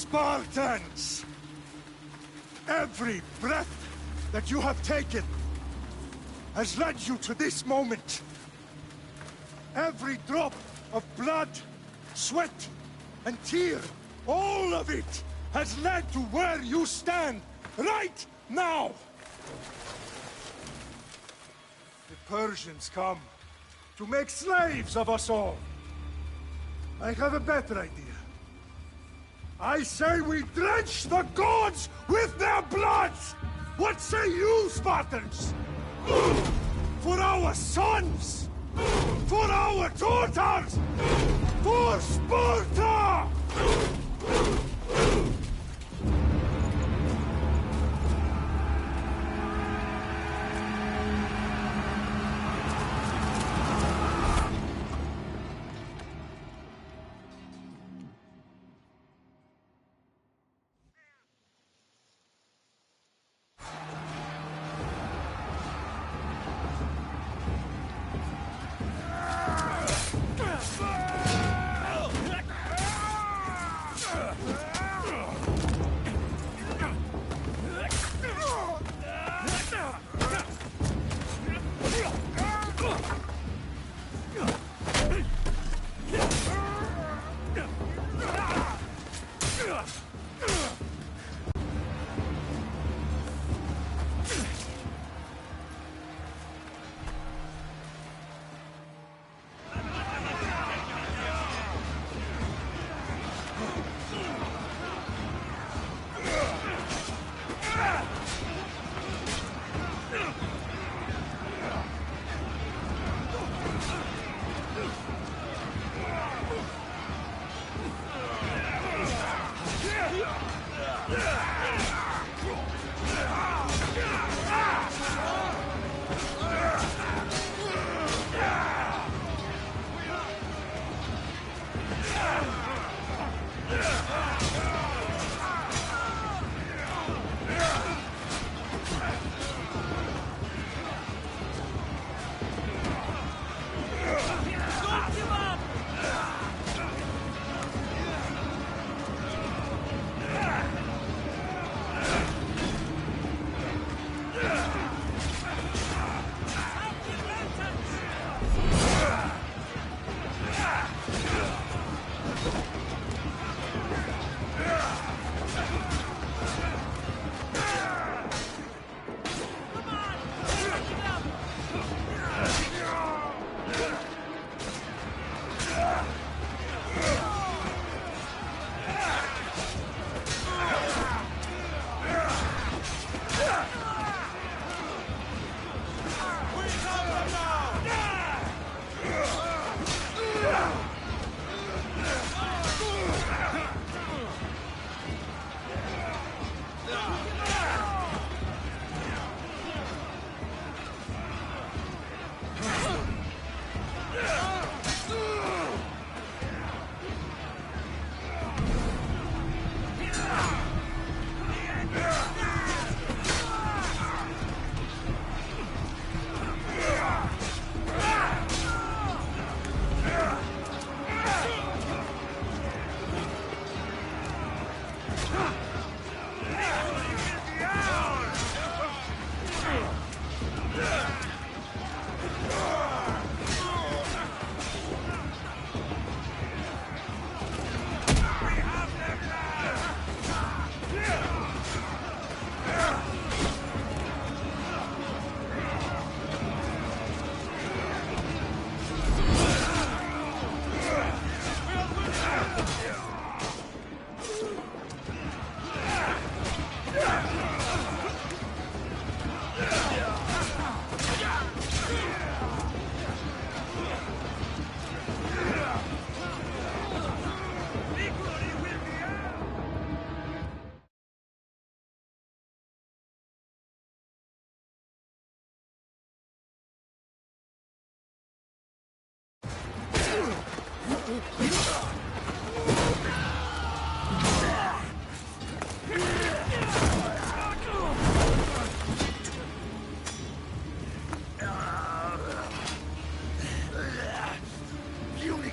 Spartans! Every breath that you have taken has led you to this moment. Every drop of blood, sweat, and tear, all of it has led to where you stand right now! The Persians come to make slaves of us all. I have a better idea. I say we drench the gods with their blood! What say you, Spartans? For our sons! For our daughters! For Sparta!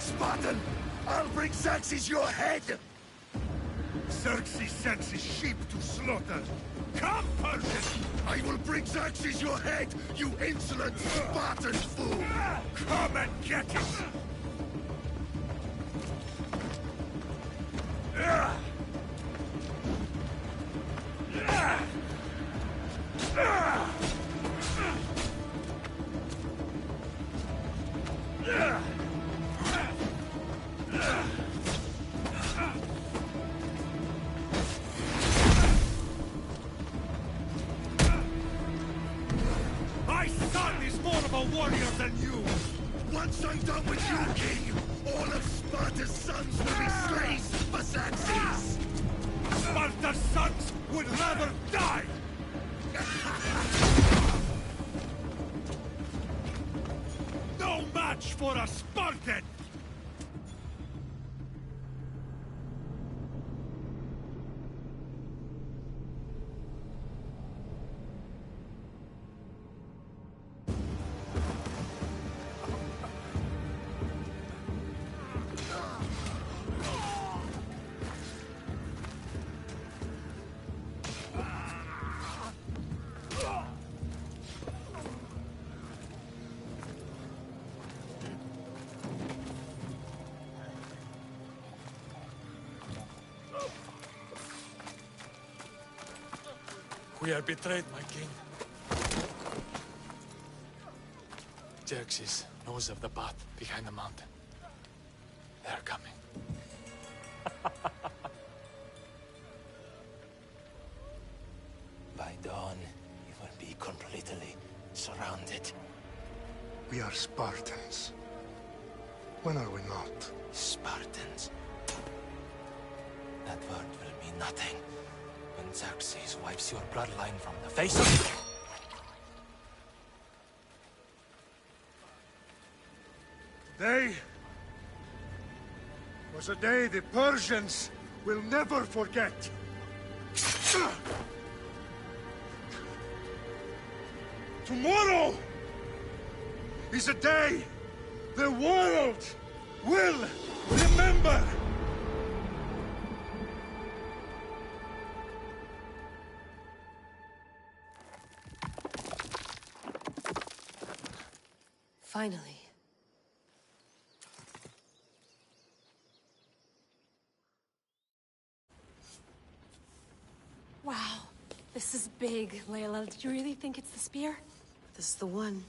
Spartan! I'll bring Xerxes your head! Xerxes sends his sheep to slaughter. Come, Persian! I will bring Xerxes your head, you insolent Spartan fool! Come and get it! My son is more of a warrior than you! Once I'm done with you, king, all of Sparta's sons will be slaves for Xerxes! Sparta's sons would rather die! No match for a Spartan! We are betrayed, my king. Xerxes knows of the path behind the mountain. They are coming. By dawn, you will be completely surrounded. We are Spartans. When are we not? Spartans. That word will mean nothing when Xerxes wipes your bloodline from the face of... Day was a day the Persians will never forget. Tomorrow is a day the world will remember. Finally. Wow, this is big, Layla. Did you really think it's the spear? This is the one.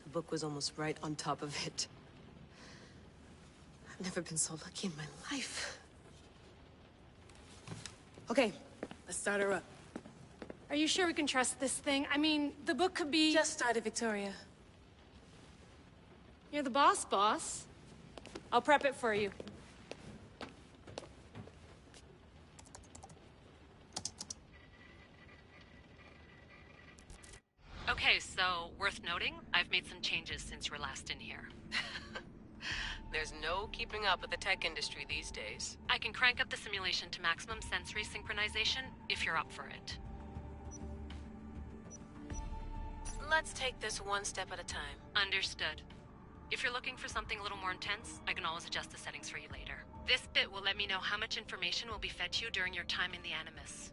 The book was almost right on top of it. I've never been so lucky in my life. Okay, let's start her up. Are you sure we can trust this thing? I mean, the book could be... Just started, Victoria. You're the boss. I'll prep it for you. Okay, so, worth noting, I've made some changes since you were last in here. There's no keeping up with the tech industry these days. I can crank up the simulation to maximum sensory synchronization, if you're up for it. Let's take this one step at a time. Understood. If you're looking for something a little more intense, I can always adjust the settings for you later. This bit will let me know how much information will be fed to you during your time in the Animus.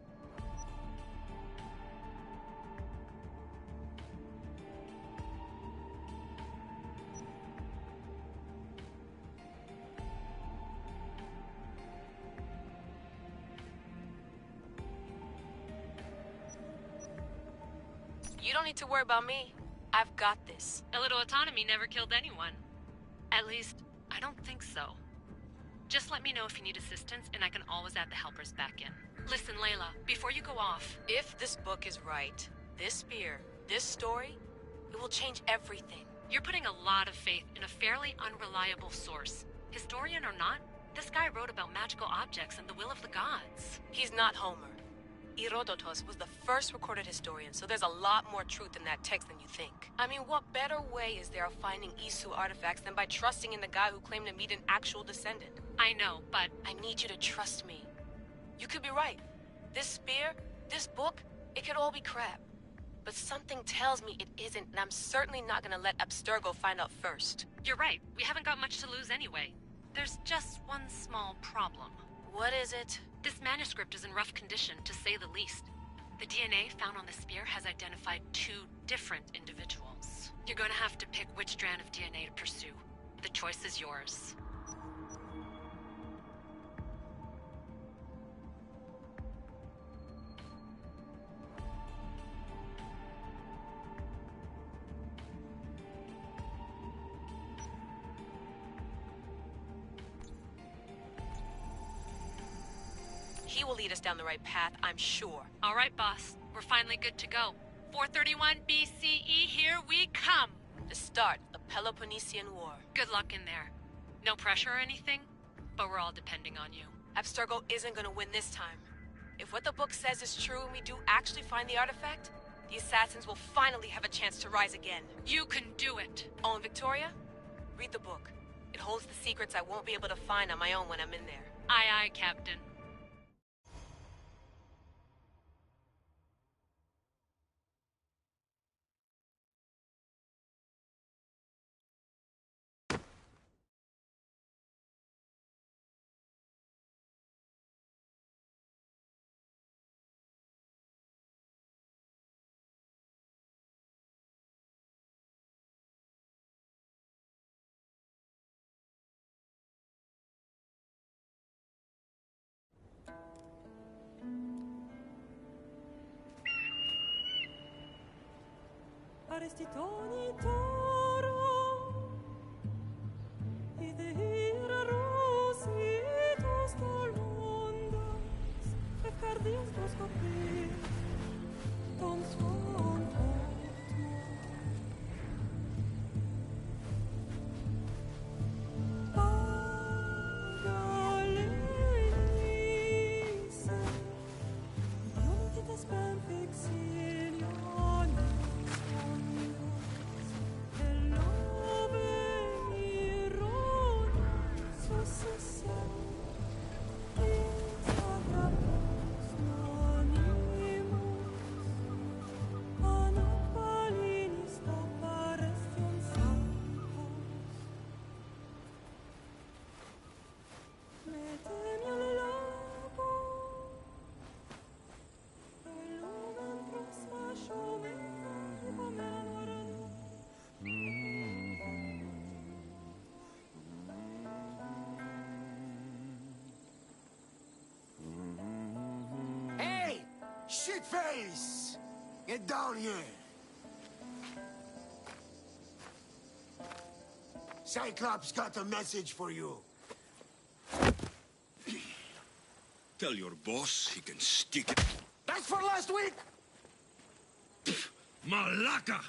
You don't need to worry about me. I've got this. A little autonomy never killed anyone. At least, I don't think so. Just let me know if you need assistance, and I can always add the helpers back in. Listen, Layla, before you go off... If this book is right, this spear, this story, it will change everything. You're putting a lot of faith in a fairly unreliable source. Historian or not, this guy wrote about magical objects and the will of the gods. He's not Homer. Herodotus was the first recorded historian, so there's a lot more truth in that text than you think. I mean, what better way is there of finding Isu artifacts than by trusting in the guy who claimed to meet an actual descendant? I know, but... I need you to trust me. You could be right. This spear, this book, it could all be crap. But something tells me it isn't, and I'm certainly not gonna let Abstergo find out first. You're right. We haven't got much to lose anyway. There's just one small problem. What is it? This manuscript is in rough condition, to say the least. The DNA found on the spear has identified 2 different individuals. You're gonna have to pick which strand of DNA to pursue. The choice is yours. He will lead us down the right path, I'm sure. All right, boss. We're finally good to go. 431 BCE, here we come! The start of the Peloponnesian War. Good luck in there. No pressure or anything, but we're all depending on you. Abstergo isn't gonna win this time. If what the book says is true and we do actually find the artifact, the assassins will finally have a chance to rise again. You can do it! Oh, and Victoria? Read the book. It holds the secrets I won't be able to find on my own when I'm in there. Aye, aye, Captain. Arestitoni toro, idehira rositos colondas, fefcardias proscopir, ton suon Pagalenice, ionites ben fixilione. Shitface! Get down here! Cyclops got a message for you. Tell your boss he can stick it. That's for last week! Malaka!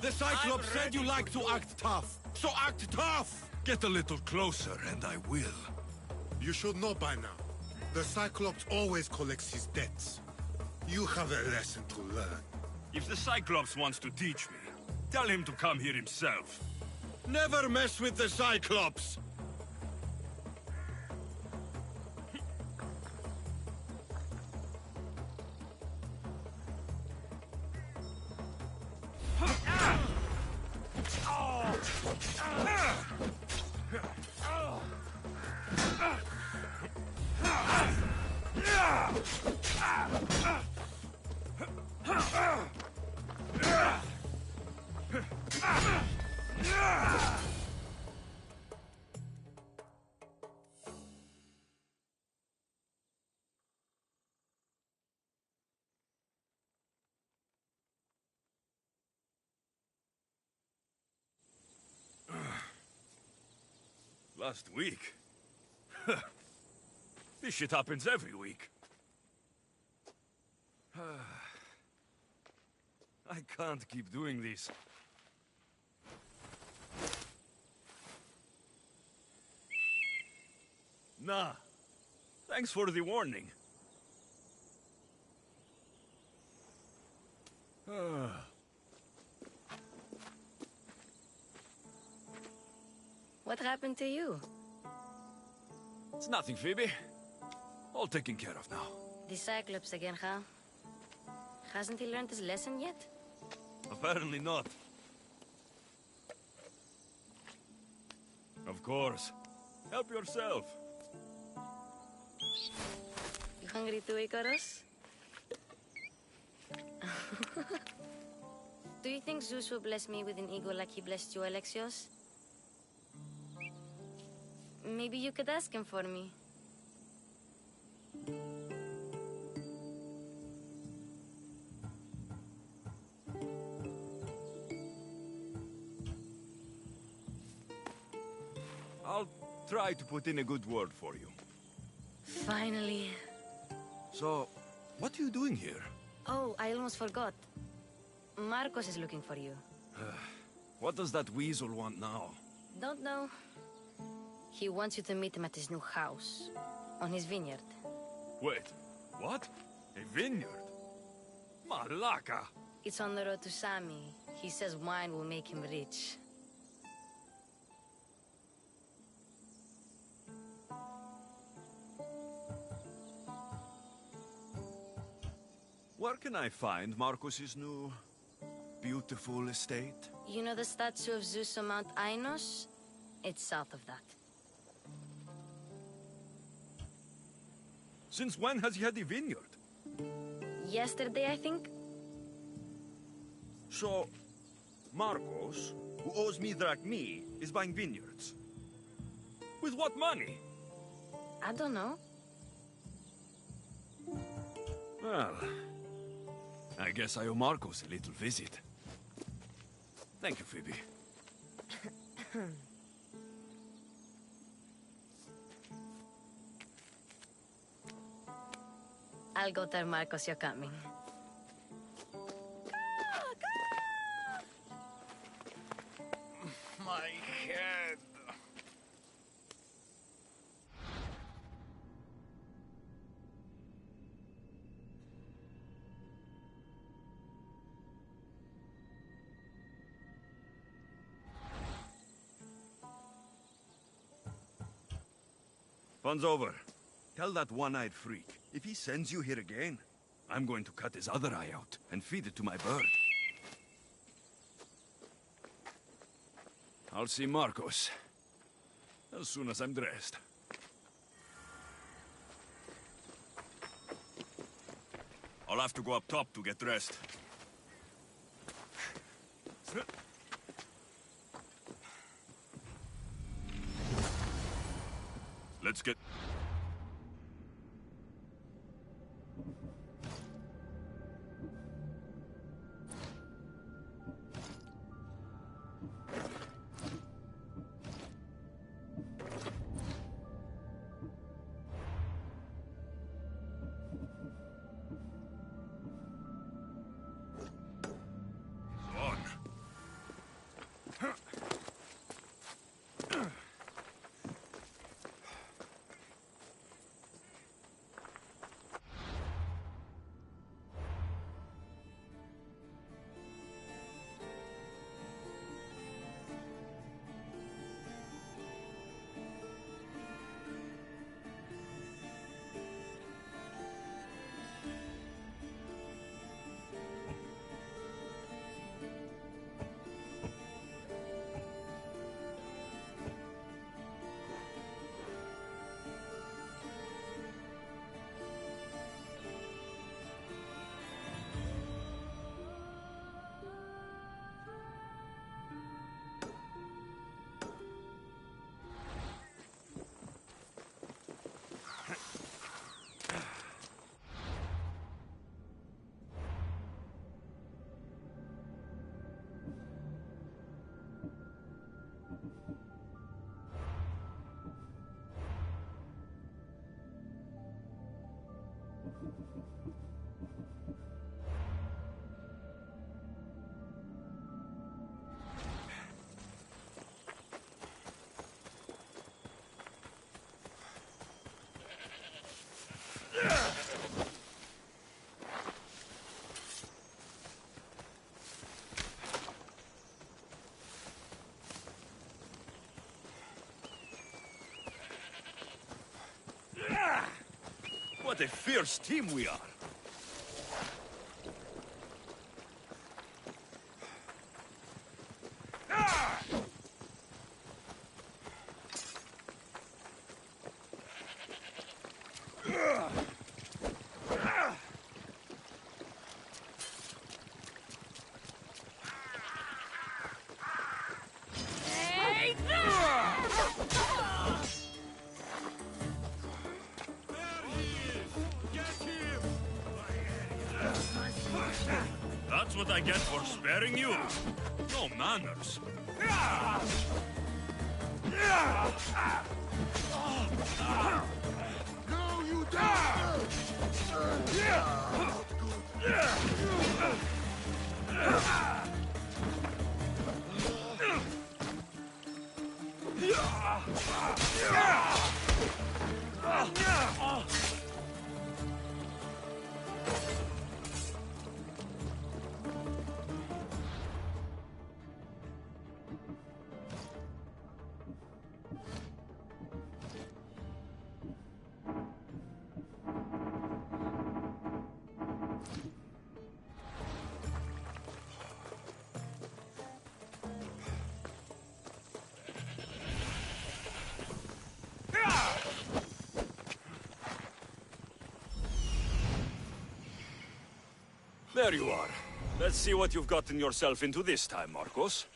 The Cyclops said you like to act tough, so act tough! Get a little closer and I will. You should know by now. The Cyclops always collects his debts. You have a lesson to learn. If the Cyclops wants to teach me, tell him to come here himself. Never mess with the Cyclops! Last week? This shit happens every week. I can't keep doing this. Nah. Thanks for the warning. What happened to you? It's nothing, Phoebe. All taken care of now. The Cyclops again, huh? Hasn't he learned his lesson yet? Apparently not. Of course. Help yourself. You hungry too, Icarus? Do you think Zeus will bless me with an ego like he blessed you, Alexios? Maybe you could ask him for me. I'll try to put in a good word for you. Finally. So, what are you doing here? Oh, I almost forgot. Marcos is looking for you. What does that weasel want now? Don't know. He wants you to meet him at his new house. On his vineyard. Wait, what? A vineyard? Malaka! It's on the road to Sami. He says wine will make him rich. Where can I find Marcos's new, beautiful estate? You know the statue of Zeus on Mount Ainos? It's south of that. Since when has he had a vineyard? Yesterday, I think? So, Marcos, who owes me drachmi, is buying vineyards. With what money? I don't know. Well, I guess I owe Marcos a little visit. Thank you, Phoebe. I'll go tell Marcos you're coming. My head. Fun's over. Tell that one-eyed freak, if he sends you here again, I'm going to cut his other eye out and feed it to my bird. I'll see Marcos as soon as I'm dressed. I'll have to go up top to get dressed. Let's get... What a fierce team we are! That's what I get for sparing you? No manners. No, you don't! There you are. Let's see what you've gotten yourself into this time, Marcos.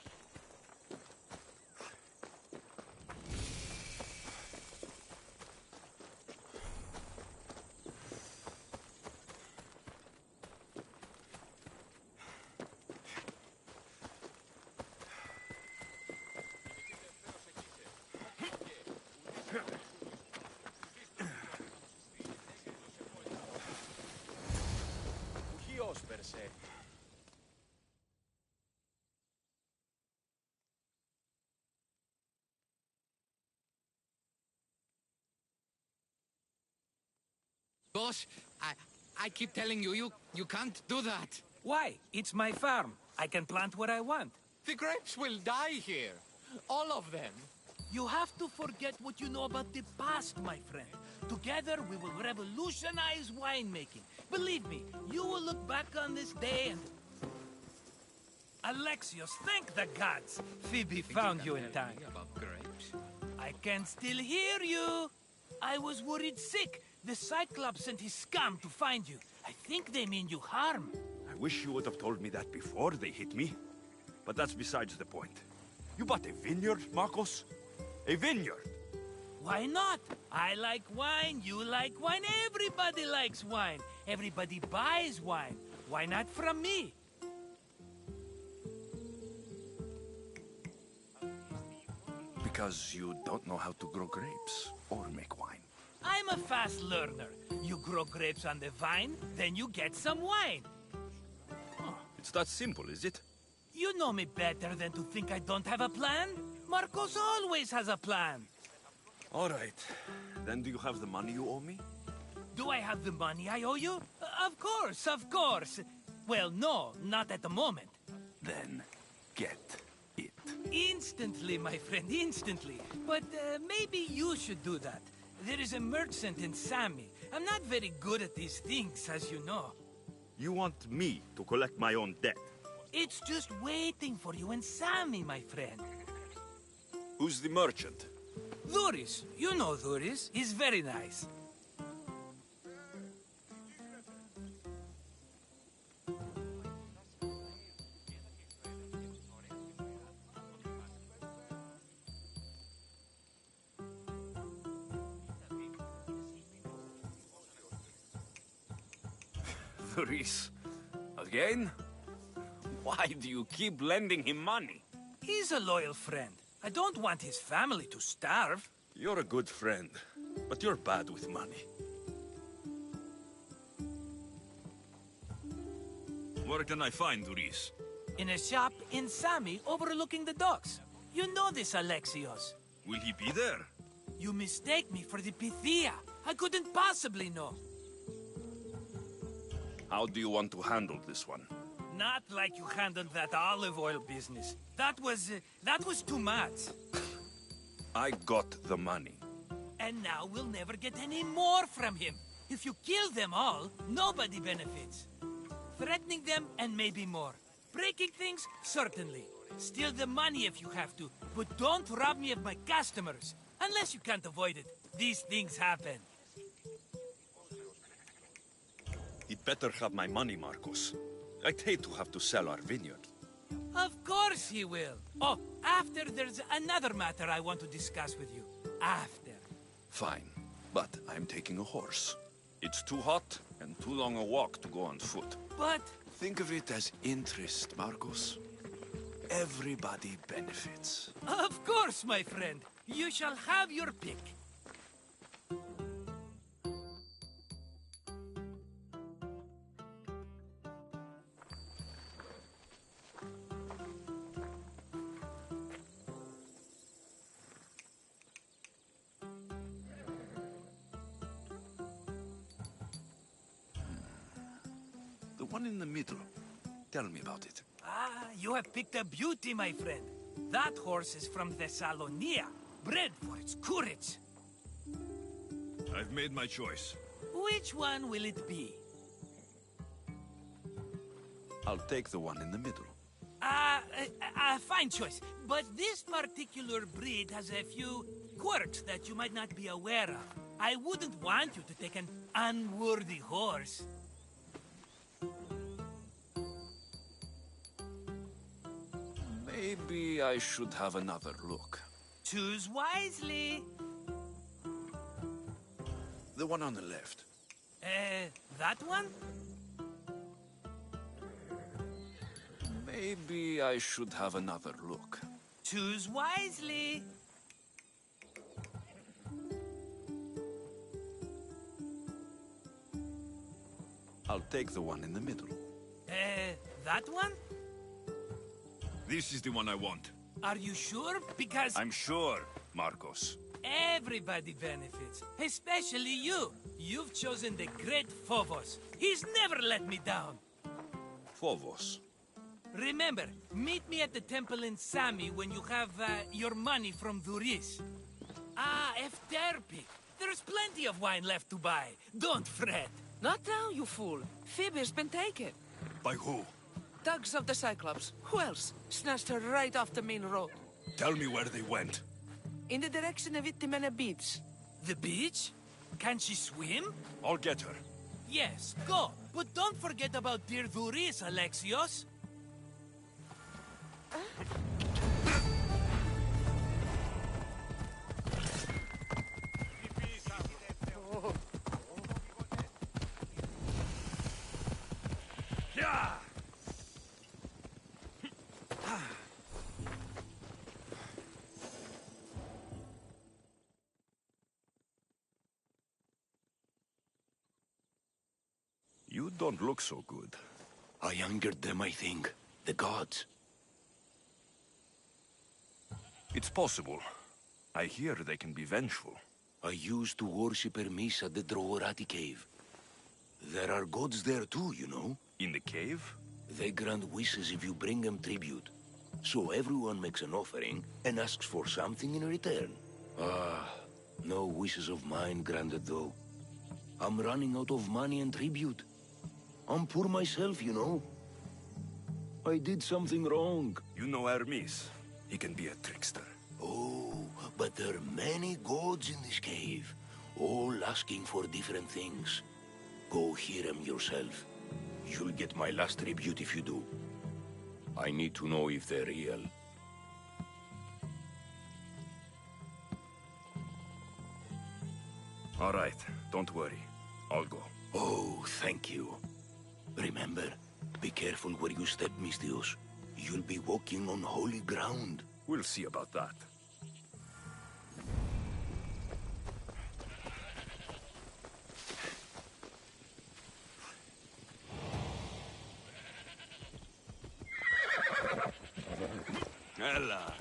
Per se. Boss, I keep telling you, you can't do that. Why? It's my farm. I can plant what I want. The grapes will die here. All of them. You have to forget what you know about the past, my friend. Together, we will revolutionize winemaking. Believe me, you will look back on this day and... Alexios, thank the gods! Phoebe found you in time. About grapes. I can still hear you! I was worried sick. The Cyclops sent his scum to find you. I think they mean you harm. I wish you would have told me that before they hit me. But that's besides the point. You bought a vineyard, Marcos? A vineyard? Why not? I like wine, you like wine, everybody likes wine. Everybody buys wine. Why not from me? Because you don't know how to grow grapes or make wine. I'm a fast learner. You grow grapes on the vine, then you get some wine. Oh, it's that simple, is it? You know me better than to think I don't have a plan. Marcos always has a plan. All right. Then do you have the money you owe me? Do I have the money I owe you? Of course, of course. Well, no, not at the moment. Then get it. Instantly, my friend, instantly. But maybe you should do that. There is a merchant in Sami. I'm not very good at these things, as you know. You want me to collect my own debt? It's just waiting for you in Sami, my friend. Who's the merchant? Dhuris. You know Dhuris. He's very nice. Dhuris? Again? Why do you keep lending him money? He's a loyal friend. I don't want his family to starve. You're a good friend, but you're bad with money. Where can I find Dhuris? In a shop in Sami overlooking the docks. You know this, Alexios. Will he be there? You mistake me for the Pythia. I couldn't possibly know. How do you want to handle this one? Not like you handled that olive oil business. That was too much. I got the money. And now we'll never get any more from him. If you kill them all, nobody benefits. Threatening them, and maybe more. Breaking things, certainly. Steal the money if you have to, but don't rob me of my customers. Unless you can't avoid it. These things happen. He'd better have my money, Marcos. I'd hate to have to sell our vineyard. Of course he will. Oh, after there's another matter I want to discuss with you. After. Fine, but I'm taking a horse. It's too hot and too long a walk to go on foot. But Think of it as interest, Marcos. Everybody benefits. Of course, my friend. You shall have your pick. The one in the middle. Tell me about it. Ah, you have picked a beauty, my friend. That horse is from Thessalonia, bred for its courage. I've made my choice. Which one will it be? I'll take the one in the middle. Fine choice. But this particular breed has a few quirks that you might not be aware of. I wouldn't want you to take an unworthy horse. Maybe I should have another look. Choose wisely. The one on the left. That one? Maybe I should have another look. Choose wisely. I'll take the one in the middle. That one? This is the one I want. Are you sure? Because I'm sure, Marcos. everybody benefits, especially you. You've chosen the great Phobos. He's never let me down. Phobos. Remember, meet me at the temple in Sami when you have your money from Duris. Ah, Efterpi. There's plenty of wine left to buy. Don't fret. Not now, you fool. Phoebe's been taken. By who? Thugs of the Cyclops. Who else? Snatched her right off the main road. Tell me where they went. In the direction of Itimena Beach. The beach? Can she swim? I'll get her. Yes, go. But don't forget about dear Duris, Alexios. You don't look so good. I angered them, I think. The gods. It's possible. I hear they can be vengeful. I used to worship Hermes at the Droorati cave. There are gods there too, you know. In the cave? They grant wishes if you bring them tribute. So everyone makes an offering and asks for something in return. Ah, no wishes of mine granted though. I'm running out of money and tribute. I'm poor myself, you know. I did something wrong. You know Hermes. He can be a trickster. Oh, but there are many gods in this cave, all asking for different things. Go hear them yourself. You'll get my last tribute if you do. I need to know if they're real. All right, don't worry. I'll go. Oh, thank you. Remember, be careful where you step, Mistios. You'll be walking on holy ground. We'll see about that. Ella.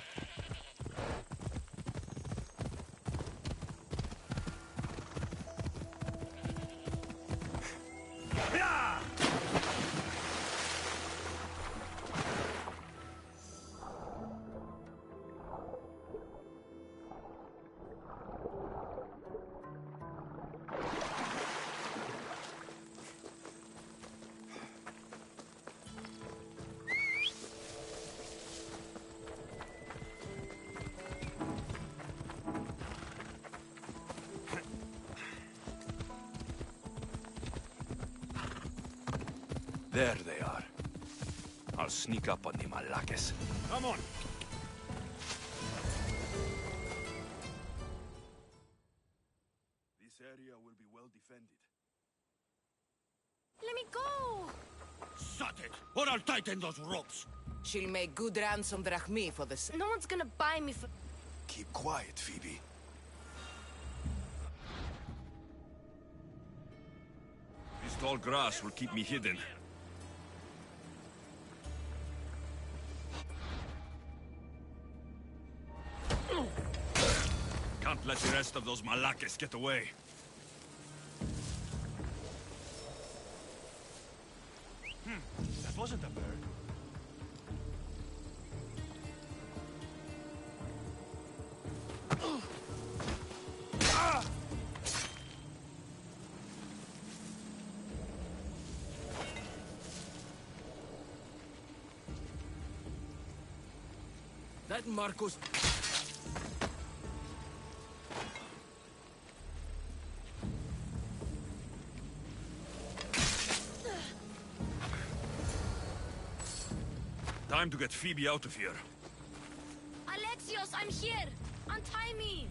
There they are. I'll sneak up on the Malakes. Come on! This area will be well defended. Let me go! Sate! it, or I'll tighten those ropes. She'll make good ransom drachmi for this. No one's gonna buy me for... Keep quiet, Phoebe. This tall grass will keep me hidden. Can't let the rest of those Malakes get away. That wasn't a bird. That Marcos... Time to get Phoebe out of here. Alexios, I'm here! Untie me!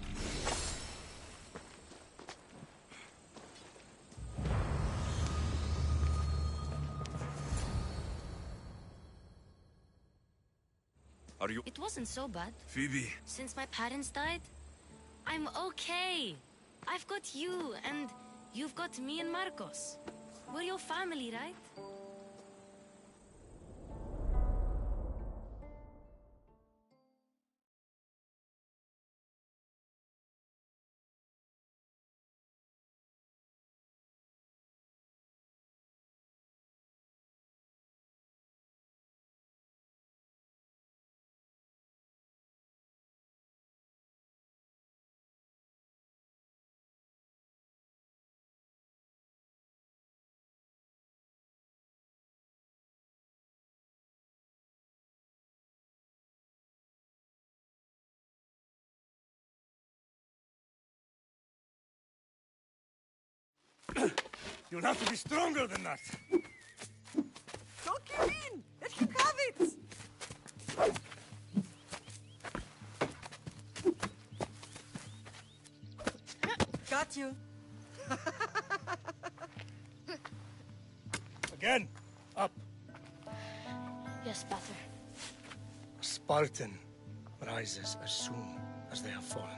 Are you... It wasn't so bad. Phoebe? Since my parents died, I'm okay. I've got you, and you've got me and Marcos. We're your family, right? You'll have to be stronger than that. Don't give in! Let him have it! Got you. Again, up. Yes, Pater. A Spartan rises as soon as they have fallen.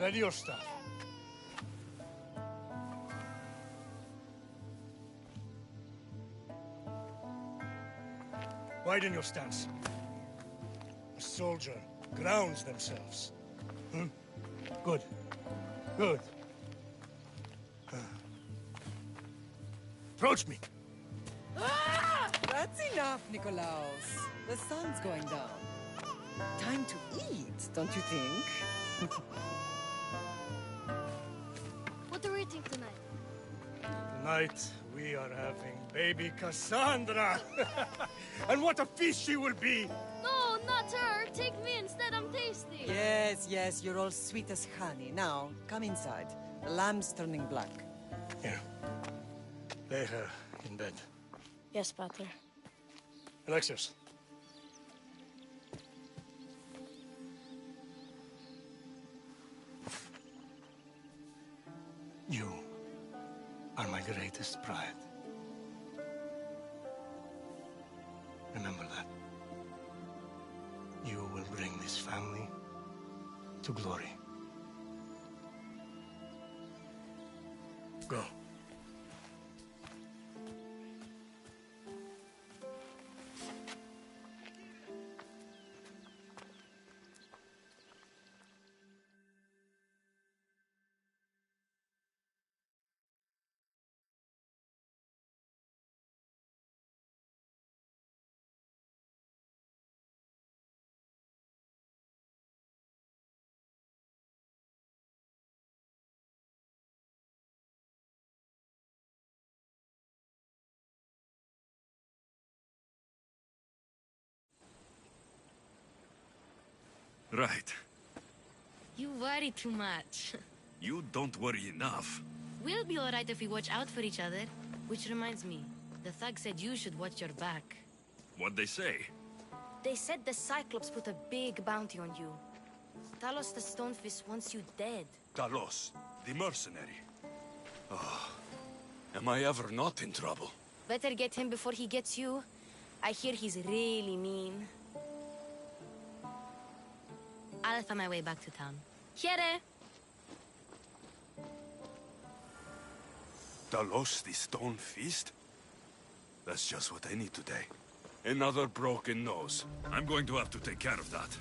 Ready your staff. Widen your stance. A soldier grounds themselves. Good. Good. Approach me. That's enough, Nikolaos. The sun's going down. Time to eat, don't you think? What are we eating tonight? Tonight, we are having baby Cassandra. And what a feast she will be! No, not her! Take me instead, I'm tasty! Yes, yes, you're all sweet as honey. Now, come inside. The lamb's turning black. Here. Lay her in bed. Yes, Pater. Alexios. You are my greatest pride. Remember that. You will bring this family to glory. Go. Right. You worry too much. You don't worry enough. We'll be alright if we watch out for each other. Which reminds me, the thug said you should watch your back. What'd they say? They said the Cyclops put a big bounty on you. Talos the Stonefist wants you dead. Talos, the mercenary. Oh. Am I ever not in trouble? Better get him before he gets you. I hear he's really mean. I'll find my way back to town. Here! Dalos, the stone feast? That's just what I need today. Another broken nose. I'm going to have to take care of that.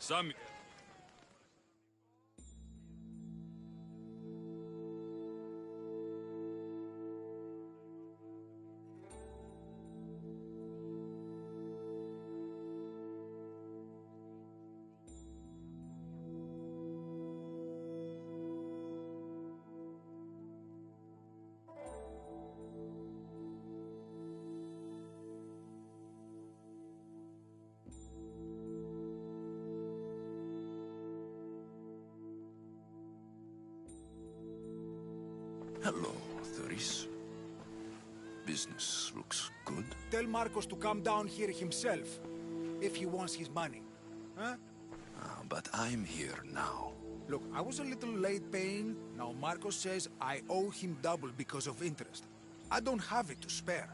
Some... Hello, Theris. Business looks good. Tell Marcos to come down here himself, if he wants his money. Huh? But I'm here now. Look, I was a little late paying. Now Marcos says I owe him double because of interest. I don't have it to spare.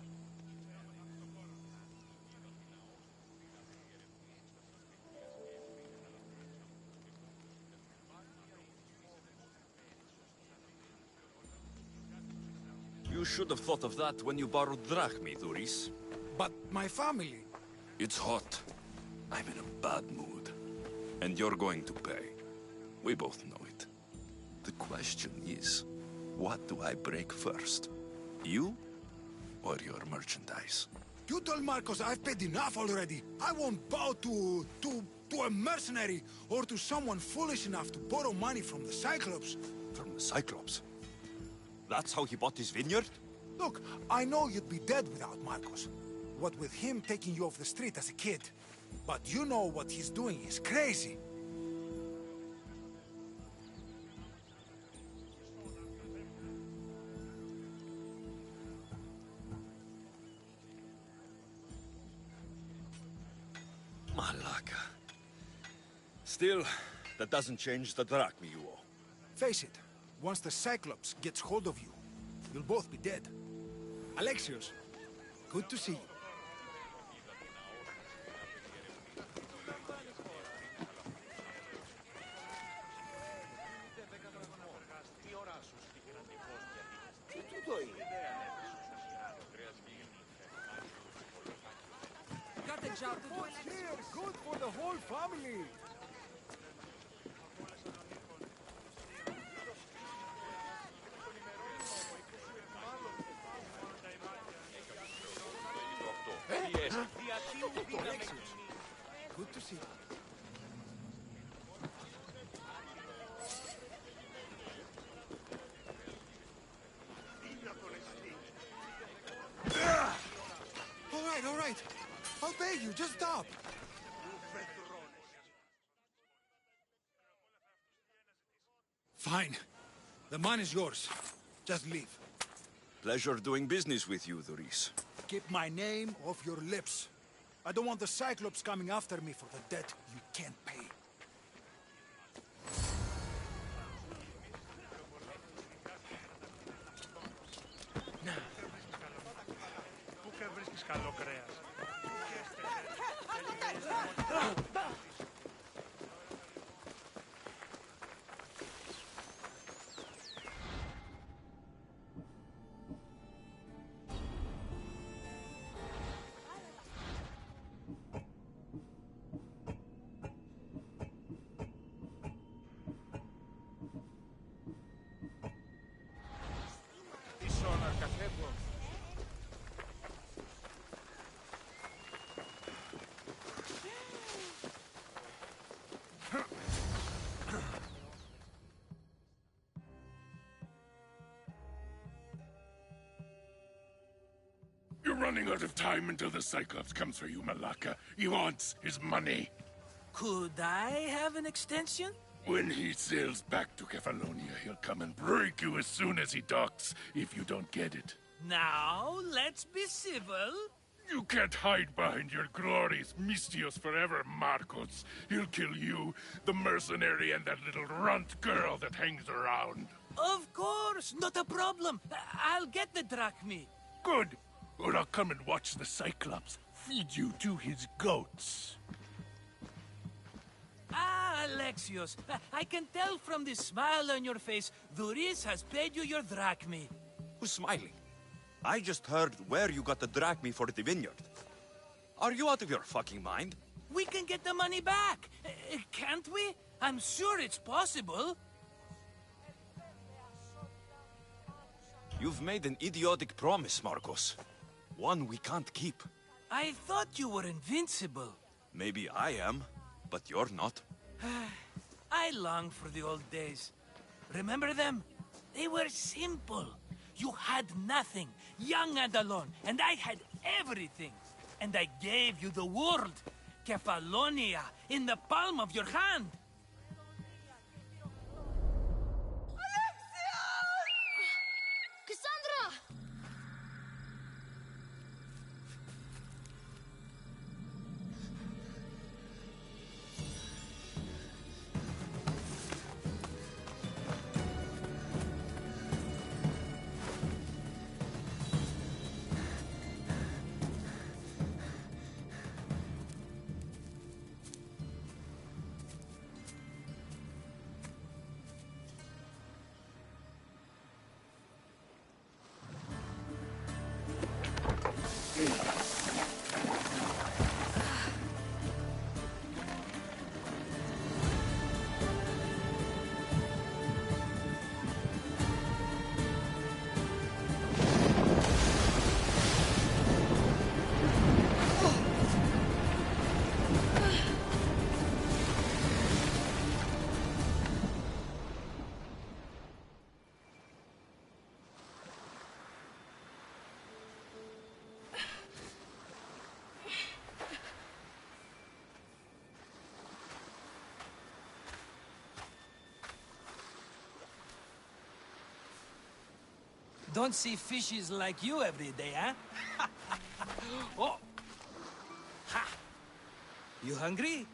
You should have thought of that when you borrowed drachmi, Thuris. But my family... It's hot. I'm in a bad mood. And you're going to pay. We both know it. The question is, what do I break first? You or your merchandise? You told Marcos I've paid enough already. I won't bow to a mercenary or to someone foolish enough to borrow money from the Cyclops. From the Cyclops? That's how he bought his vineyard? Look, I know you'd be dead without Marcos. What with him taking you off the street as a kid. But you know what he's doing is crazy. Malaka. Still, that doesn't change the drachmi you owe. Face it, once the Cyclops gets hold of you, you'll both be dead. Alexios, good to see you. Got a job to do here, good for the whole family. Good to see you. All right. I'll pay you, just stop. Fine. The money's yours. Just leave. Pleasure doing business with you, Doris. Keep my name off your lips. I don't want the Cyclops coming after me for the debt you can't pay. You're running out of time until the Cyclops comes for you, Malaka. He wants his money. Could I have an extension? When he sails back to Kefalonia, he'll come and break you as soon as he docks, if you don't get it. Now, let's be civil. You can't hide behind your glories, Mistios forever, Marcos. He'll kill you, the mercenary, and that little runt girl that hangs around. Of course, not a problem. I'll get the drachmi. Good. Or I'll come and watch the Cyclops feed you to his goats. Ah, Alexios, I can tell from the smile on your face, Duris has paid you your drachmi. Who's smiling? I just heard where you got the drachmi for the vineyard. Are you out of your fucking mind? We can get the money back, can't we? I'm sure it's possible. You've made an idiotic promise, Marcos. One we can't keep. I thought you were invincible. Maybe I am, but you're not. I long for the old days. Remember them? They were simple. You had nothing, young and alone, and I had everything. And I gave you the world, Kefalonia, in the palm of your hand. Cassandra! Don't see fishes like you every day, huh? Oh! Ha! You hungry?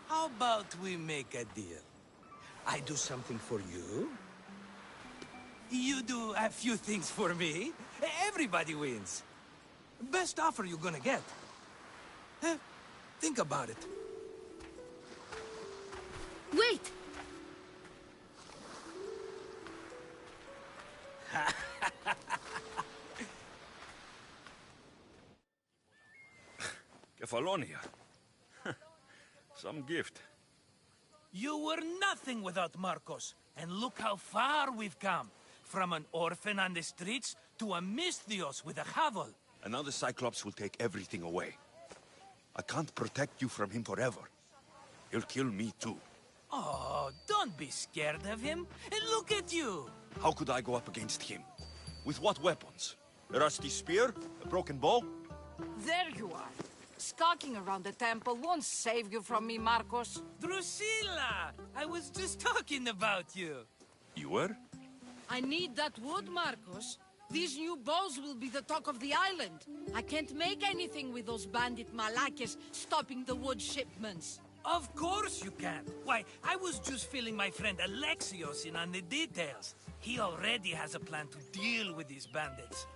How about we make a deal? I do something for you. You do a few things for me. Everybody wins. Best offer you're gonna get. Think about it. Wait! Kefalonia. Some gift. You were nothing without Marcos, and look how far we've come. From an orphan on the streets to a Mistios with a hovel. And now the Cyclops will take everything away. I can't protect you from him forever. He'll kill me too. Oh, don't be scared of him. And look at you. How could I go up against him? With what weapons? A rusty spear? A broken bow? There you are. Skulking around the temple won't save you from me, Marcos. Drusilla! I was just talking about you. You were? I need that wood, Marcos. These new bows will be the talk of the island. I can't make anything with those bandit malakes stopping the wood shipments. Of course you can. Why, I was just filling my friend Alexios in on the details. He already has a plan to deal with these bandits.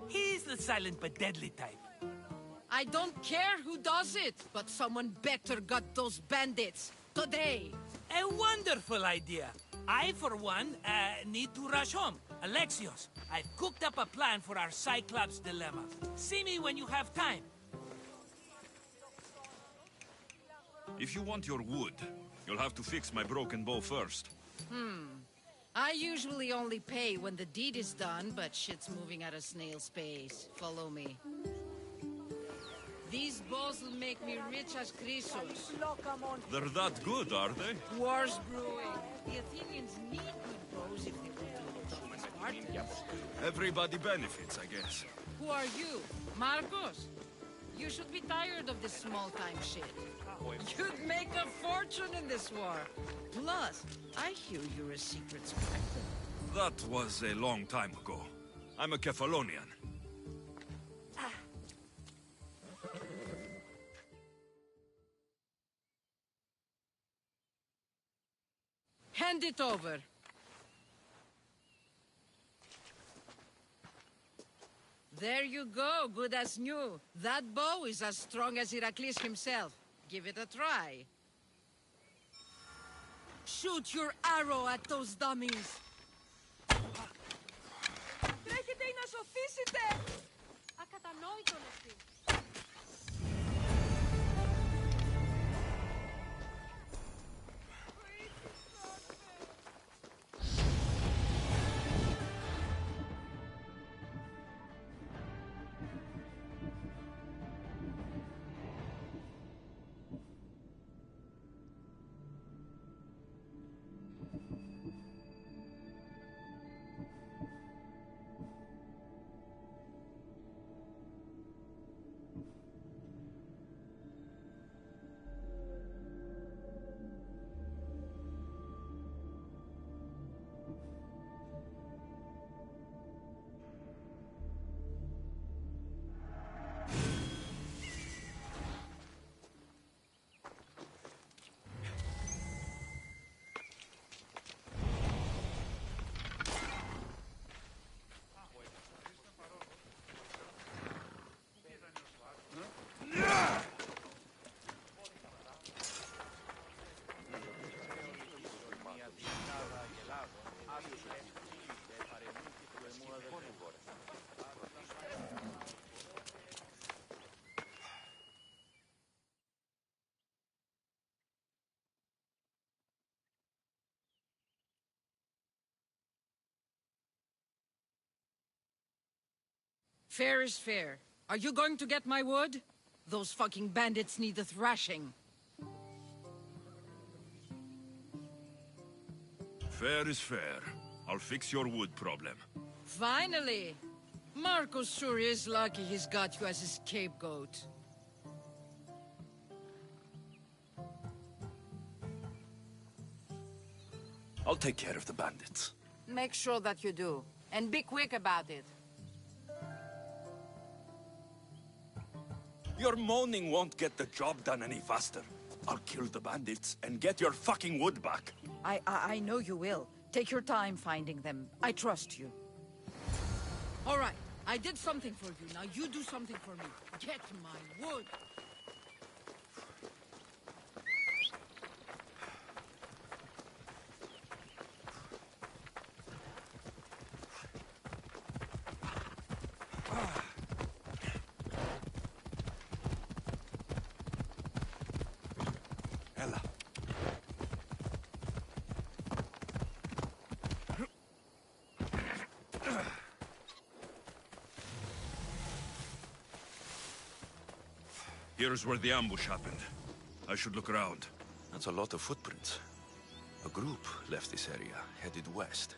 He's the silent but deadly type. I don't care who does it, but someone better got those bandits. Today. A wonderful idea. I, for one, need to rush home. Alexios, I've cooked up a plan for our Cyclops dilemma. See me when you have time. If you want your wood, you'll have to fix my broken bow first. I usually only pay when the deed is done, but shit's moving at a snail's pace. Follow me. These bows will make me rich as Chrysos. They're that good, are they? War's brewing. The Athenians need good bows if they want to join Spartans. Everybody benefits, I guess. Who are you? Marcos? You should be tired of this small-time shit. You'd make a fortune in this war. Plus, I hear you're a secret Spartan. That was a long time ago. I'm a Kephalonian. Hand it over. There you go, good as new. That bow is as strong as Heracles himself. Give it a try. Shoot your arrow at those dummies. Τρέχετε ή να σωθήσετε! Ακατανόητο εσύ. Fair is fair. Are you going to get my wood? Those fucking bandits need a thrashing. Fair is fair. I'll fix your wood problem. Finally! Marcos sure is lucky he's got you as his scapegoat. I'll take care of the bandits. Make sure that you do. And be quick about it. Your moaning won't get the job done any faster. I'll kill the bandits and get your fucking wood back. I know you will. Take your time finding them. I trust you. All right. I did something for you. Now you do something for me. Get my wood. Ella. Here's where the ambush happened. I should look around. That's a lot of footprints. A group left this area, headed west.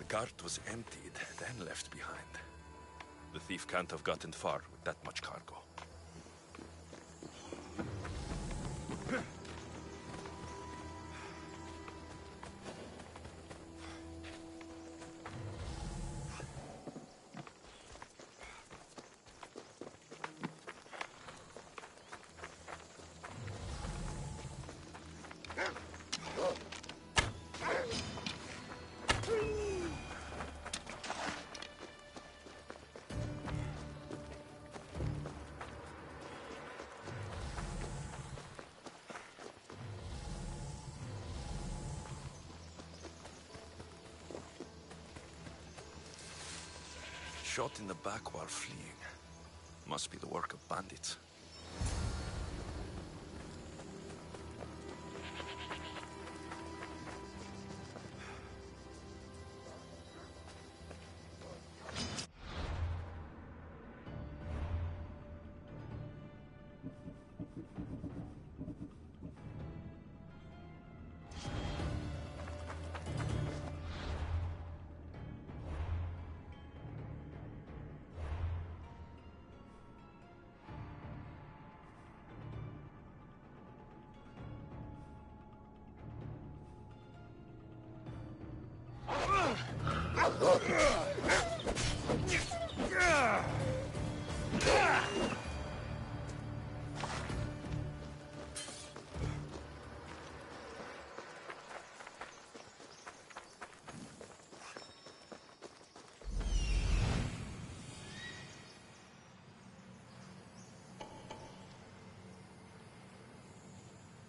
cart was emptied, then left behind. The thief can't have gotten far with that much cargo. Shot in the back while fleeing. Must be the work of bandits.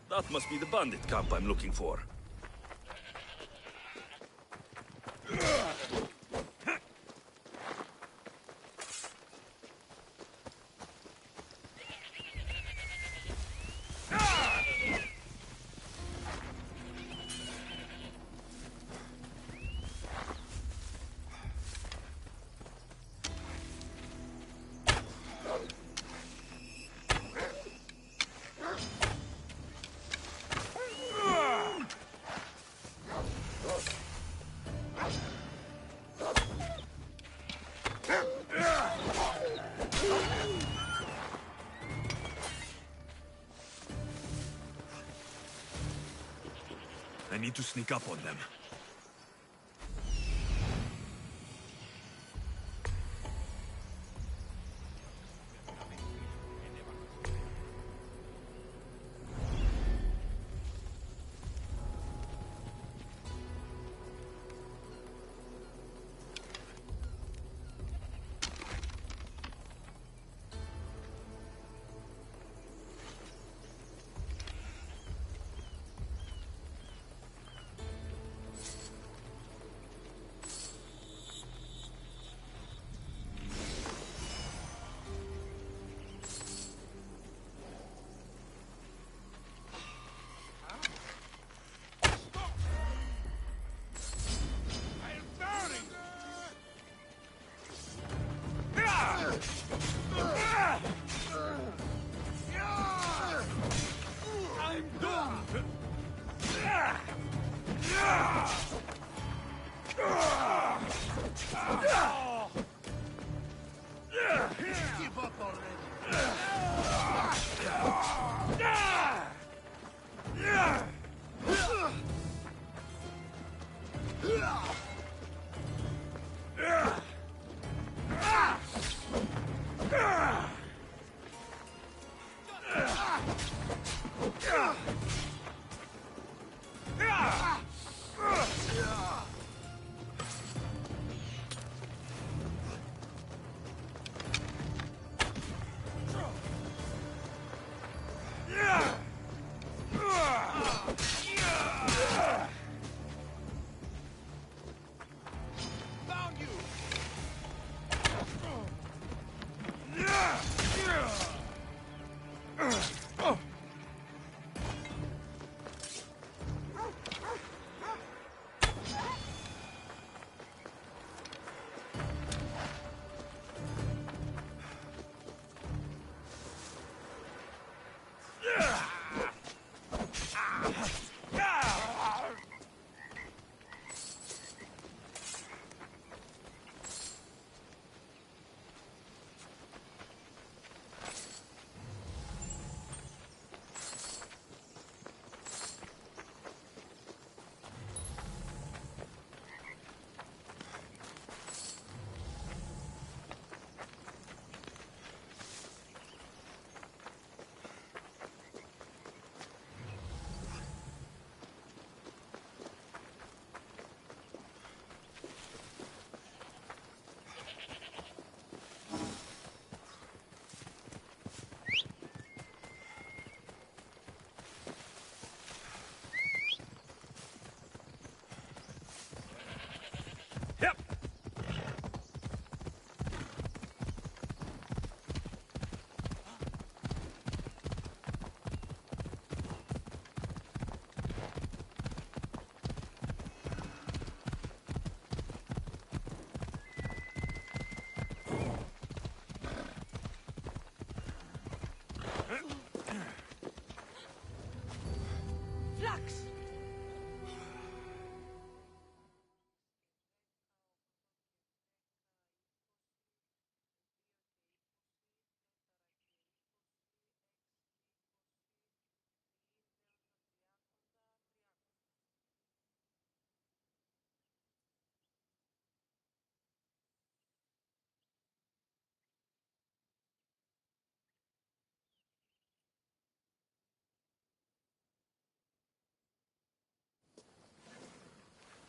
That must be the bandit camp I'm looking for. I need to sneak up on them.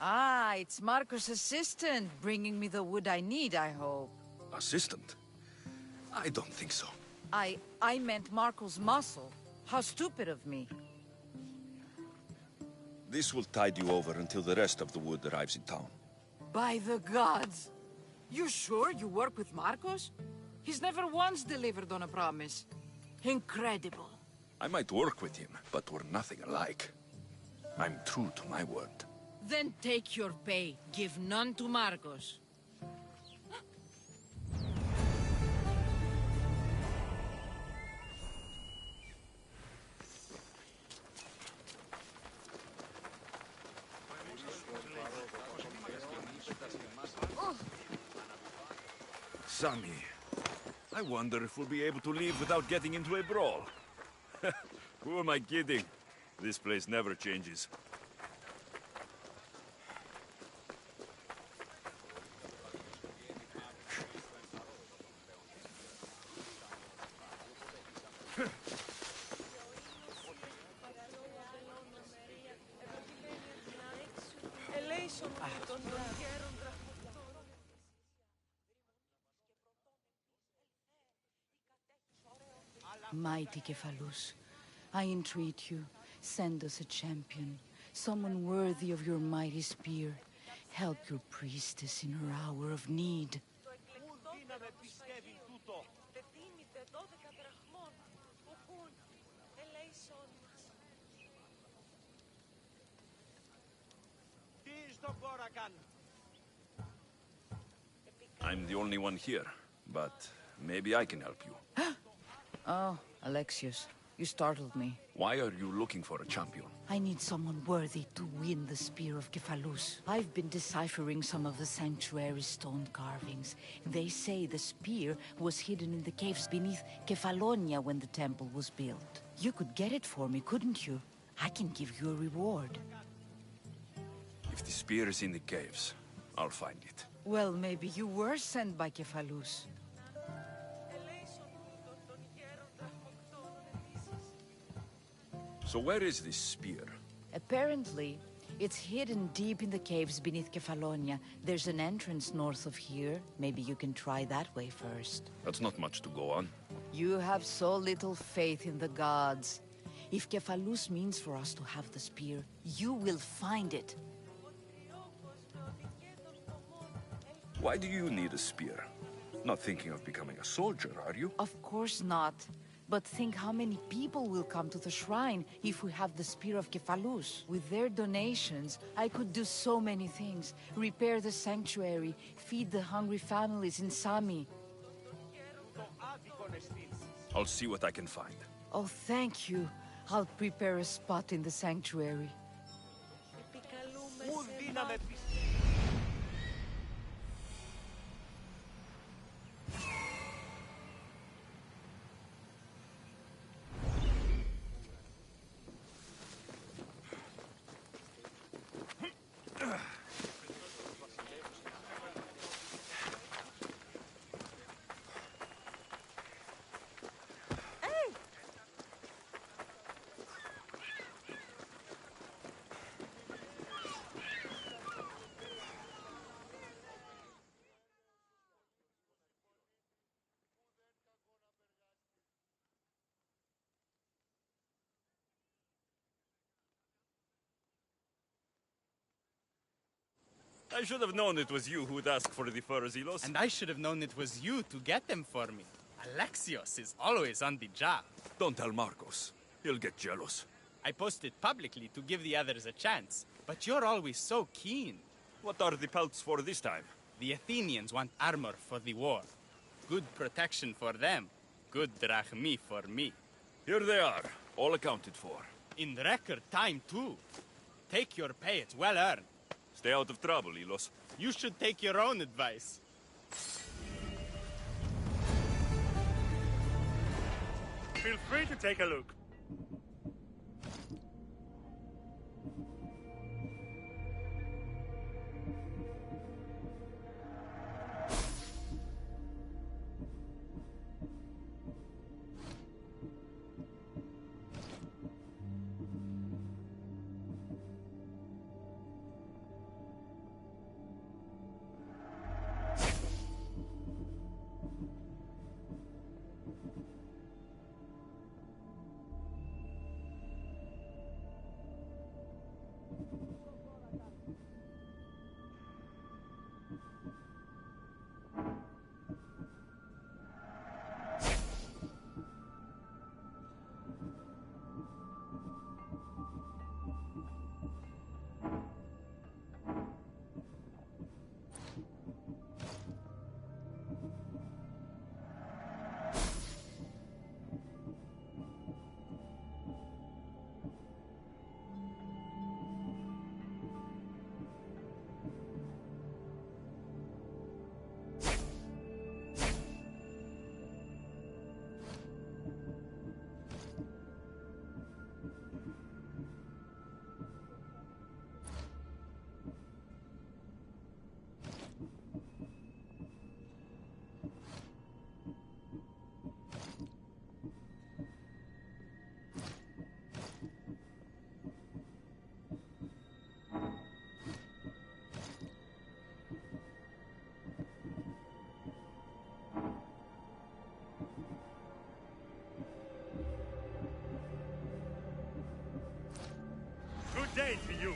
Ah, it's Marco's assistant bringing me the wood I need, I hope. Assistant? I don't think so. I meant Marco's muscle. How stupid of me. This will tide you over until the rest of the wood arrives in town. By the gods! You sure you work with Marcos? He's never once delivered on a promise. Incredible. I might work with him, but we're nothing alike. I'm true to my word. Then take your pay. Give none to Marcos. Sammy, I wonder if we'll be able to leave without getting into a brawl. Who am I kidding? This place never changes. Mighty Cephalus, I entreat you, send us a champion, someone worthy of your mighty spear. Help your priestess in her hour of need. I'm the only one here, but maybe I can help you. Oh, Alexios, you startled me. Why are you looking for a champion? I need someone worthy to win the Spear of Cephalus. I've been deciphering some of the sanctuary's stone carvings. They say the spear was hidden in the caves beneath Kefalonia when the temple was built. You could get it for me, couldn't you? I can give you a reward. If the spear is in the caves, I'll find it. Well, maybe you were sent by Cephalus. So where is this spear? Apparently, it's hidden deep in the caves beneath Kefalonia. There's an entrance north of here. Maybe you can try that way first. That's not much to go on. You have so little faith in the gods. If Cephalus means for us to have the spear, you will find it. Why do you need a spear? Not thinking of becoming a soldier, are you? Of course not. But think how many people will come to the shrine if we have the Spear of Cephalus. With their donations, I could do so many things. Repair the sanctuary, feed the hungry families in Sami. I'll see what I can find. Oh, thank you. I'll prepare a spot in the sanctuary. I should have known it was you who'd ask for the fur, Zelos. And I should have known it was you to get them for me. Alexios is always on the job. Don't tell Marcos. He'll get jealous. I posted publicly to give the others a chance, but you're always so keen. What are the pelts for this time? The Athenians want armor for the war. Good protection for them. Good drachmi for me. Here they are, all accounted for. In record time, too. Take your pay, it's well earned. Stay out of trouble, Ilos. You should take your own advice. Feel free to take a look. day to you.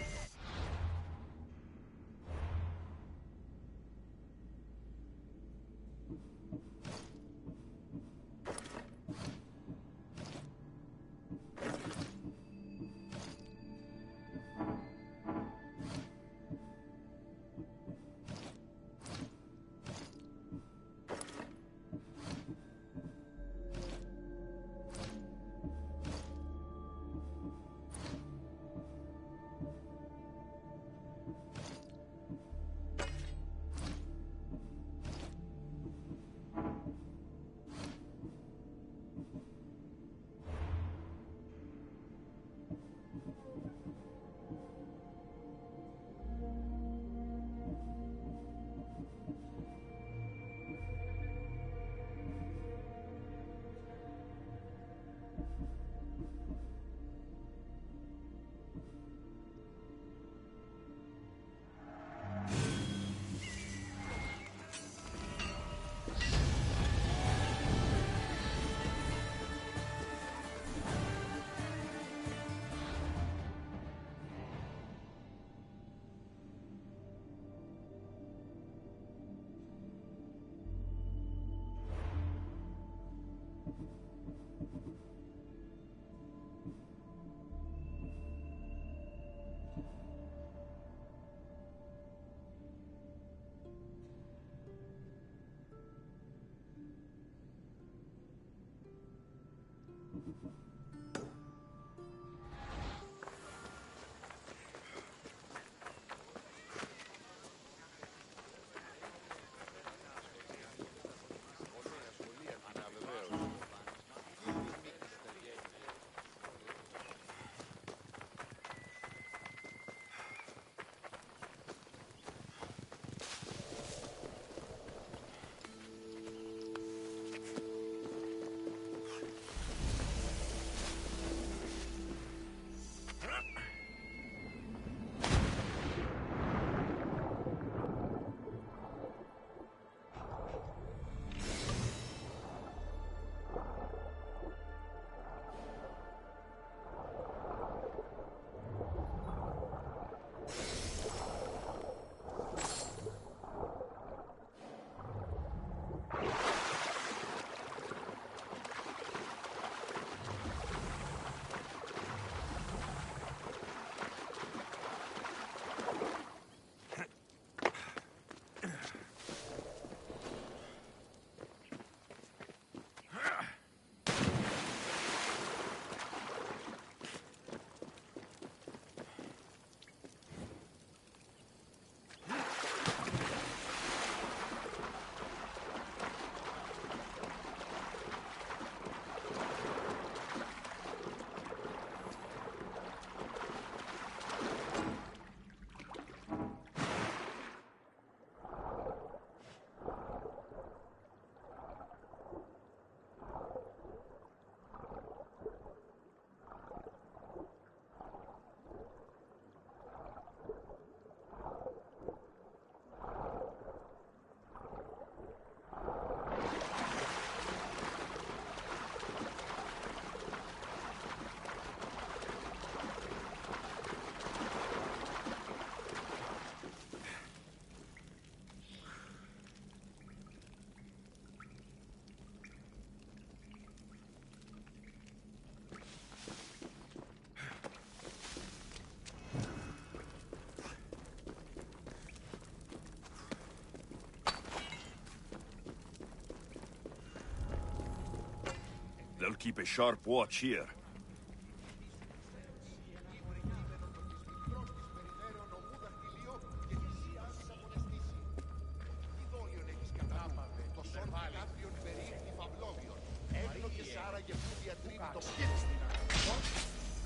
They'll keep a sharp watch here.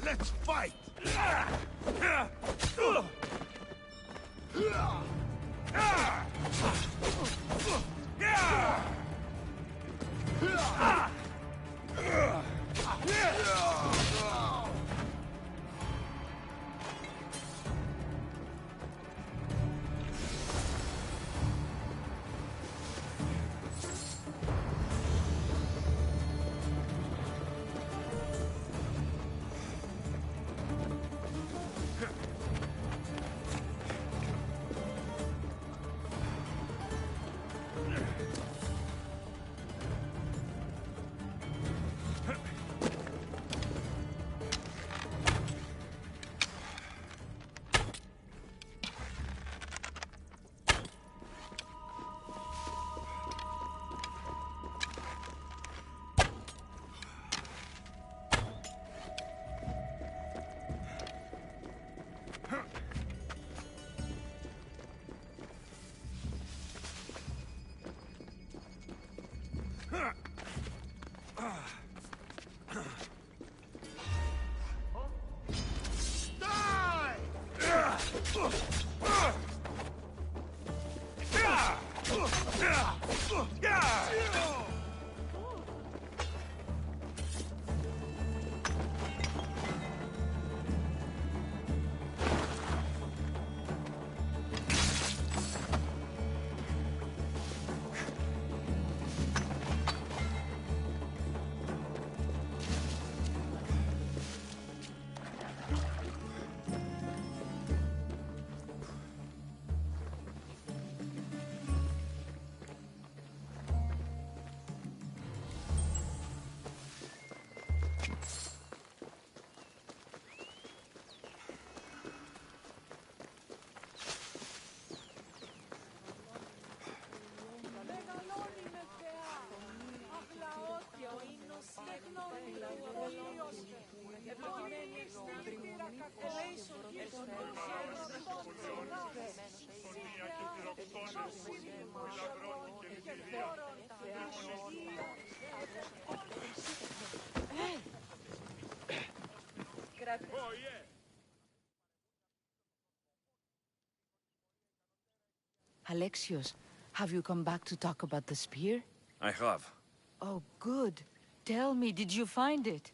Let's fight! Alexios, have you come back to talk about the spear? I have. Oh, good. Tell me, did you find it?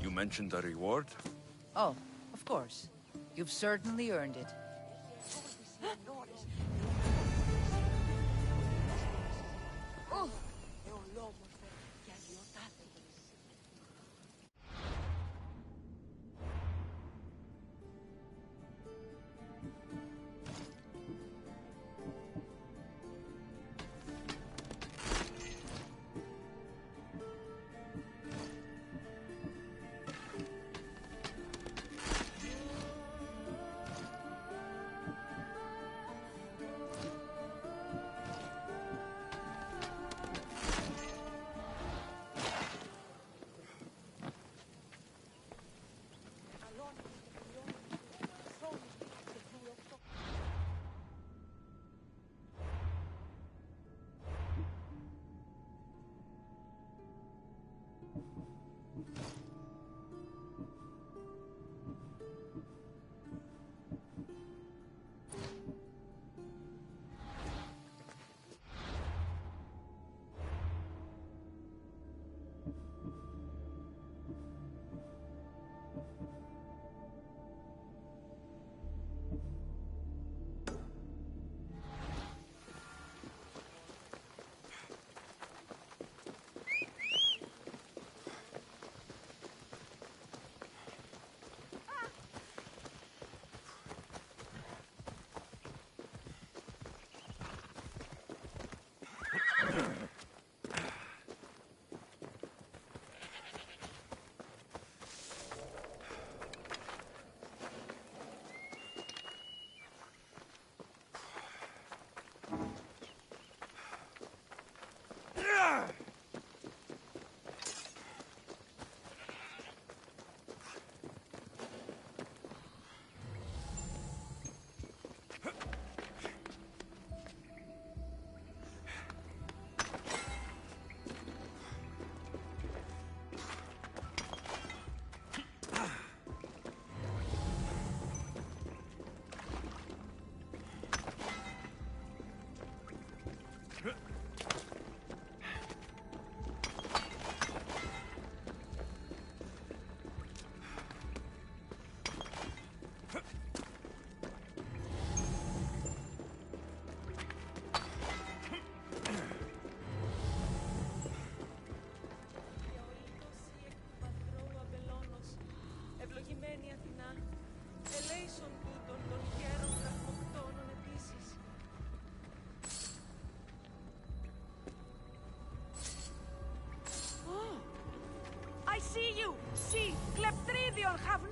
You mentioned a reward? Oh, of course. You've certainly earned it. Oh!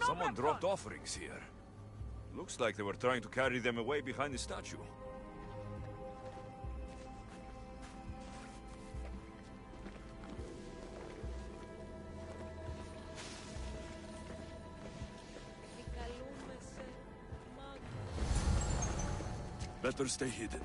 Someone dropped offerings here. Looks like they were trying to carry them away behind the statue. Better stay hidden.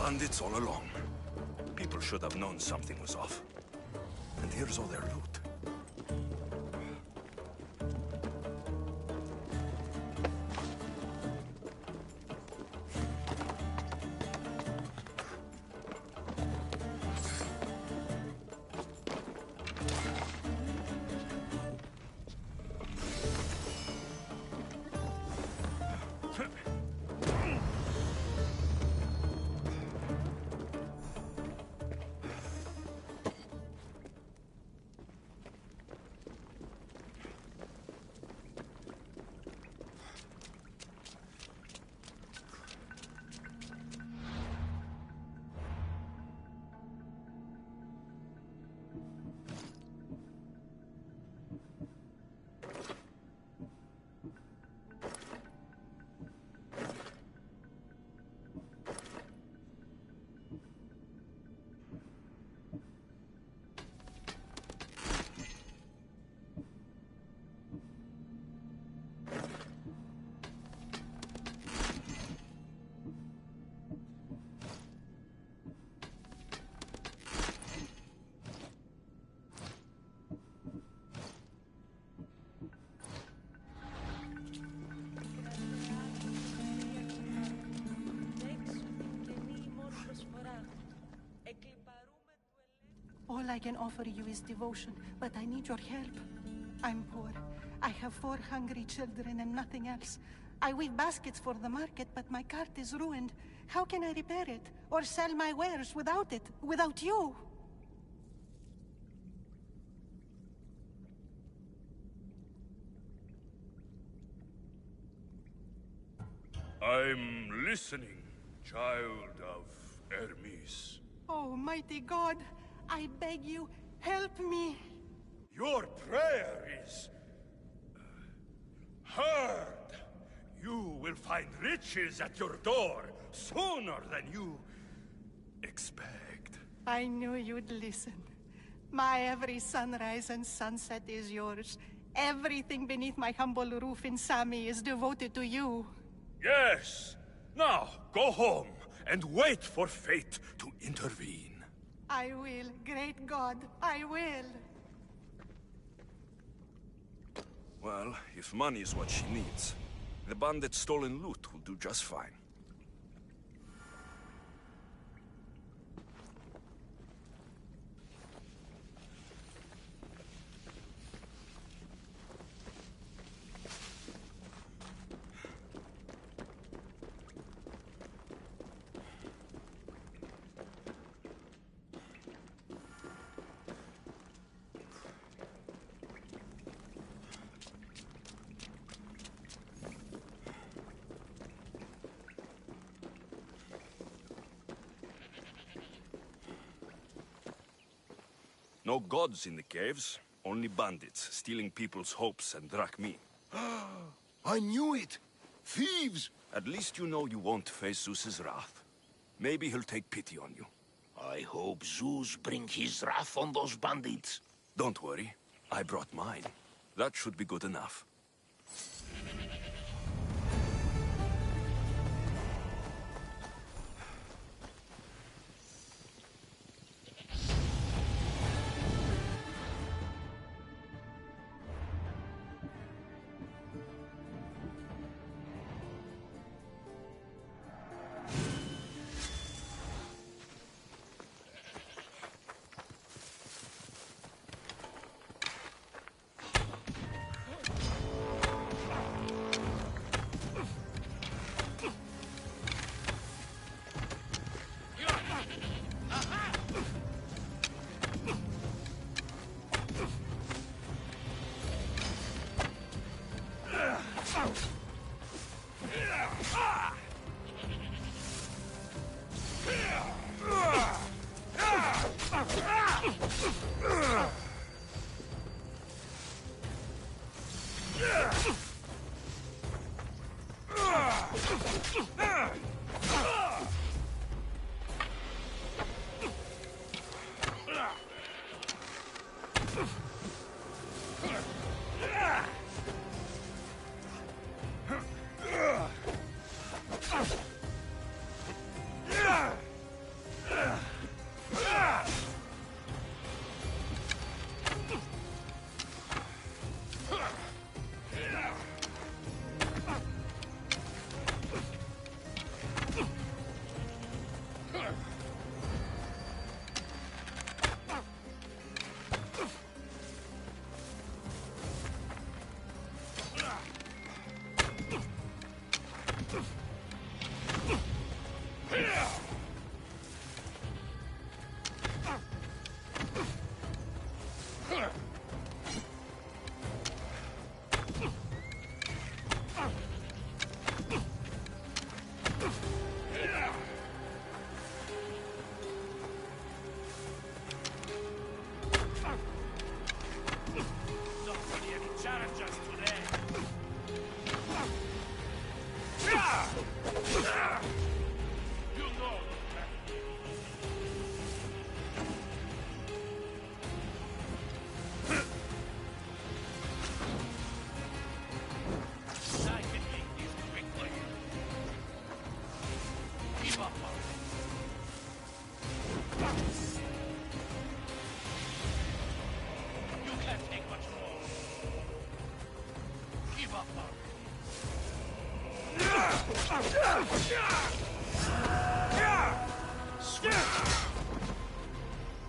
bandits all along. People should have known something was off. And here's all their loot. All I can offer you is devotion, but I need your help. I'm poor. I have 4 hungry children and nothing else. I weave baskets for the market, but my cart is ruined. How can I repair it? Or sell my wares without it? Without you? I'm listening, child of Hermes. Oh, mighty God, I beg you, help me. Your prayer is heard. You will find riches at your door sooner than you expect. I knew you'd listen. My every sunrise and sunset is yours. Everything beneath my humble roof in Sami is devoted to you. Yes. Now, go home and wait for fate to intervene. I will, great God, I will. Well, if money is what she needs, the bandit's stolen loot will do just fine. No gods in the caves, only bandits stealing people's hopes and drachmi. I knew it! Thieves! At least you know you won't face Zeus's wrath. Maybe he'll take pity on you. I hope Zeus bring his wrath on those bandits. Don't worry, I brought mine. That should be good enough.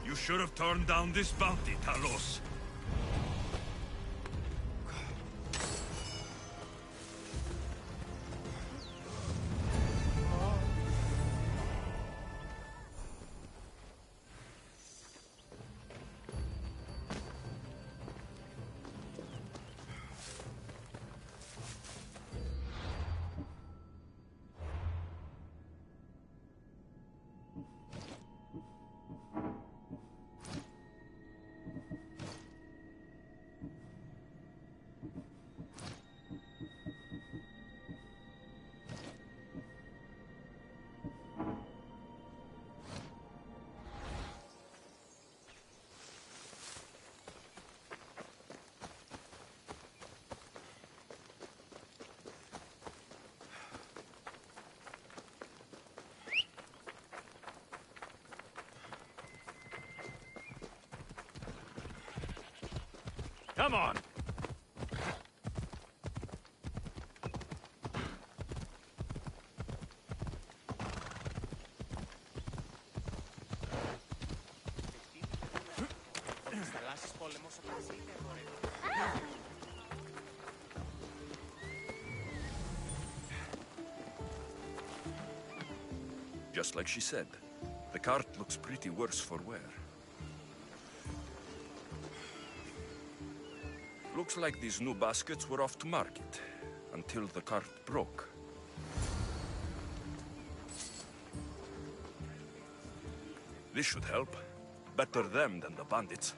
You should have turned down this bounty, Talos. Come on! Just like she said, the cart looks pretty worse for wear. Looks like these new baskets were off to market, until the cart broke. This should help. Better them than the bandits.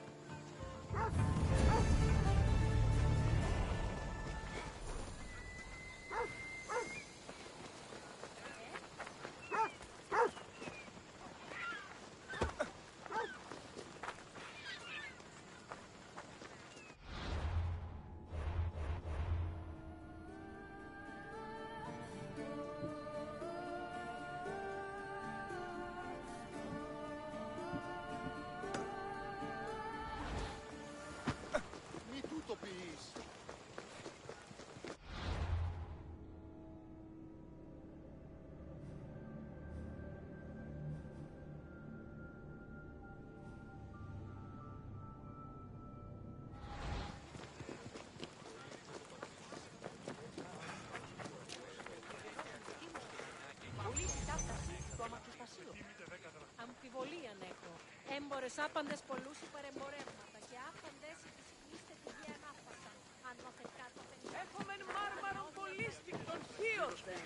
Αμφιβολίαν έχω. Έμπορες άπαντες πολλούς υπερεμπορεύματα και άπαντες επισυκλίστε τη βία ανάφασαν. Αν δόθεν κάτω δεν είναι. Έχουμε μάρμαρον πολίστικ των θείωθεν.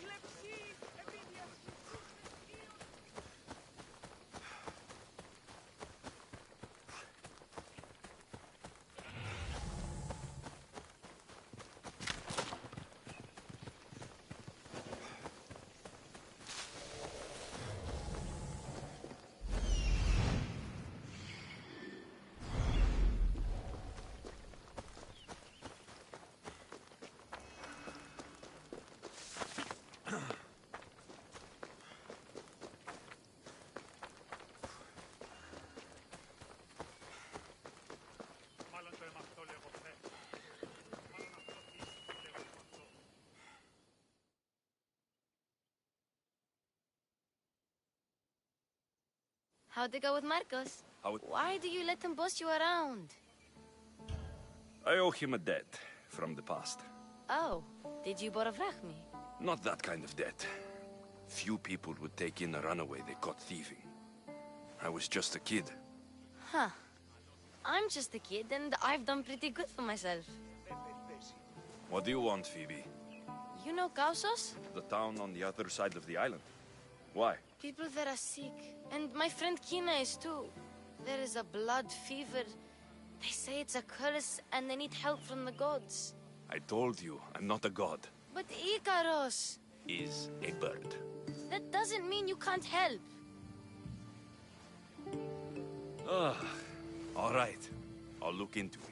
Λεψί, επίδειας. How'd it go with Marcos? Why do you let him boss you around? I owe him a debt from the past. Oh, did you borovrach me? Not that kind of debt. Few people would take in a runaway they caught thieving. I was just a kid. Huh. I'm just a kid and I've done pretty good for myself. What do you want, Phoebe? You know Kausos? The town on the other side of the island. Why? People there are sick, and my friend Kina is too. There is a blood fever. They say it's a curse, and they need help from the gods. I told you, I'm not a god. But Ikaros Is a bird. That doesn't mean you can't help. All right. I'll look into it.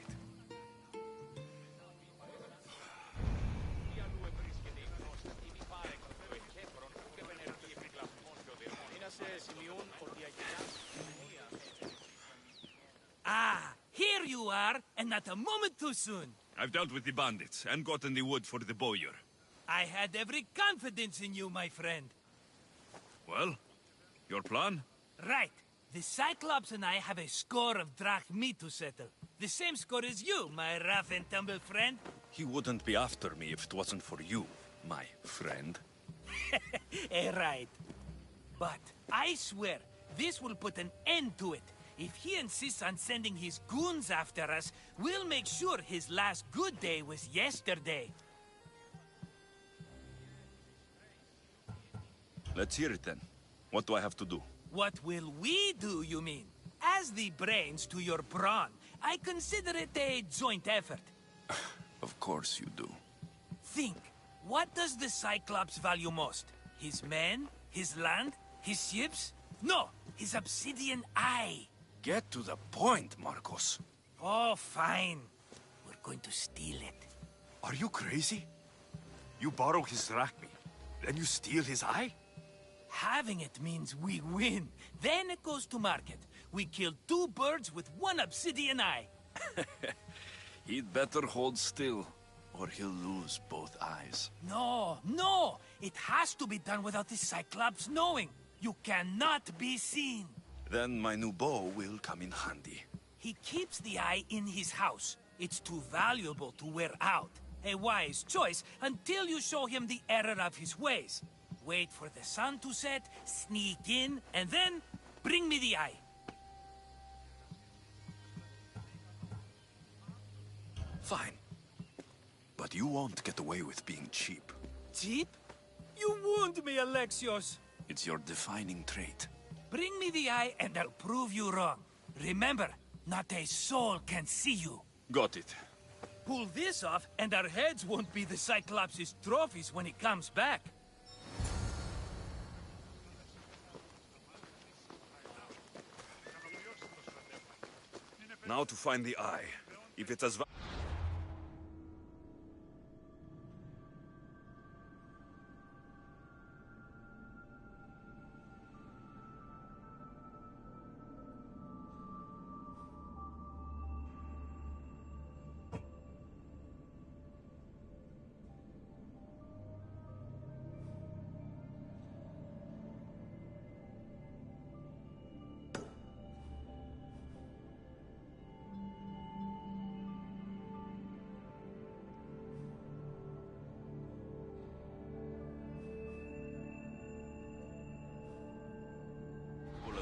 Ah, here you are, and not a moment too soon. I've dealt with the bandits and gotten the wood for the bowyer. I had every confidence in you, my friend. Well, your plan? Right. The Cyclops and I have a score of drachmi to settle. The same score as you, my rough and tumble friend. He wouldn't be after me if it wasn't for you, my friend. Right. But I swear, this will put an end to it. If he insists on sending his goons after us, we'll make sure his last good day was yesterday. Let's hear it then. What do I have to do? What will we do, you mean? As the brains to your brawn, I consider it a joint effort. Of course you do. Think, what does the Cyclops value most? His men? His land? His ships? No, his obsidian eye. Get to the point, Marcos. Oh, fine. We're going to steal it. Are you crazy? You borrow his drachmi, then you steal his eye? Having it means we win. Then it goes to market. We kill 2 birds with 1 obsidian eye. He'd better hold still, or he'll lose both eyes. No, no! It has to be done without the Cyclops knowing. You cannot be seen. Then my new bow will come in handy. He keeps the eye in his house. It's too valuable to wear out. A wise choice until you show him the error of his ways. Wait for the sun to set, sneak in, and then bring me the eye. Fine. But you won't get away with being cheap. Cheap? You wound me, Alexios. It's your defining trait. Bring me the eye and I'll prove you wrong. Remember, not a soul can see you. Got it. Pull this off and our heads won't be the Cyclops' trophies when he comes back. Now to find the eye. If it's as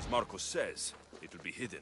as Marcos says, it will be hidden.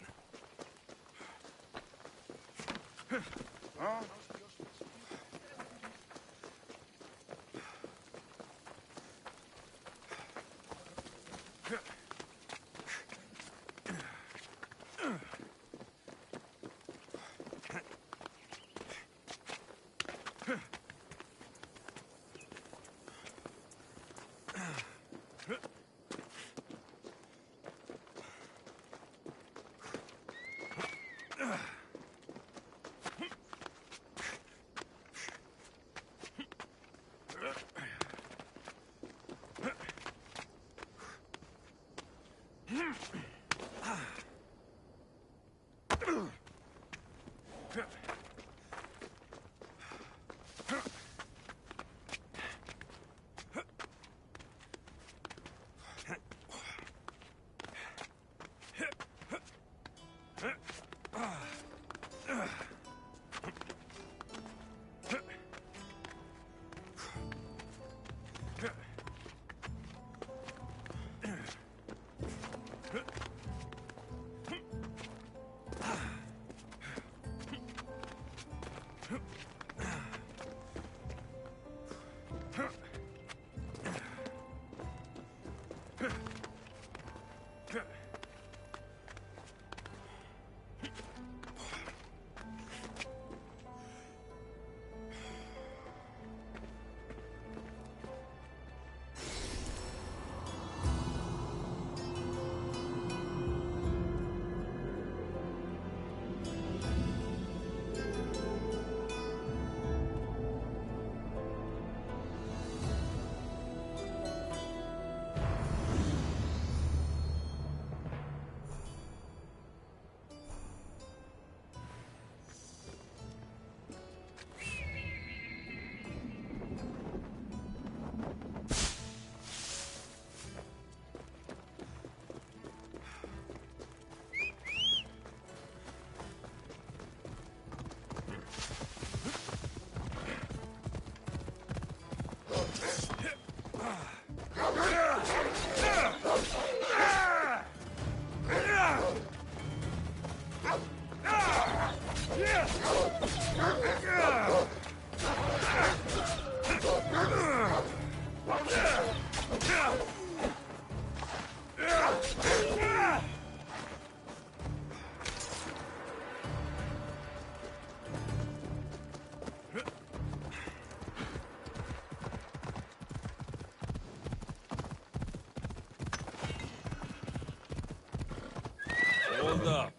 Hold up.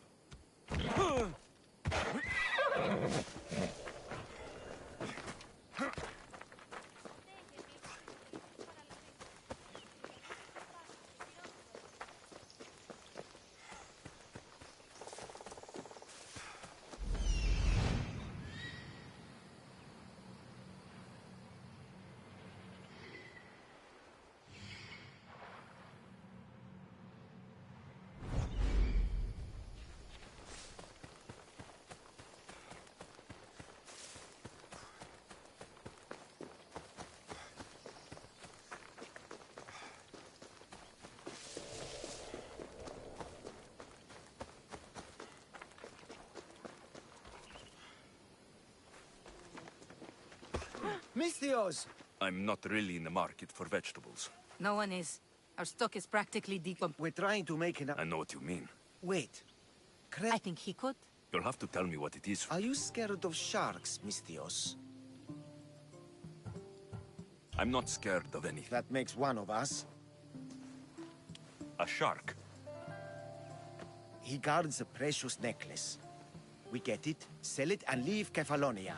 Mystios! I'm not really in the market for vegetables. No one is. Our stock is practically decomposed. We're trying to make I know what you mean. Wait. I think he could. You'll have to tell me what it is. Are you scared of sharks, Mystios? I'm not scared of anything. That makes one of us. A shark? He guards a precious necklace. We get it, sell it, and leave Kefalonia.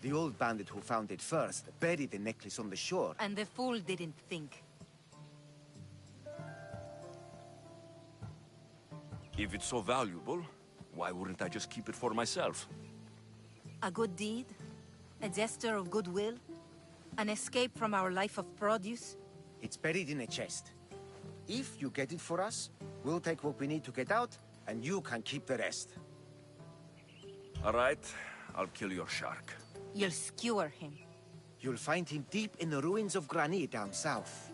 The old bandit who found it first buried the necklace on the shore. And the fool didn't think. If it's so valuable, why wouldn't I just keep it for myself? A good deed? A gesture of goodwill? An escape from our life of produce? It's buried in a chest. If you get it for us, we'll take what we need to get out, and you can keep the rest. All right, I'll kill your shark. You'll skewer him. You'll find him deep in the ruins of Granit down south.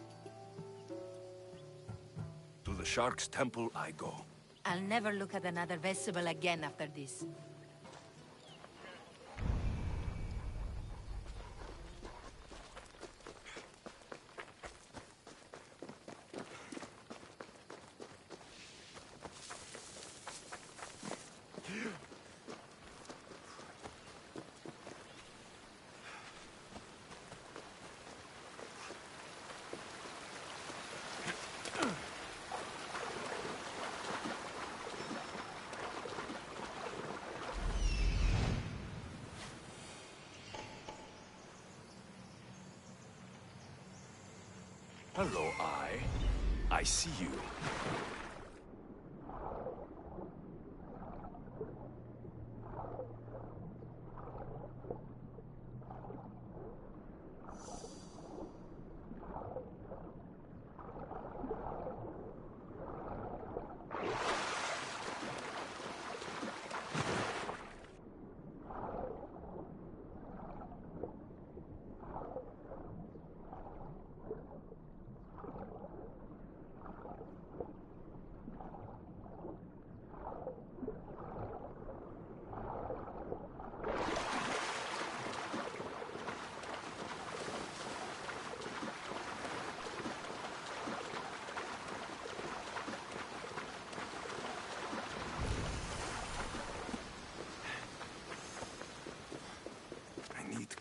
To the shark's temple I go. I'll never look at another vessel again after this. Hello, I see you.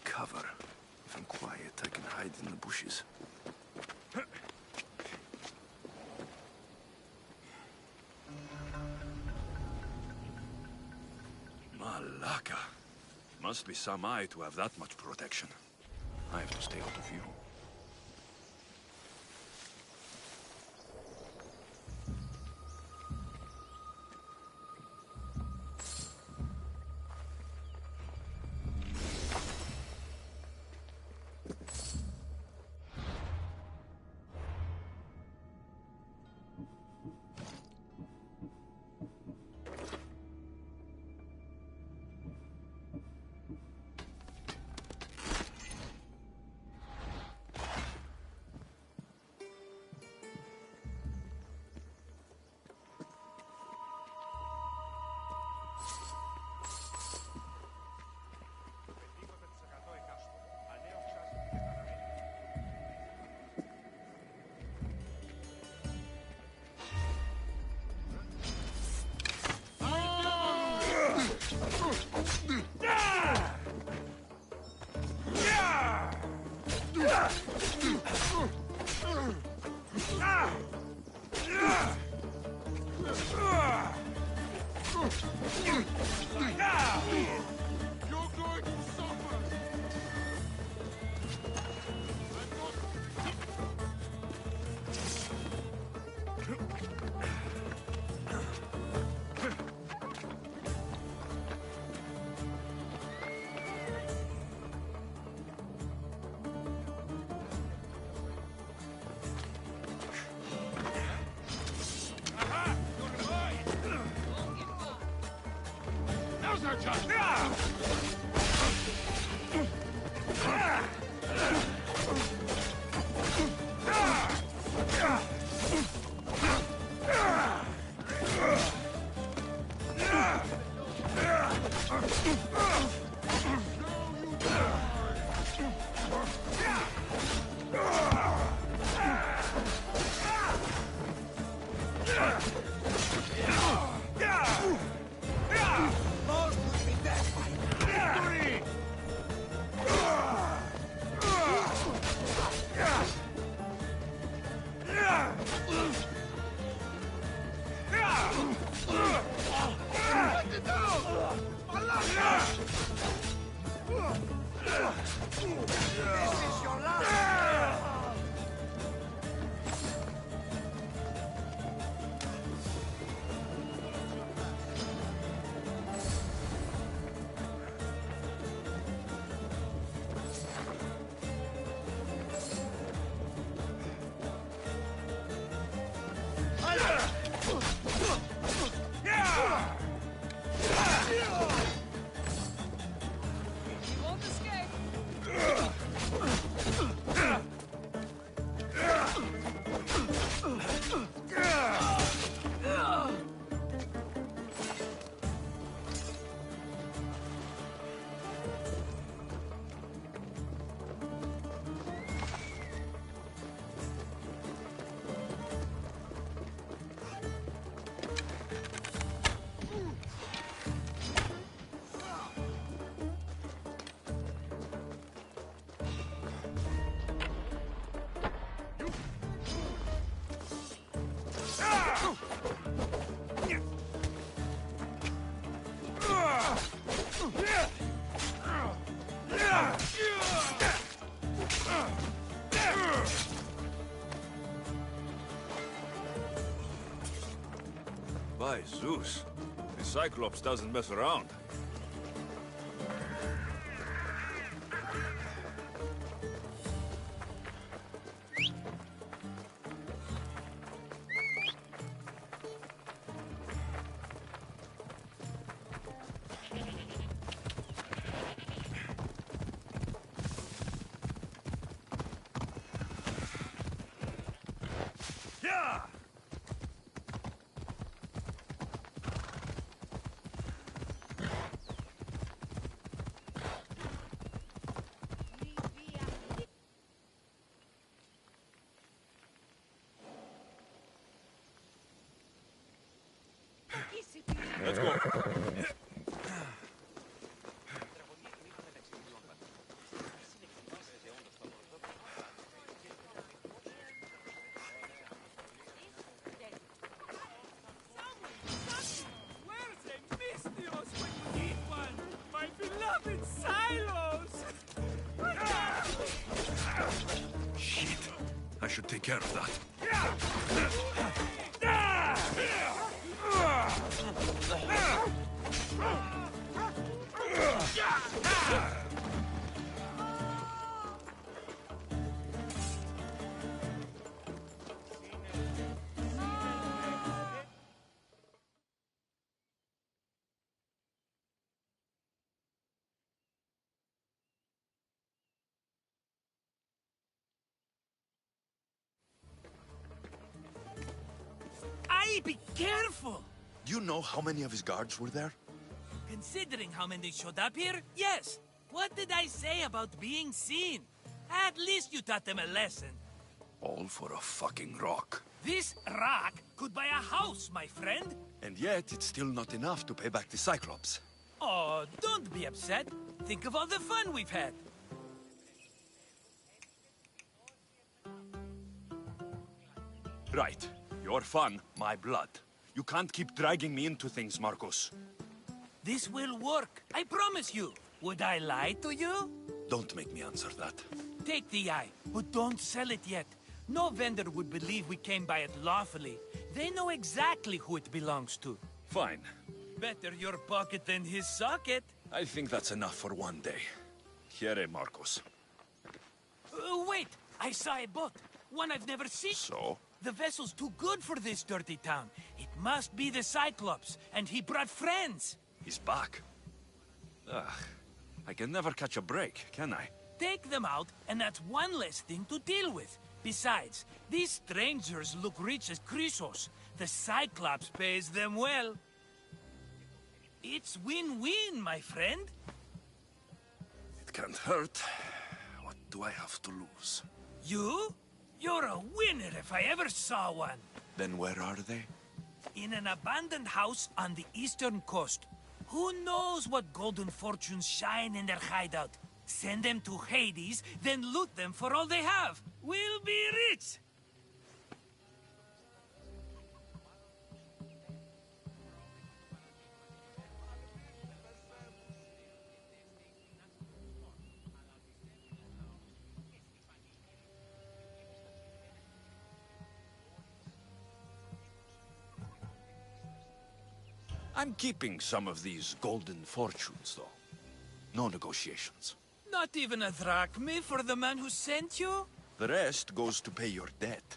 Cover. If I'm quiet, I can hide in the bushes. Malaka. Must be some eye to have that much protection. I have to stay out of view. By Zeus, the Cyclops doesn't mess around. Let's go. Shit. I should take care of that. Be careful! Do you know how many of his guards were there? Considering how many showed up here, yes. What did I say about being seen? At least you taught them a lesson. All for a fucking rock. This rock could buy a house, my friend. And yet, it's still not enough to pay back the Cyclops. Oh, don't be upset. Think of all the fun we've had. Right. Your fun, my blood. You can't keep dragging me into things, Marcos. This will work. I promise you. Would I lie to you? Don't make me answer that. Take the eye, but don't sell it yet. No vendor would believe we came by it lawfully. They know exactly who it belongs to. Fine. Better your pocket than his socket. I think that's enough for one day. Here, Marcos. Wait! I saw a boat. One I've never seen. So? The vessel's too good for this dirty town. It must be the Cyclops, and he brought friends. He's back. Ugh, I can never catch a break, can I? Take them out, and that's one less thing to deal with. Besides, these strangers look rich as Chrysos. The Cyclops pays them well. It's win-win, my friend. It can't hurt. What do I have to lose? You? You're a winner if I ever saw one. Then where are they? In an abandoned house on the eastern coast. Who knows what golden fortunes shine in their hideout? Send them to Hades, then loot them for all they have. We'll be rich! I'm keeping some of these golden fortunes, though. No negotiations. Not even a drachme for the man who sent you? The rest goes to pay your debt.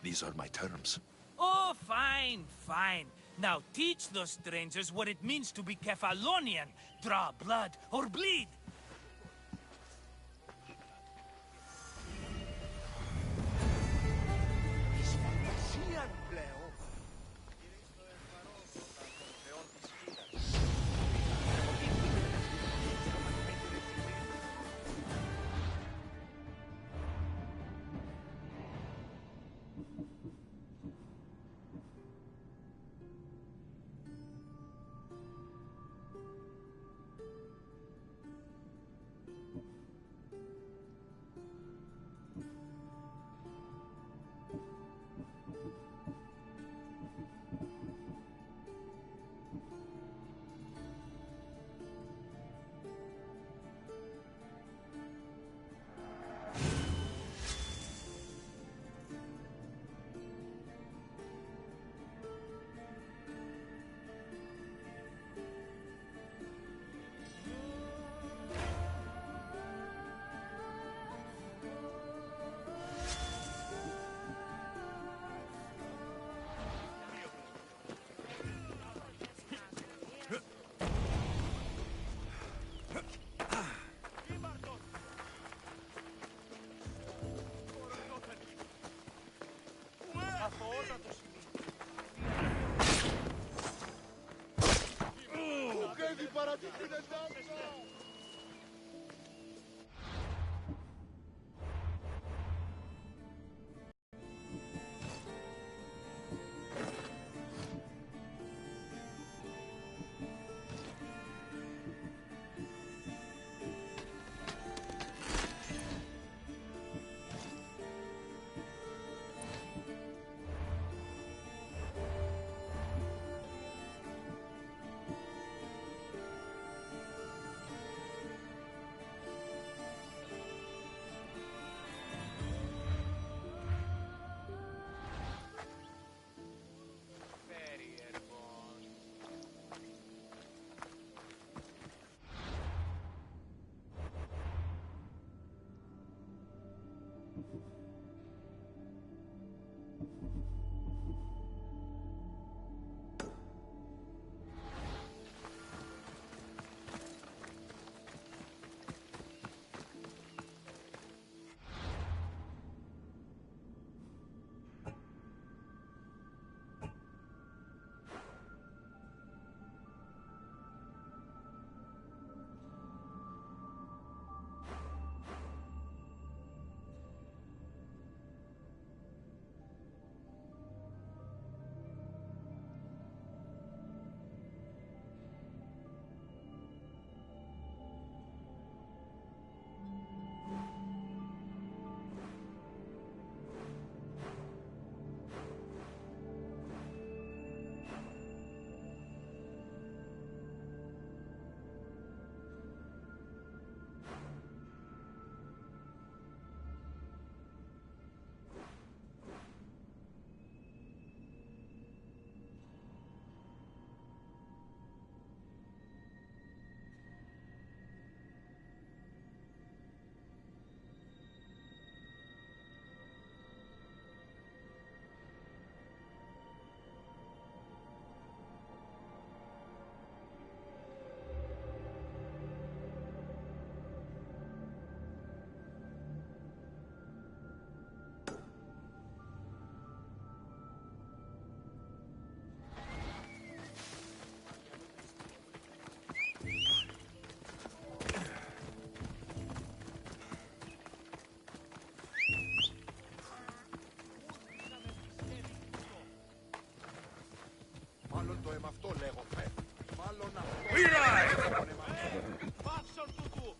These are my terms. Oh, fine, fine. Now teach those strangers what it means to be Kefalonian. Draw blood or bleed. Μάλλον το αίμα αυτό λέγω, Μάλλον αυτό. We ride! Πάψον του!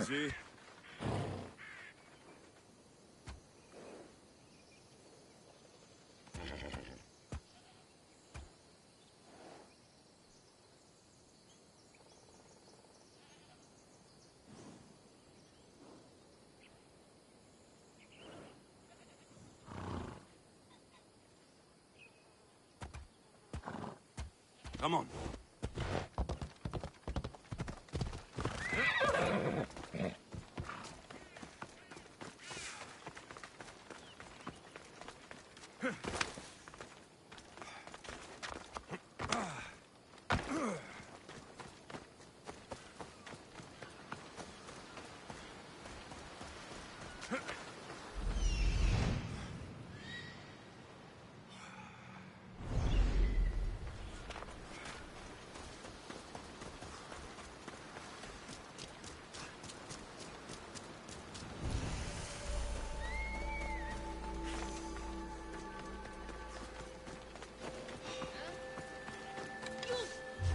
Easy. Come on.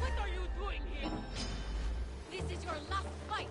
What are you doing here? This is your last fight.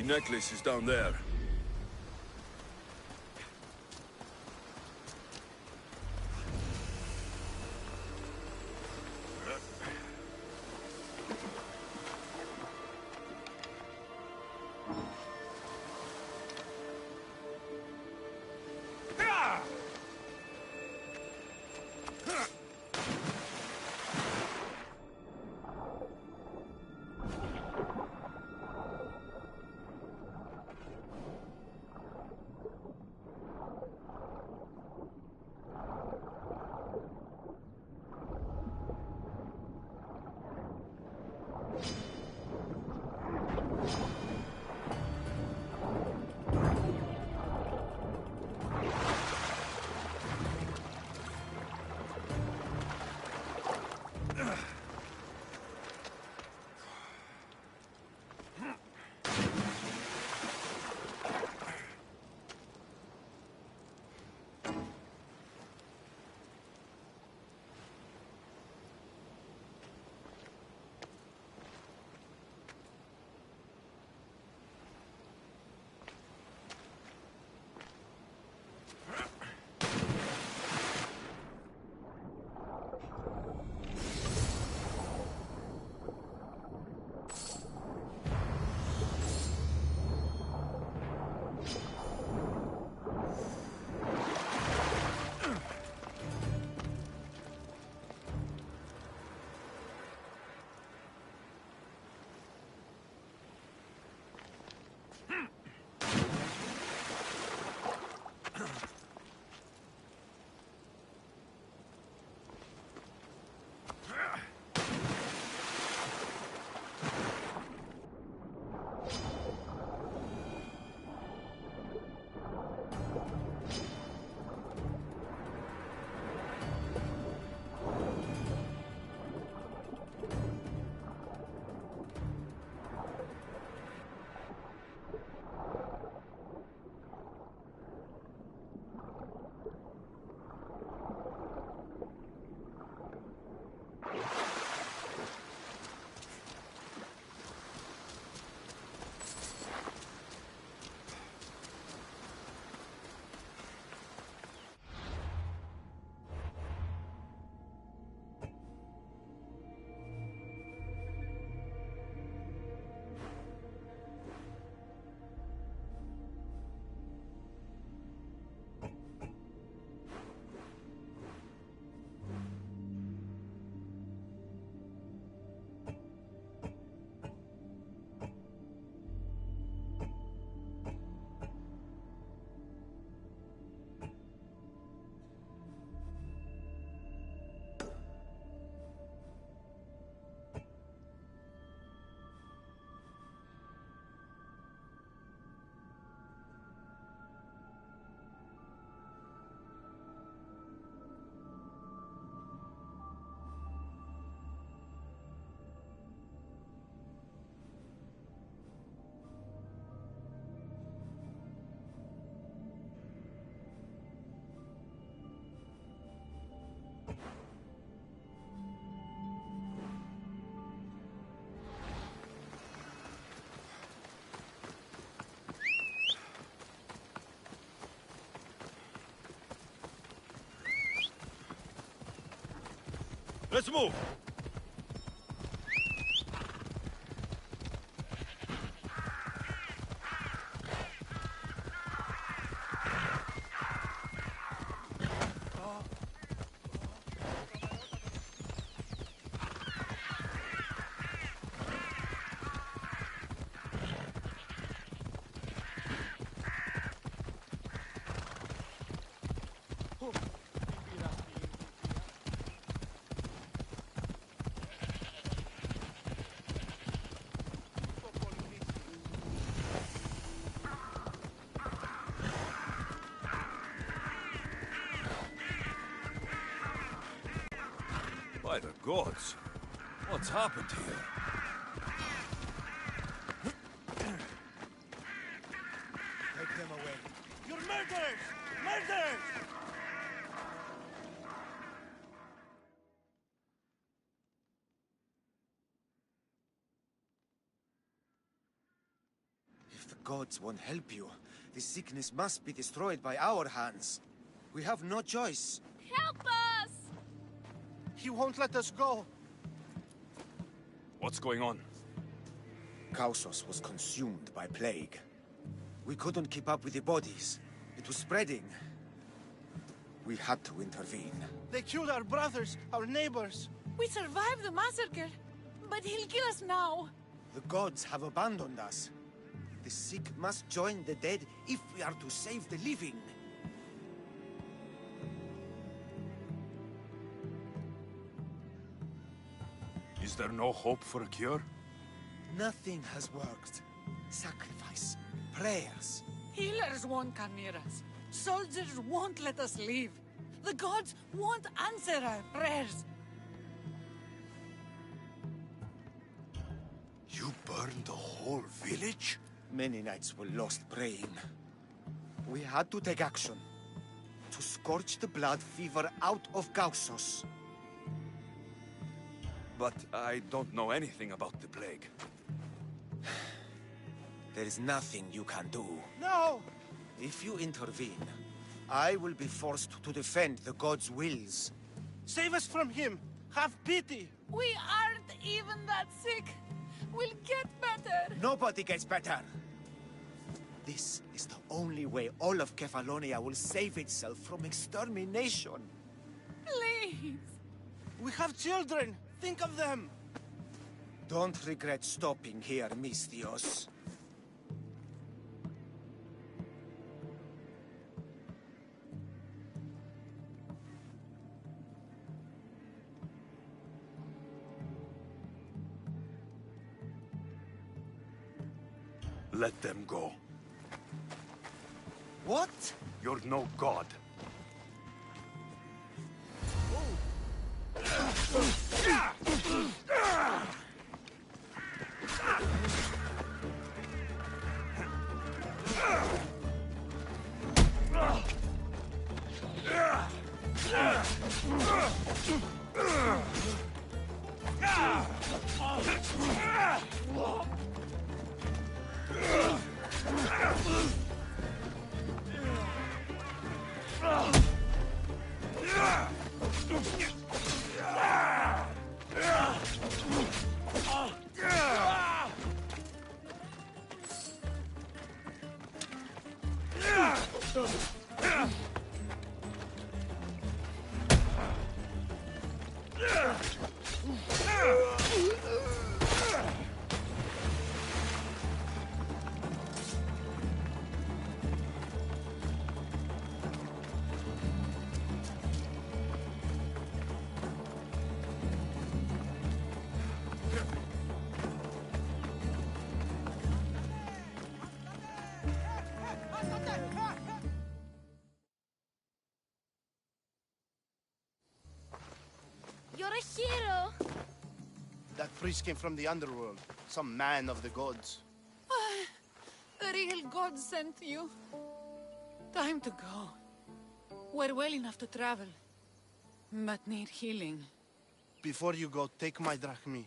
The necklace is down there. Let's move! By the gods! What's happened here? Take them away. You're murderers! Murderers! If the gods won't help you, the sickness must be destroyed by our hands. We have no choice. Help us! He won't let us go. What's going on? Kausos was consumed by plague. We couldn't keep up with the bodies. It was spreading. We had to intervene. They killed our brothers, our neighbors. We survived the massacre, but he'll kill us now. The gods have abandoned us. The sick must join the dead if we are to save the living. Is there no hope for a cure? Nothing has worked. Sacrifice, prayers. Healers won't come near us. Soldiers won't let us leave. The gods won't answer our prayers. You burned the whole village? Many nights were lost praying. We had to take action. To scorch the blood fever out of Kausos. But I don't know anything about the plague. There is nothing you can do. No! If you intervene, I will be forced to defend the gods' wills. Save us from him! Have pity! We aren't even that sick. We'll get better. Nobody gets better. This is the only way all of Kefalonia will save itself from extermination. Please. We have children. Think of them. Don't regret stopping here, Mistios. Let them go. What? You're no god. You're a hero. That priest came from the underworld. Some man of the gods. The real god sent you. Time to go. We're well enough to travel, but need healing. Before you go, take my drachmi.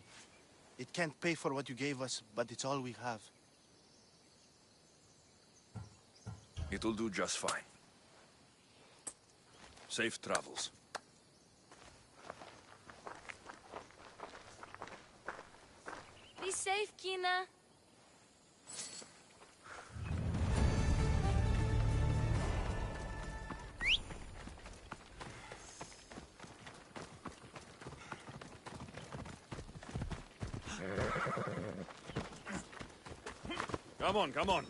It can't pay for what you gave us, but it's all we have. It'll do just fine. Safe travels. safe, Kina. Come on, come on.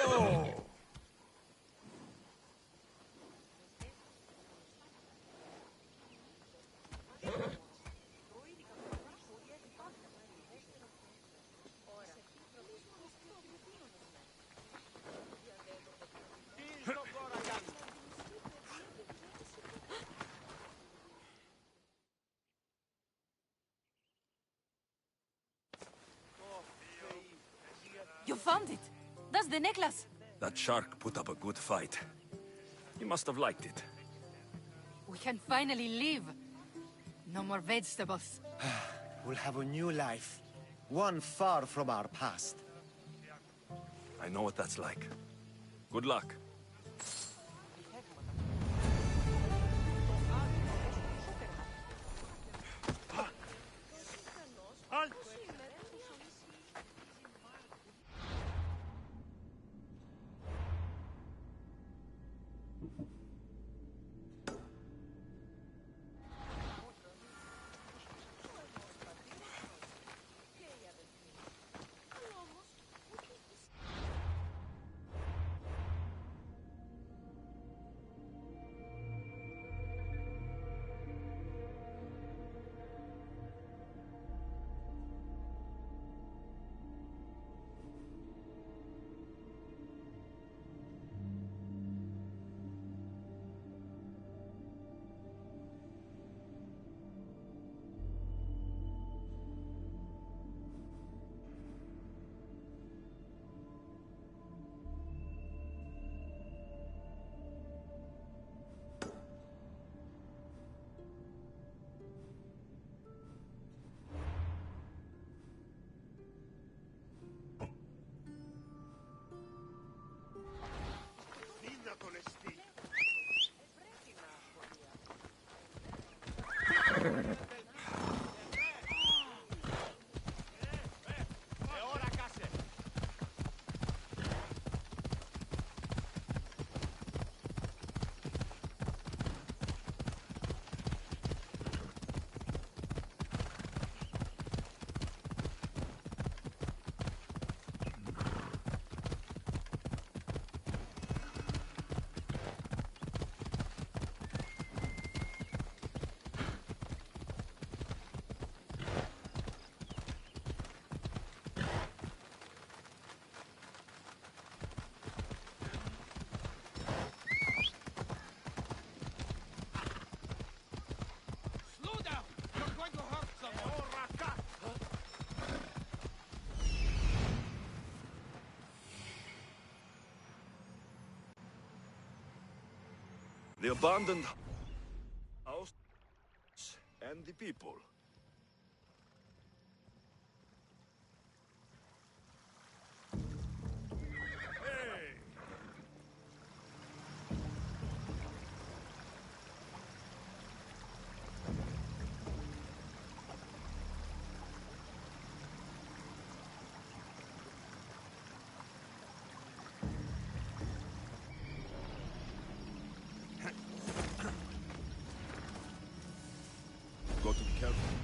Oh! You found it! That's the necklace! That shark put up a good fight. He must have liked it. We can finally live! No more vegetables. We'll have a new life. One far from our past. I know what that's like. Good luck. The abandoned house and the people. Got to be careful.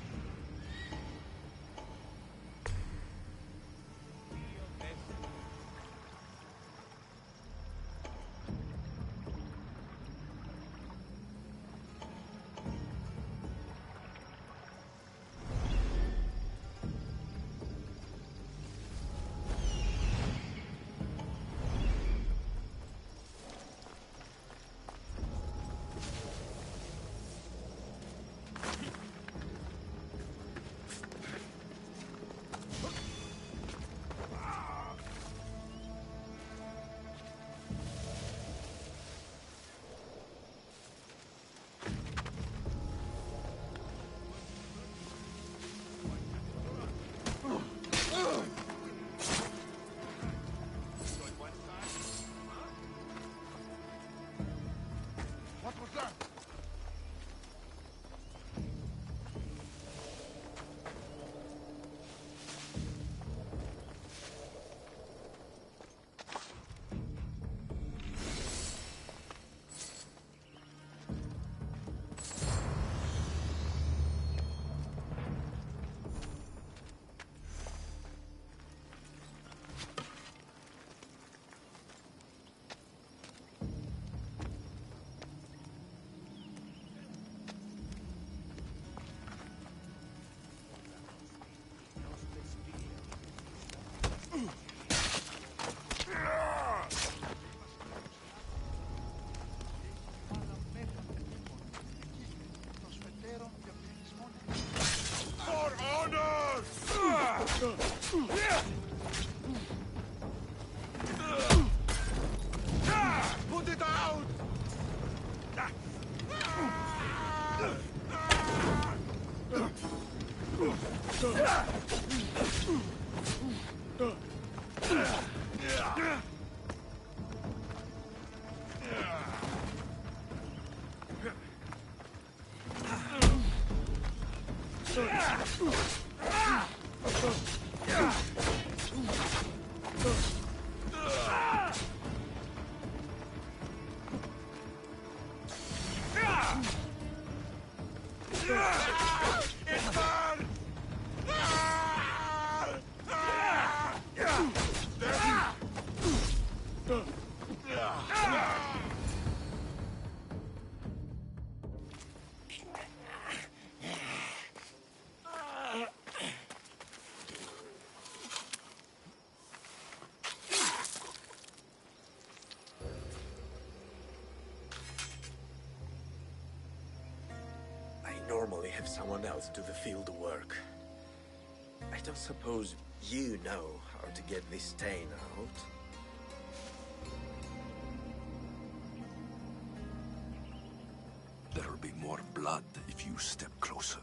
I normally have someone else do the field work. I don't suppose you know how to get this stain out. There'll be more blood if you step closer.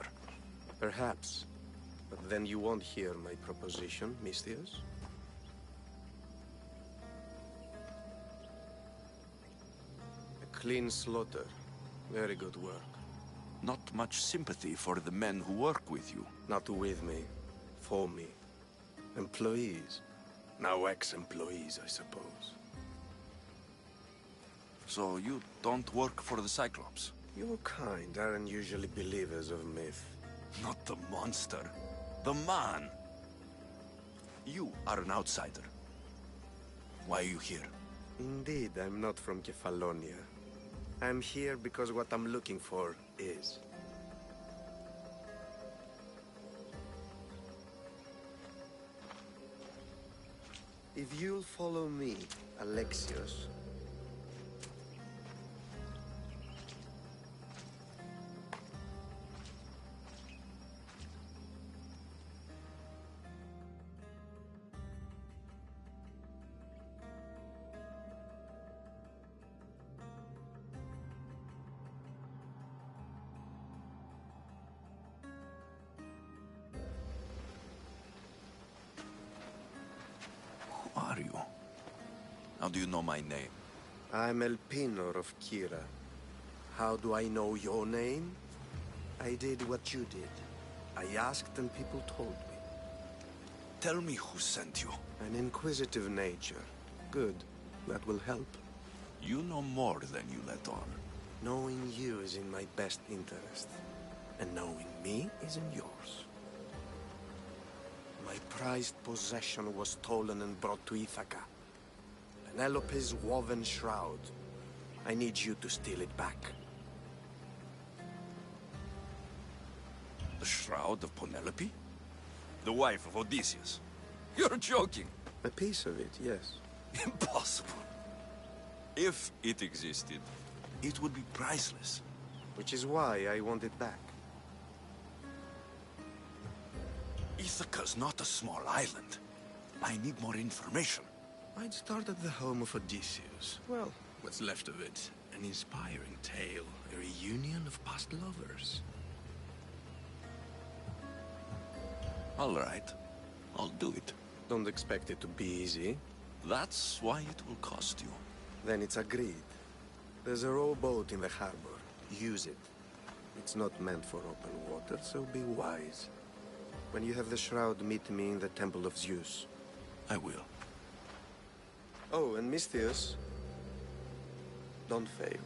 Perhaps. But then you won't hear my proposition, Mistios. A clean slaughter. Very good work. Not much sympathy for the men who work with you. Not with me. For me. Employees. Now ex-employees, I suppose. So you don't work for the Cyclops? Your kind aren't usually believers of myth. Not the monster. The man! You are an outsider. Why are you here? Indeed, I'm not from Kefalonia. I'm here because what I'm looking for is. If you'll follow me, Alexios. Who are you? How do you know my name? I'm Elpinor of Kira. How do I know your name? I did what you did. I asked and people told me. Tell me who sent you. An inquisitive nature. Good. That will help. You know more than you let on. Knowing you is in my best interest. And knowing me is in yours. My prized possession was stolen and brought to Ithaca. Penelope's woven shroud. I need you to steal it back. The shroud of Penelope? The wife of Odysseus? You're joking! A piece of it, yes. Impossible. If it existed, it would be priceless. Which is why I want it back. Ithaca's not a small island. I need more information. I'd start at the home of Odysseus. Well, what's left of it. An inspiring tale. A reunion of past lovers. All right. I'll do it. Don't expect it to be easy. That's why it will cost you. Then it's agreed. There's a rowboat in the harbor. Use it. It's not meant for open water, so be wise. When you have the shroud, meet me in the Temple of Zeus. I will. Oh, and Mistios, don't fail.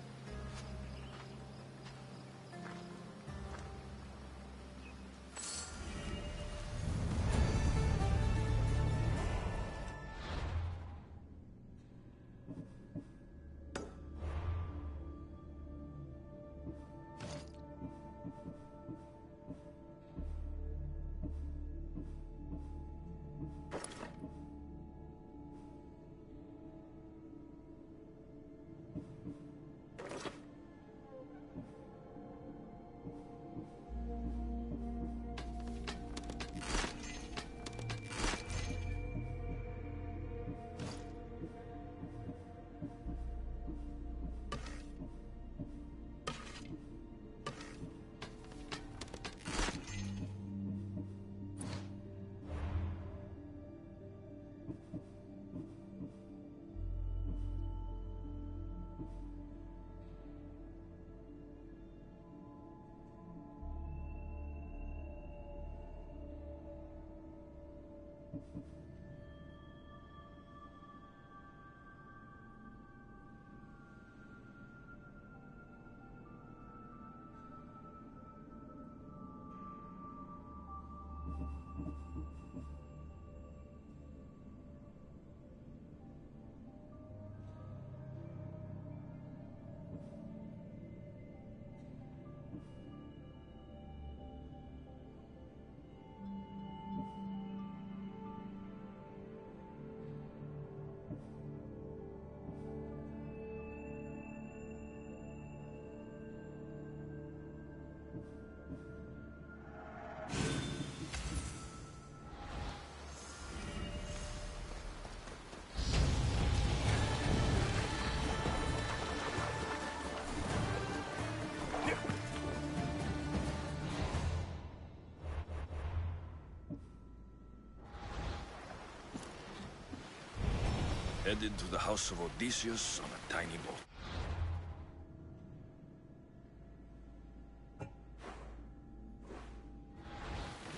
Headed to the house of Odysseus on a tiny boat.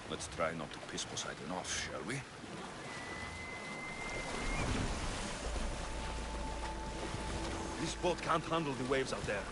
Let's try not to piss Poseidon off, shall we? This boat can't handle the waves out there.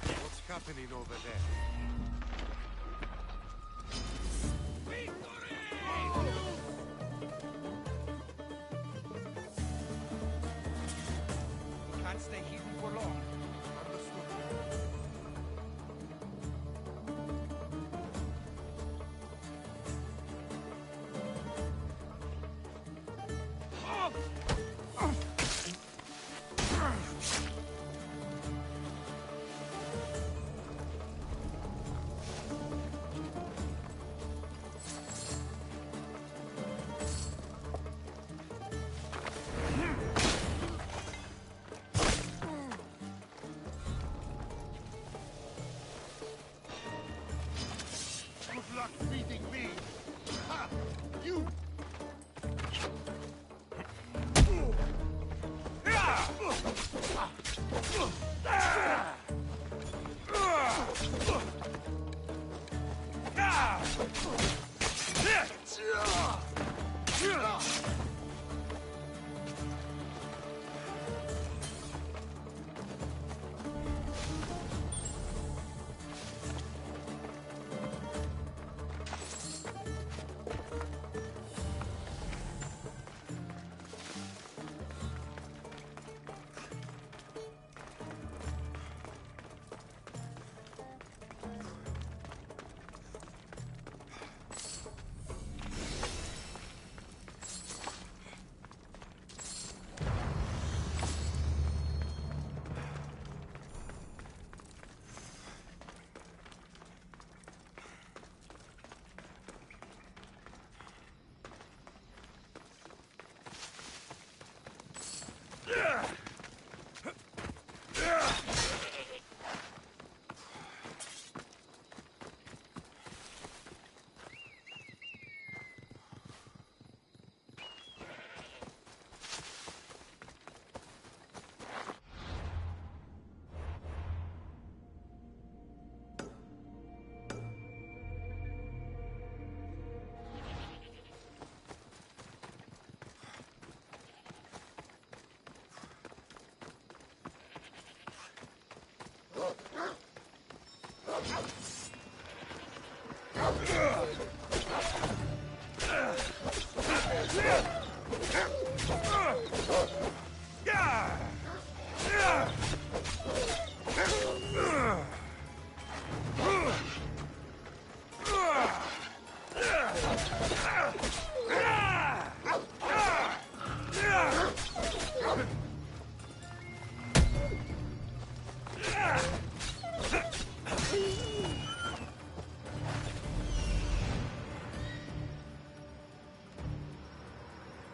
What's happening over there? Can't stay hidden for long. Good luck feeding me. Ha! You!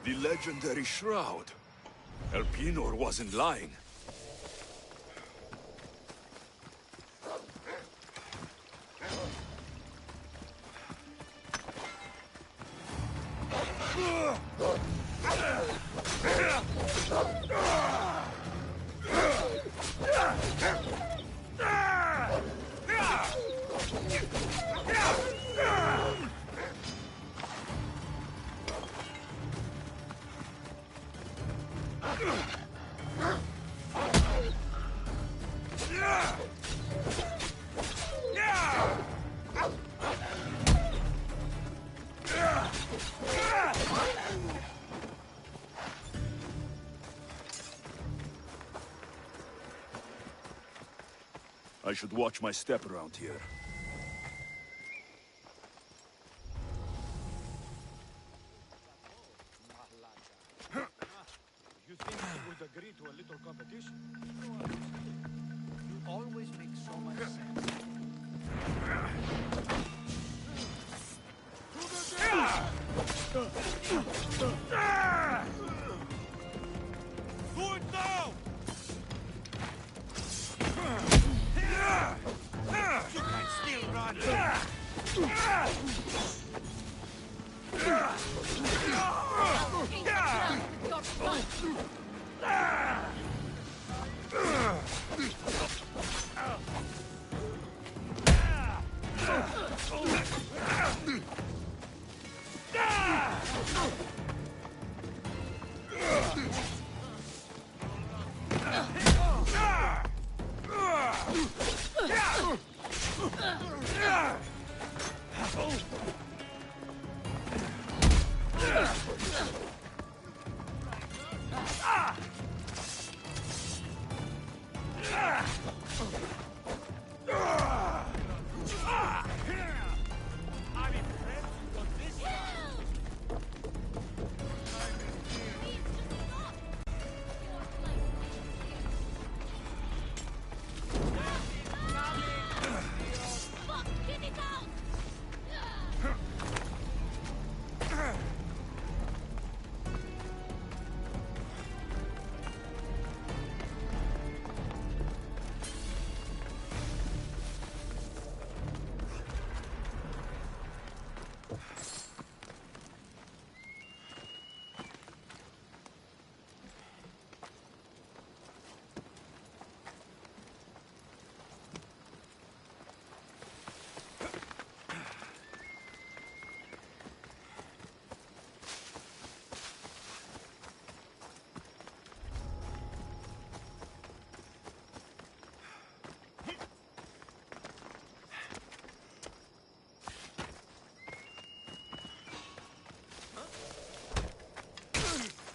The legendary shroud. Elpenor wasn't lying. I should watch my step around here. You think he would agree to a little competition? You always make so much sense. Do it now! You can still run!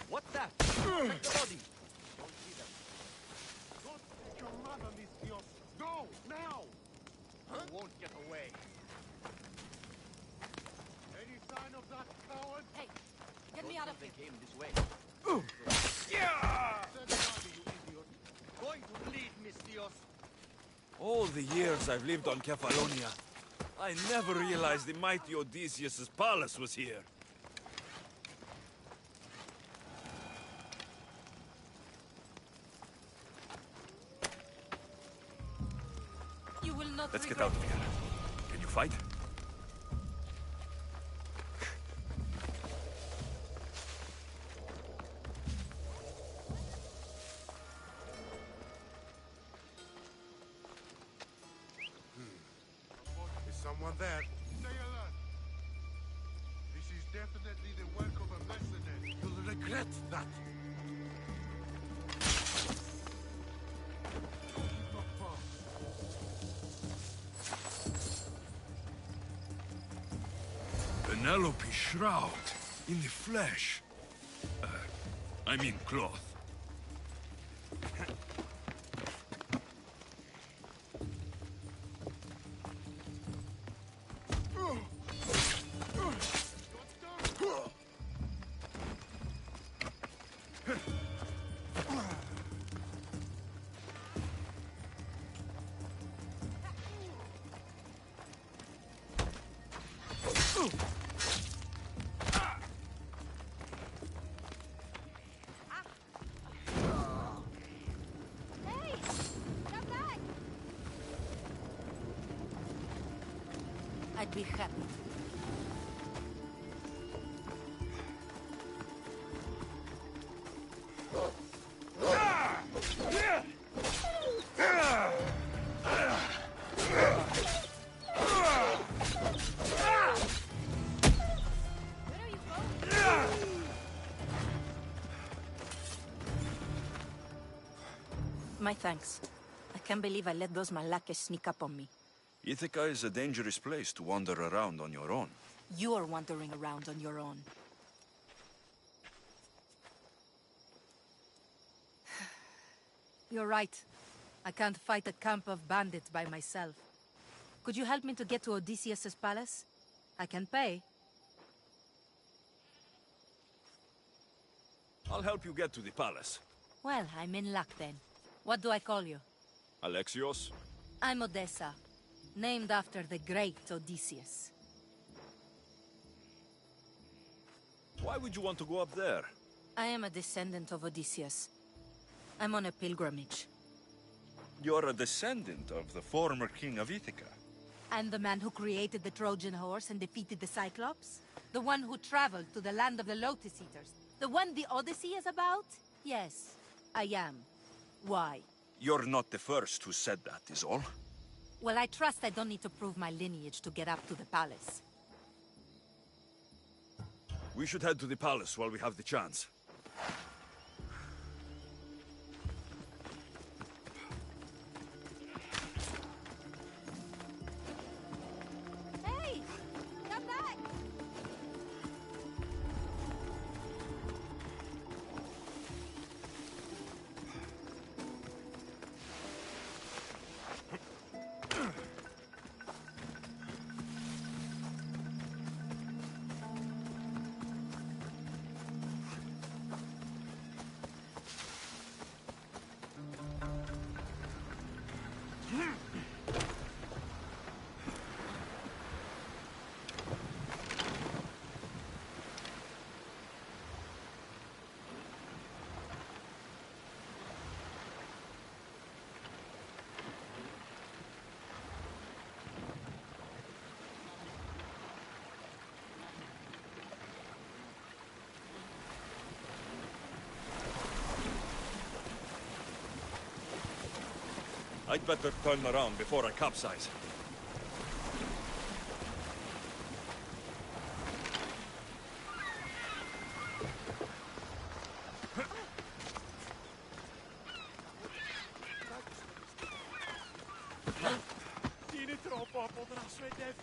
What's that? Check the body. Don't see them. Don't take your mother, Miss Dios. Go, now! You won't get away. Any sign of that coward? Hey, get me out of here. They came this way. Yeah! Set body, you idiot. Going to bleed, Miss Dios. All the years I've lived on Kefalonia, I never realized the mighty Odysseus' palace was here. You will not Let's get regret out of here. Can you fight? Is someone there? Stay alert. This is definitely the work of a mercenary. You'll regret that. Not far. Penelope's shroud, in the flesh. I mean cloth. I'd be happy. My thanks. I can't believe I let those Malakas sneak up on me. Ithaca is a dangerous place to wander around on your own. You're wandering around on your own. You're right. I can't fight a camp of bandits by myself. Could you help me to get to Odysseus's palace? I can pay. I'll help you get to the palace. Well, I'm in luck then. What do I call you? Alexios? I'm Odessa, named after the great Odysseus. Why would you want to go up there? I am a descendant of Odysseus. I'm on a pilgrimage. You're a descendant of the former king of Ithaca. And the man who created the Trojan horse and defeated the Cyclops? The one who traveled to the land of the Lotus Eaters? The one the Odyssey is about? Yes, I am. Why? You're not the first who said that, is all. Well, I trust I don't need to prove my lineage to get up to the palace. We should head to the palace while we have the chance. Hey! Come back! I'd better turn around before I capsize. Tieni troppo a poter aspettare.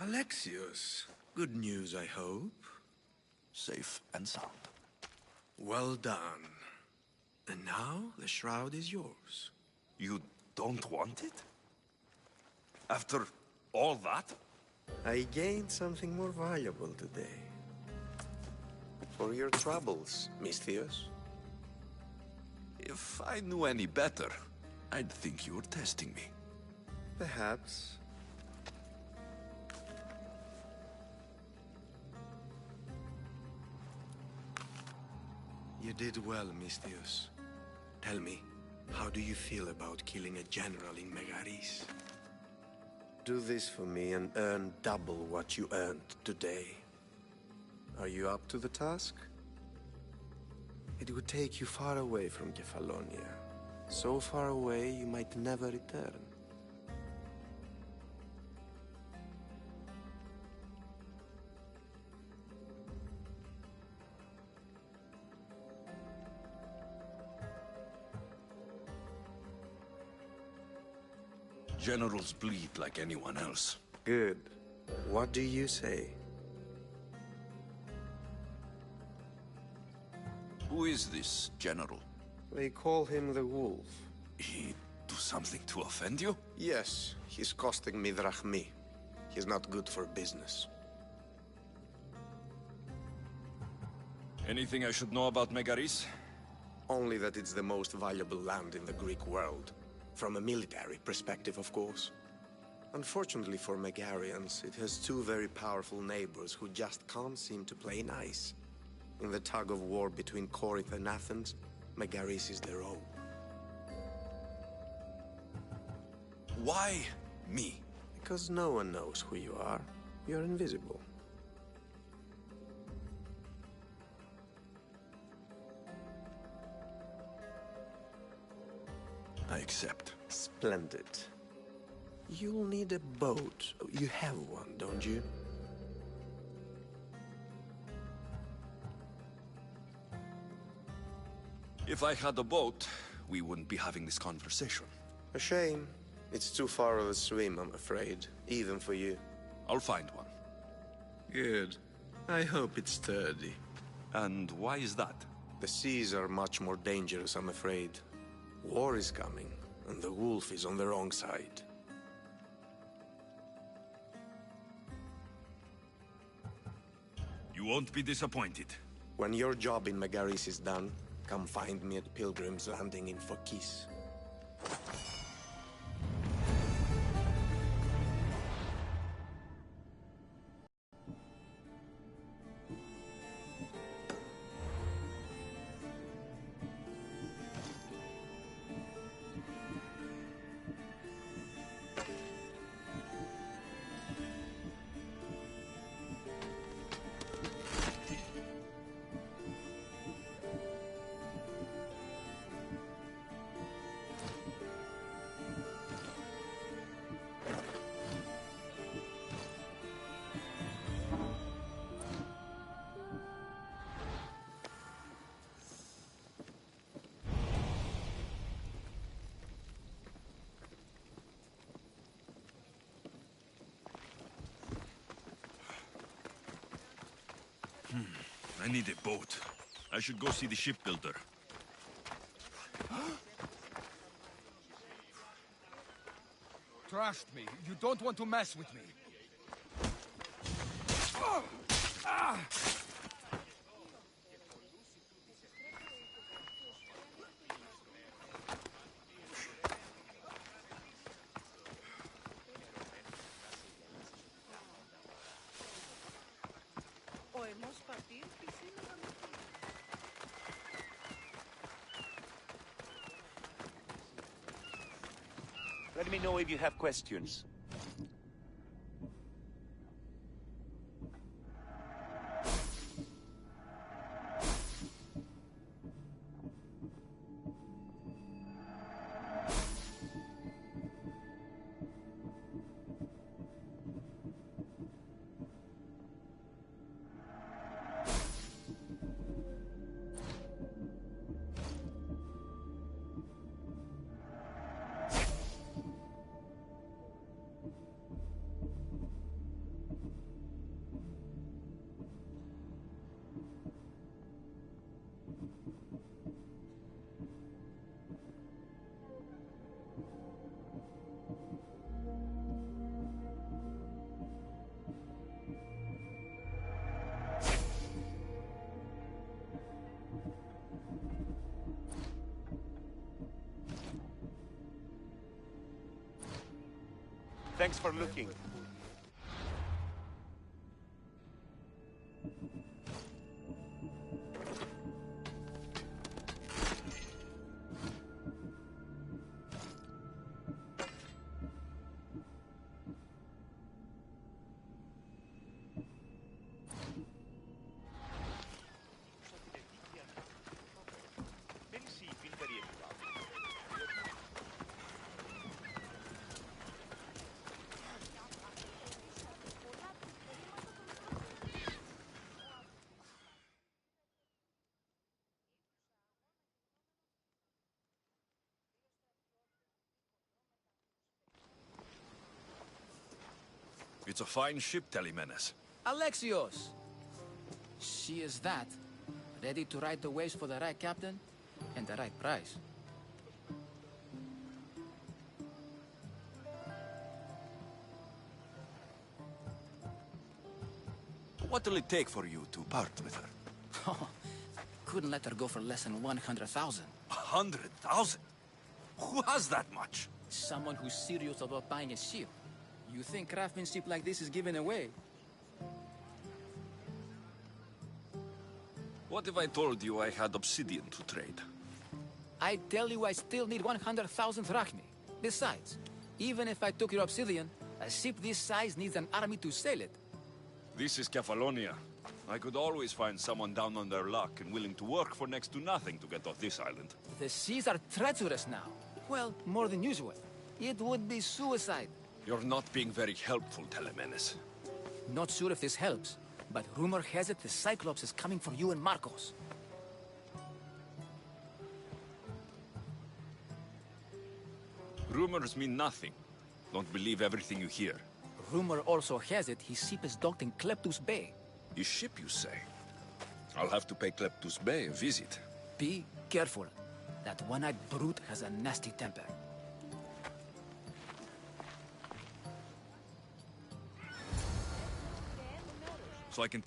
Alexios, good news, I hope. Safe and sound. Well done. And now the shroud is yours. You don't want it? After all that? I gained something more valuable today. For your troubles, Misthios. If I knew any better, I'd think you were testing me. Perhaps. You did well, Misthios. Tell me, how do you feel about killing a general in Megaris? Do this for me and earn double what you earned today. Are you up to the task? It would take you far away from Kefalonia. So far away you might never return. Generals bleed like anyone else. Good. What do you say? Who is this general? They call him the Wolf. He do something to offend you? Yes, he's costing me drachmi. He's not good for business. Anything I should know about Megaris? Only that it's the most valuable land in the Greek world. From a military perspective, of course. Unfortunately for Megarians, it has two very powerful neighbors who just can't seem to play nice. In the tug-of-war between Corinth and Athens, Megaris is their own. Why me? Because no one knows who you are. You're invisible. I accept. Splendid. You'll need a boat. You have one, don't you? If I had a boat, we wouldn't be having this conversation. A shame. It's too far of a swim, I'm afraid. Even for you. I'll find one. Good. I hope it's sturdy. And why is that? The seas are much more dangerous, I'm afraid. War is coming, and the wolf is on the wrong side. You won't be disappointed. When your job in Megaris is done, come find me at Pilgrim's Landing in Phokis. I need a boat. I should go see the shipbuilder. Trust me, you don't want to mess with me. Let me know if you have questions. Thanks for looking. It's a fine ship, Telemenes. Alexios! She is that. Ready to ride the waves for the right captain and the right price. What'll it take for you to part with her? Couldn't let her go for less than 100,000. 100,000? Who has that much? Someone who's serious about buying a ship. You think craftsmanship like this is given away? What if I told you I had obsidian to trade? I tell you I still need 100,000 drachmi. Besides, even if I took your obsidian, a ship this size needs an army to sail it. This is Kefalonia. I could always find someone down on their luck and willing to work for next to nothing to get off this island. The seas are treacherous now. Well, more than usual. It would be suicide. You're not being very helpful, Telemenes. Not sure if this helps, but rumor has it the Cyclops is coming for you and Marcos. Rumors mean nothing. Don't believe everything you hear. Rumor also has it his ship is docked in Kleptus Bay. His ship, you say? I'll have to pay Kleptus Bay a visit. Be careful. That one-eyed brute has a nasty temper. So I can...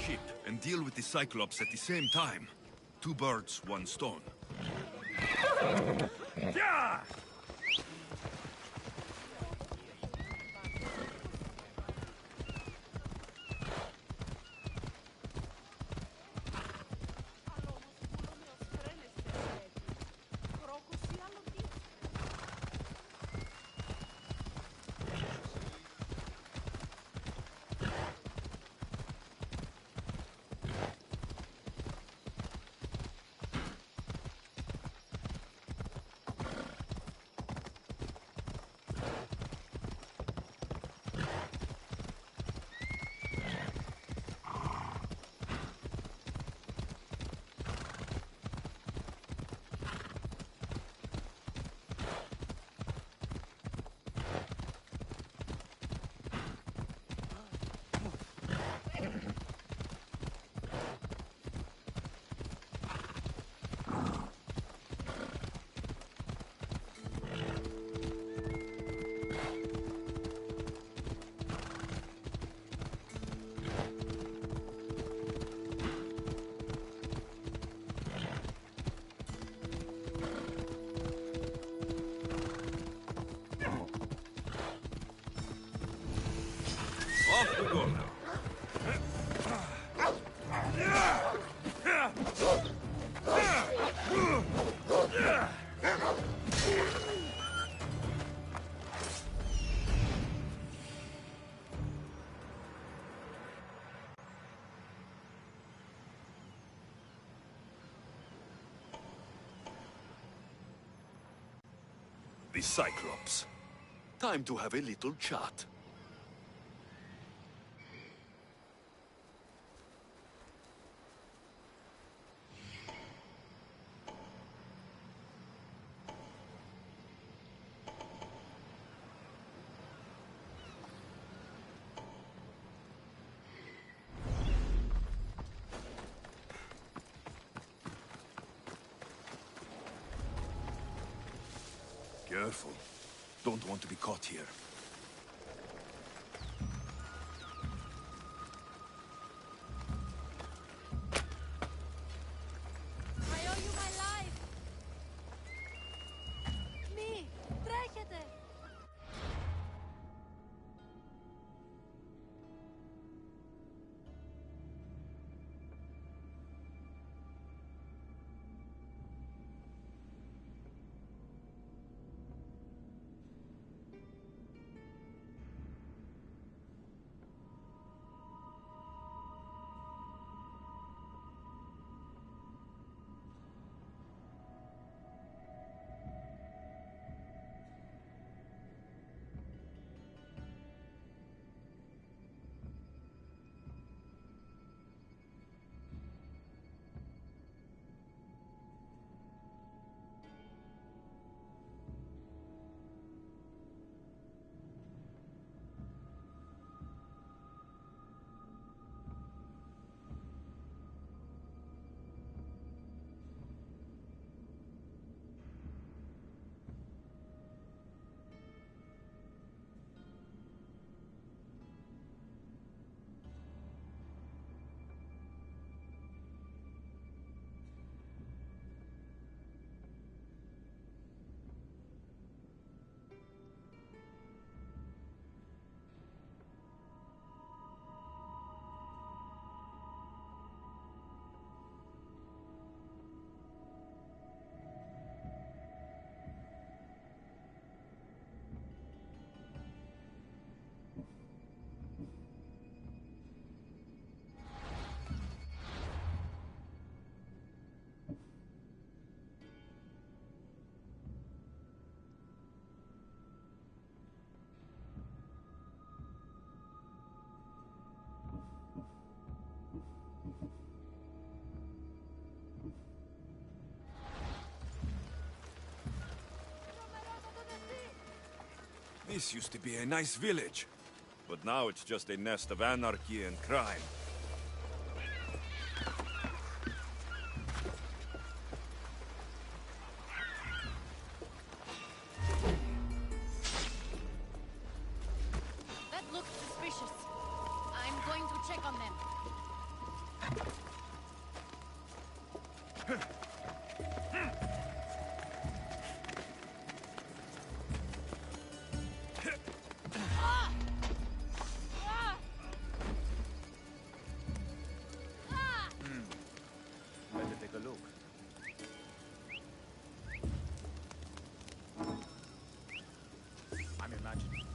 Ship and deal with the Cyclops at the same time. Two birds, one stone. Yeah! Off we go now. The Cyclops. Time to have a little chat. Careful. Don't want to be caught here. I owe you my life. Μη, τρέχετε. This used to be a nice village, but now it's just a nest of anarchy and crime. That looks suspicious. I'm going to check on them. Better take a look. I'm imagining.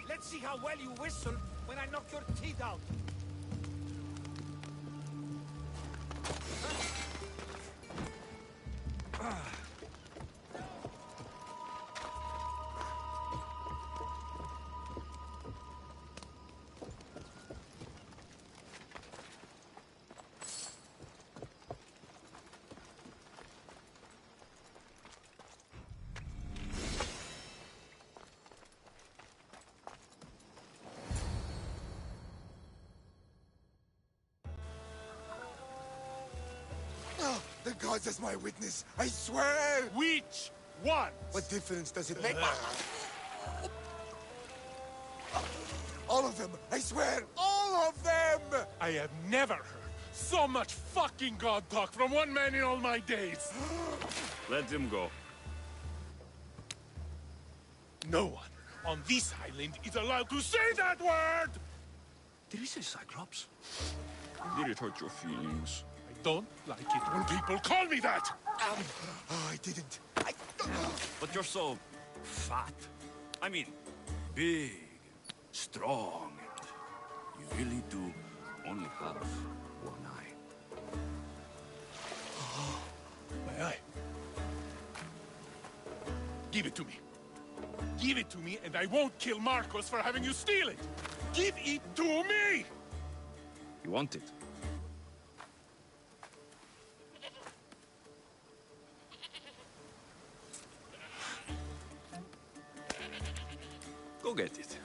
Let's see how well you whistle when I knock your teeth out. The gods as my witness, I swear! Which one? What difference does it make? All of them! I swear, all of them! I have never heard so much fucking god talk from one man in all my days. Let him go. No one on this island is allowed to say that word! Did he say Cyclops? Did it hurt your feelings? I don't like it when people call me that! I didn't. But you're so fat. I mean, big, strong. You really do only have one eye. My eye. Give it to me. Give it to me and I won't kill Marcos for having you steal it! Give it to me! You want it? Go get it.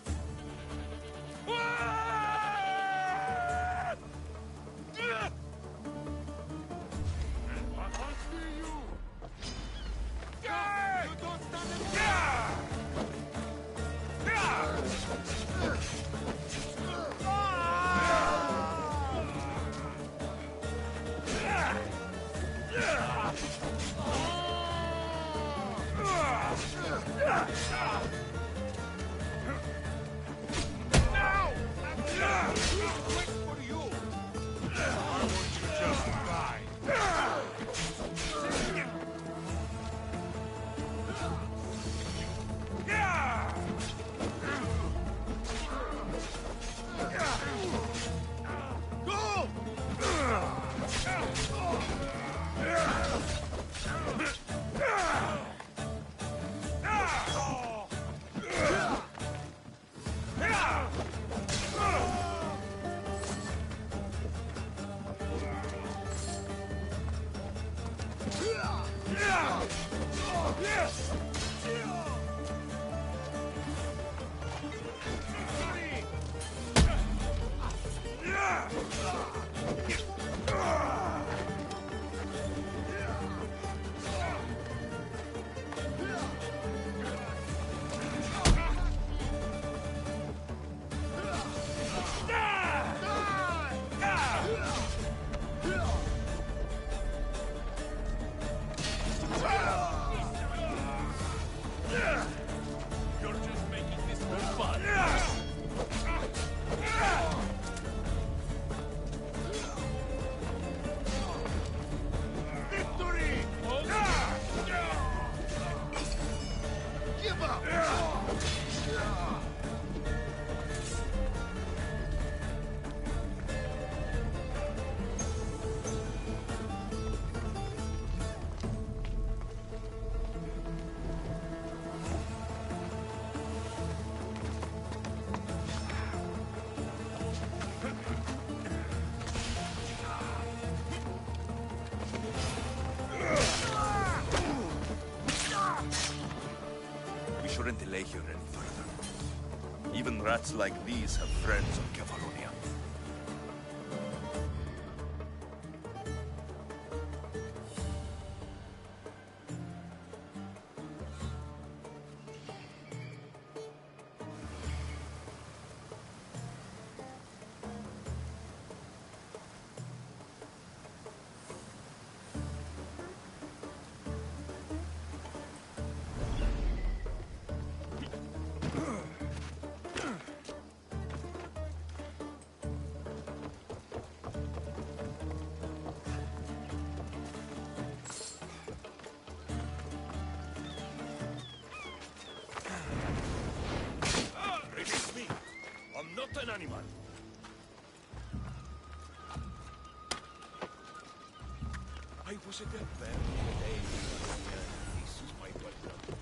here any further. Even rats like these have friends on Kefalonia. Release me! I'm not an animal! I was at a very day. This is my welcome.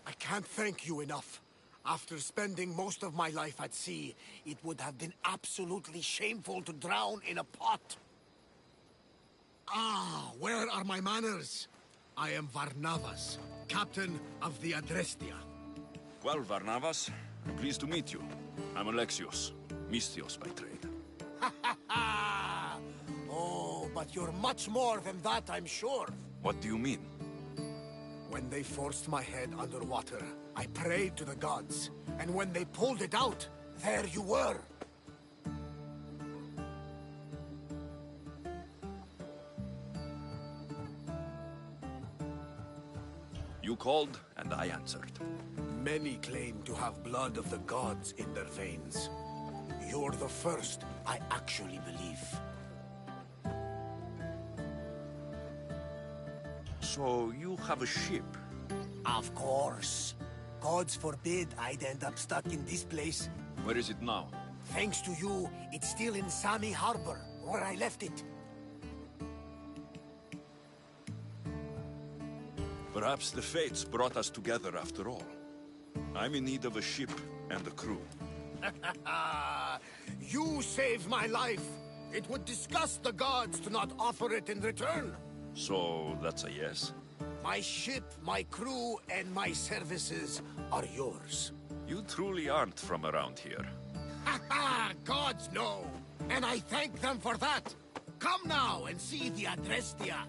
I can't thank you enough. After spending most of my life at sea, it would have been absolutely shameful to drown in a pot. Ah, where are my manners? I am Varnavas, captain of the Adrestia. Well, Varnavas, pleased to meet you. I'm Alexios, Mystios by trade. Oh, but you're much more than that, I'm sure. What do you mean? When they forced my head underwater, I prayed to the gods. And when they pulled it out, there you were. You called, and I answered. Many claim to have blood of the gods in their veins. You're the first I actually believe. So you have a ship? Of course. Gods forbid I'd end up stuck in this place. Where is it now? Thanks to you, it's still in Sami Harbor, where I left it. Perhaps the fates brought us together after all. I'm in need of a ship and a crew. You saved my life. It would disgust the gods to not offer it in return. So that's a yes? My ship, my crew, and my services are yours. You truly aren't from around here. Gods know, and I thank them for that. Come now and see the Adrestia.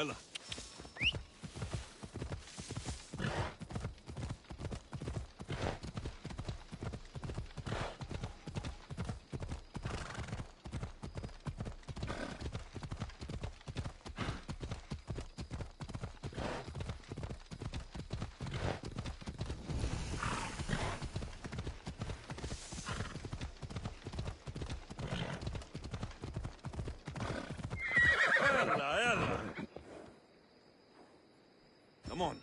Ella. Ella. Come on.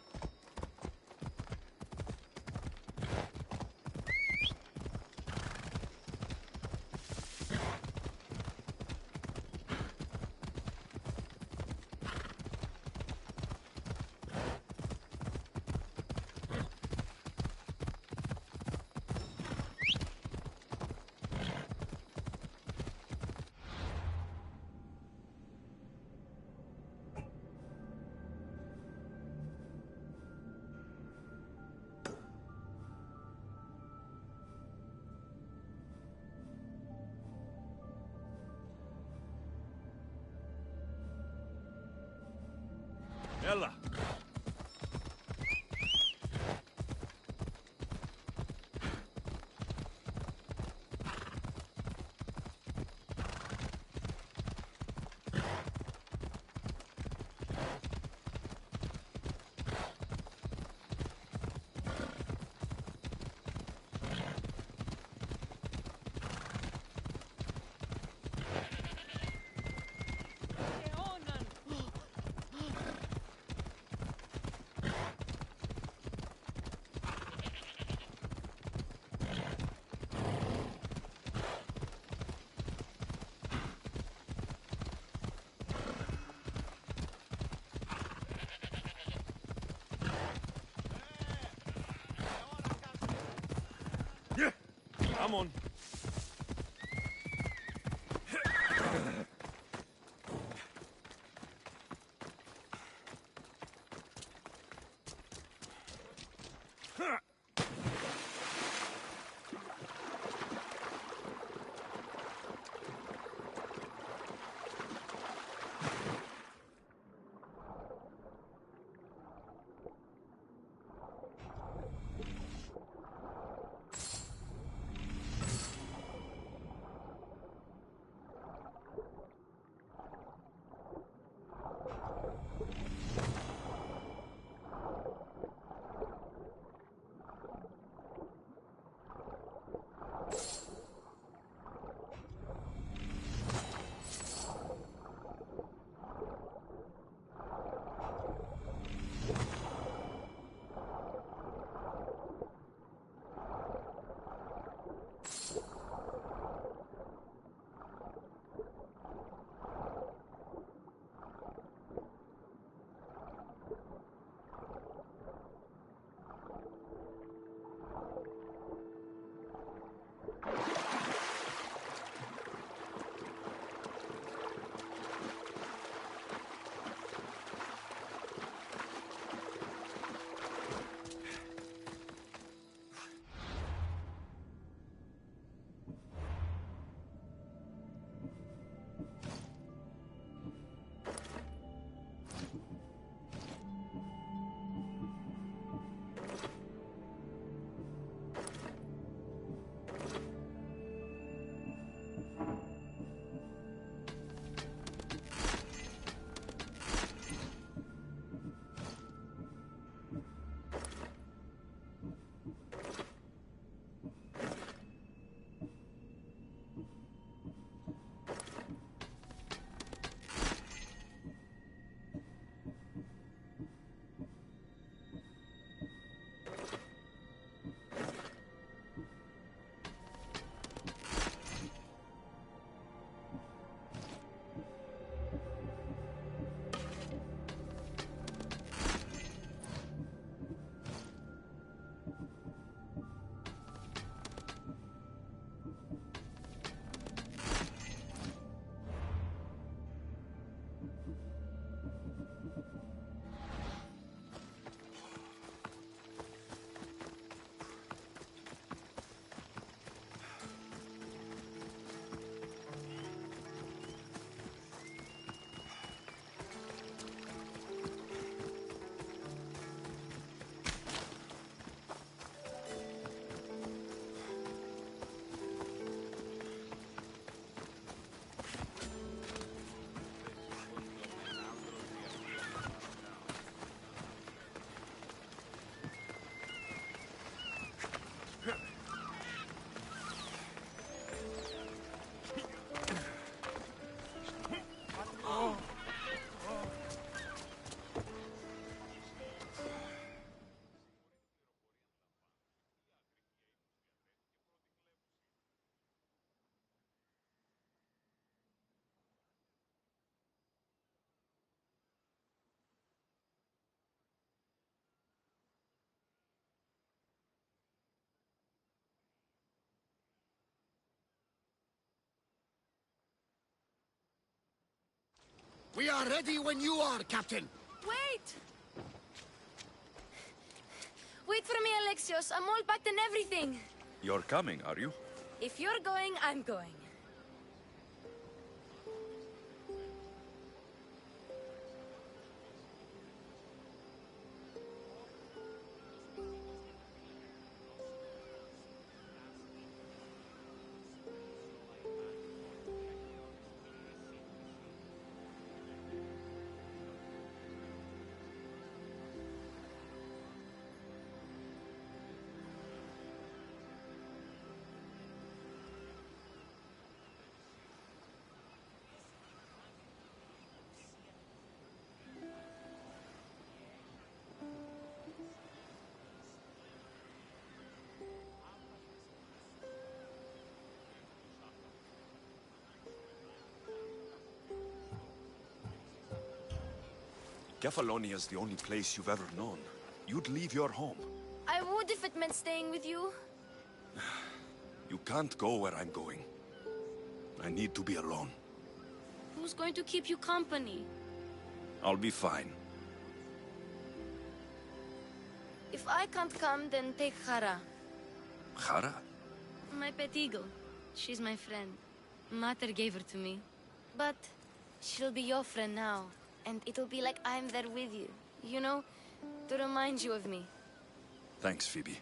Ella. Come on. We are ready when you are, Captain. Wait! Wait for me, Alexios. I'm all packed and everything. You're coming, are you? If you're going, I'm going. Kefalonia's the only place you've ever known. You'd leave your home. I would if it meant staying with you. You can't go where I'm going. I need to be alone. Who's going to keep you company? I'll be fine. If I can't come, then take Hara. Hara? My pet eagle. She's my friend. Mater gave her to me. But she'll be your friend now. And it'll be like I'm there with you. You know? To remind you of me. Thanks, Phoebe.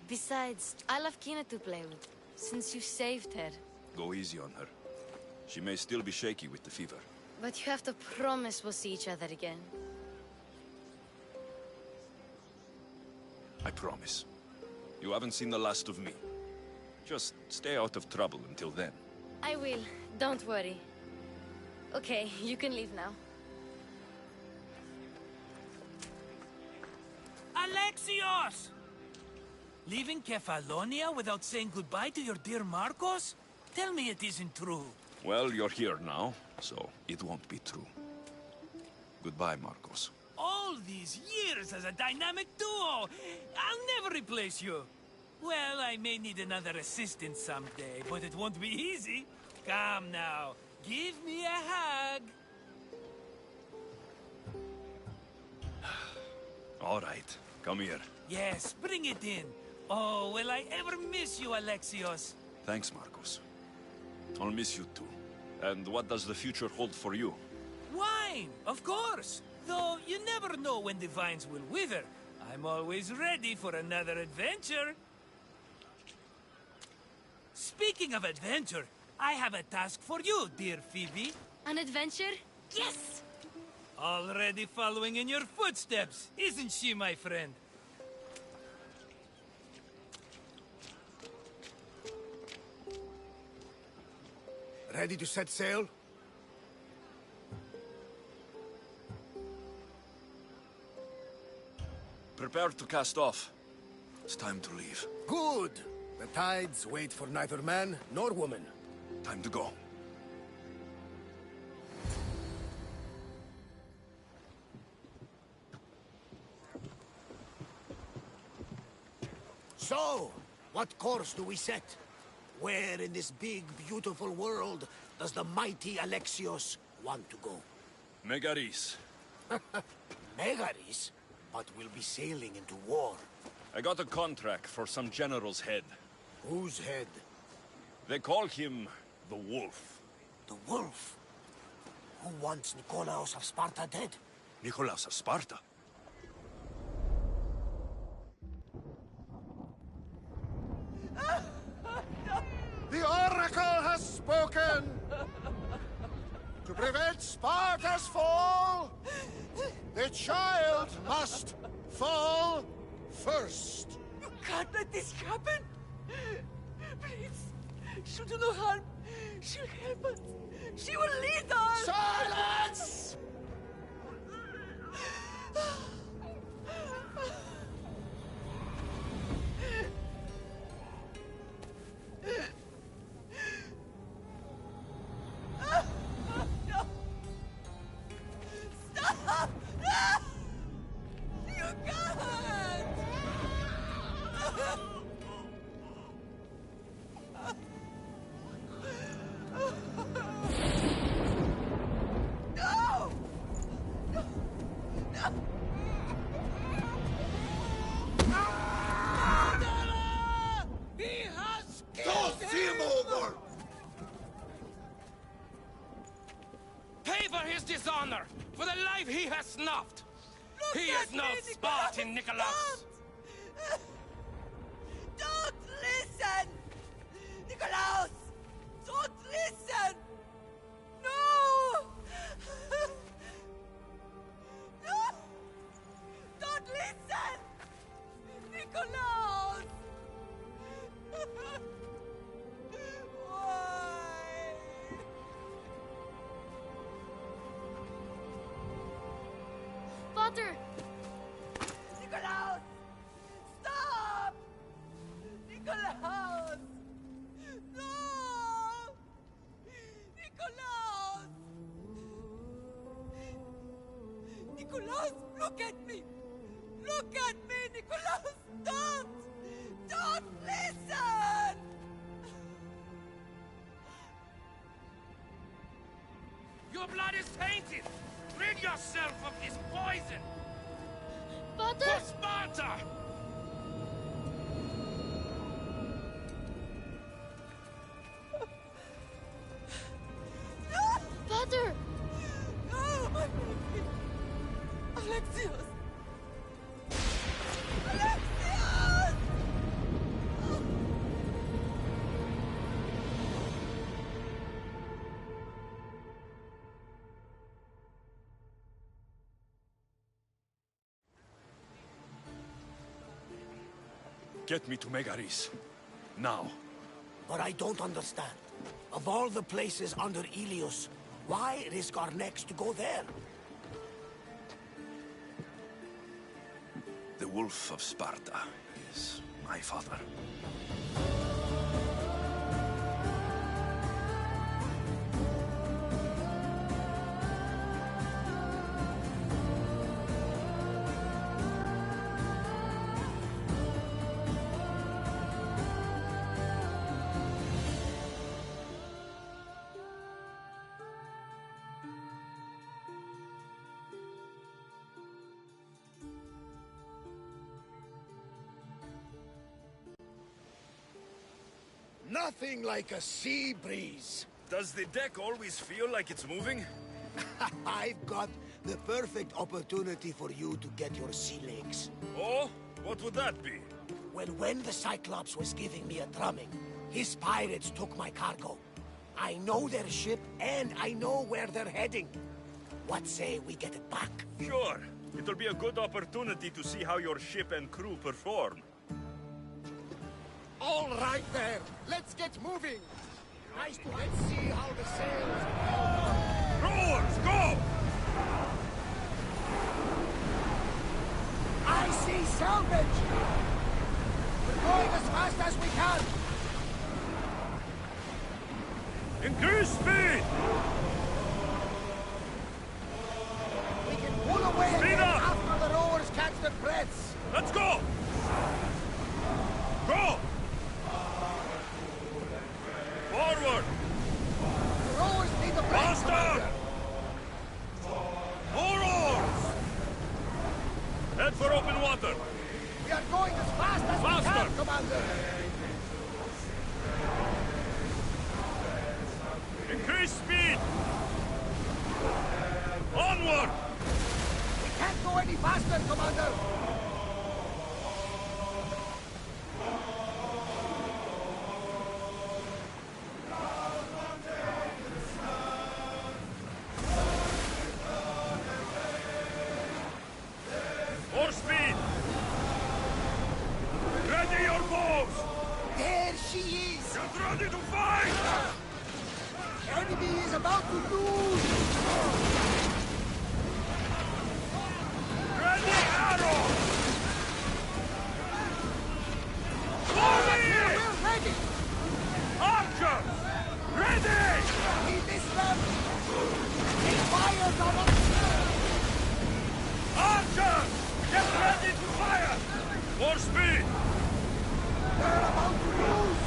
Besides, I'll have Kina to play with. Since you saved her. Go easy on her. She may still be shaky with the fever. But you have to promise we'll see each other again. I promise. You haven't seen the last of me. Just stay out of trouble until then. I will. Don't worry. Okay, you can leave now. Alexios! Leaving Kefalonia without saying goodbye to your dear Marcos? Tell me it isn't true. Well, you're here now, so it won't be true. Goodbye, Marcos. All these years as a dynamic duo! I'll never replace you! Well, I may need another assistant someday, but it won't be easy. Come now, give me a hug! All right, come here. Yes, bring it in. Oh, will I ever miss you, Alexios? Thanks, Marcos. I'll miss you too. And what does the future hold for you? Wine, of course! Though you never know when the vines will wither. I'm always ready for another adventure. Speaking of adventure, I have a task for you, dear Phoebe. An adventure? Yes! Already following in your footsteps, isn't she, my friend? Ready to set sail? Prepare to cast off. It's time to leave. Good! The tides wait for neither man nor woman. Time to go. So, what course do we set? Where in this big, beautiful world does the mighty Alexios want to go? Megaris. Megaris? But we'll be sailing into war. I got a contract for some general's head. Whose head? They call him the Wolf. The Wolf? Who wants Nikolaos of Sparta dead? Nikolaos of Sparta? The Oracle has spoken! To prevent Sparta's fall, the child must fall first. You can't let this happen! Please, she'll do no harm. She'll help us. She will lead us! Silence! No! Stop! You can't! he has snuffed. He is no Spartan, Nicholas. Don't listen! Nikolaus! Don't listen! No! No! Don't listen! Nikolaus! Why? Father! Nikolaus! Stop! Nikolaus! No! Nikolaus! Nikolaus, look at me! Look at me, Nikolaus! Don't! Don't listen! Your blood is tainted. Rid yourself of this poison. Father! For Sparta! Father! No, my baby! Alexios! Alexios! Get me to Megaris. Now. But I don't understand. Of all the places under Ilios, why risk our necks to go there? The Wolf of Sparta is my father. Nothing like a sea breeze. Does the deck always feel like it's moving? I've got the perfect opportunity for you to get your sea legs. Oh? What would that be? Well, when the Cyclops was giving me a drumming, his pirates took my cargo. I know their ship, and I know where they're heading. What say we get it back? Sure. It'll be a good opportunity to see how your ship and crew perform. All right there. Let's get moving. Nice to let's see how the sails go. Rowers, go! I see salvage. We're going as fast as we can. Increase speed! We can pull away Speed again up! after the rowers catch their breaths. Let's go! Go! Forward! The rowers need a break. Faster! More oars! Head for open water! We are going as fast as we can, Commander! Increase speed! Onward! We can't go any faster, Commander! More speed! Ready your bows! There she is! Get ready to fight! Enemy is about to lose! Ready arrow! Ready! We're ready! Archers! Ready! He missed them! He fires on us! Archers! Get ready to fire! More speed! They're about to lose!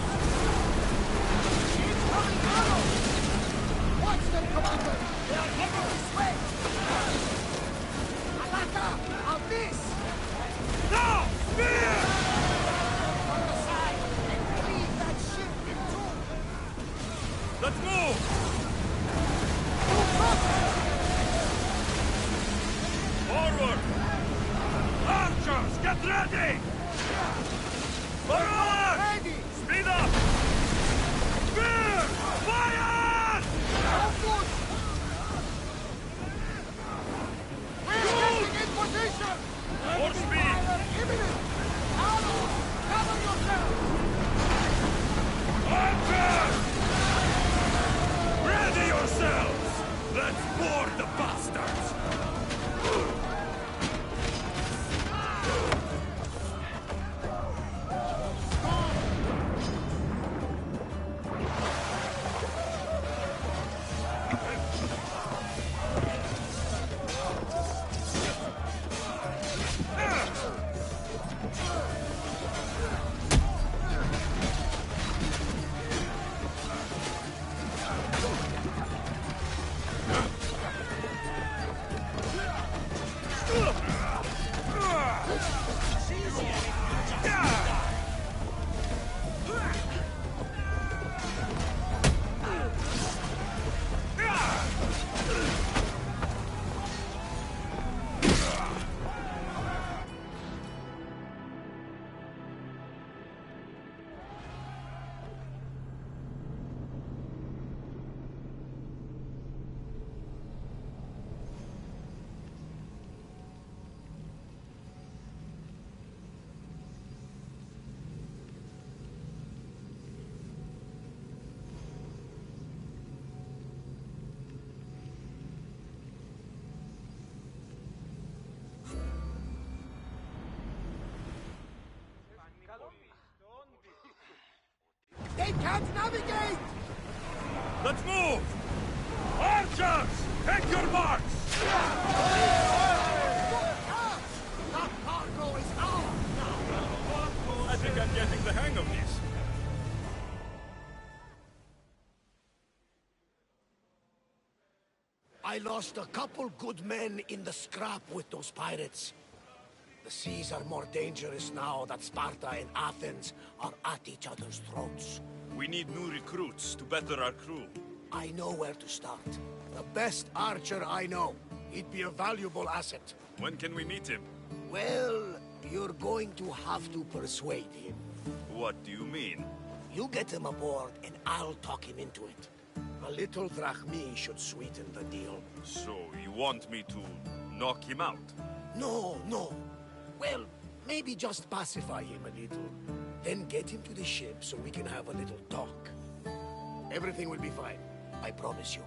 Incoming arrows! Watch them, Commander! They are heading this way! Alaka! On this! Now! Spear! On the side! And cleave that ship in two! Let's move! Move up! Forward! Archers, get ready! Forward! Ready! Speed up! Spear! Fire! We're getting in position! More speed! Imminent! Arrows! Cover yourselves! Archers! Ready yourselves! Let's board the bastards! They can't navigate! Let's move! Archers! Take your marks! That cargo is ours now! I think I'm getting the hang of this. I lost a couple good men in the scrap with those pirates. The seas are more dangerous now that Sparta and Athens are at each other's throats. We need new recruits to better our crew. I know where to start. The best archer I know. He'd be a valuable asset. When can we meet him? Well, you're going to have to persuade him. What do you mean? You get him aboard and I'll talk him into it. A little drachmi should sweeten the deal. So, you want me to knock him out? No, no. Well, maybe just pacify him a little. Then get him to the ship so we can have a little talk. Everything will be fine. I promise you.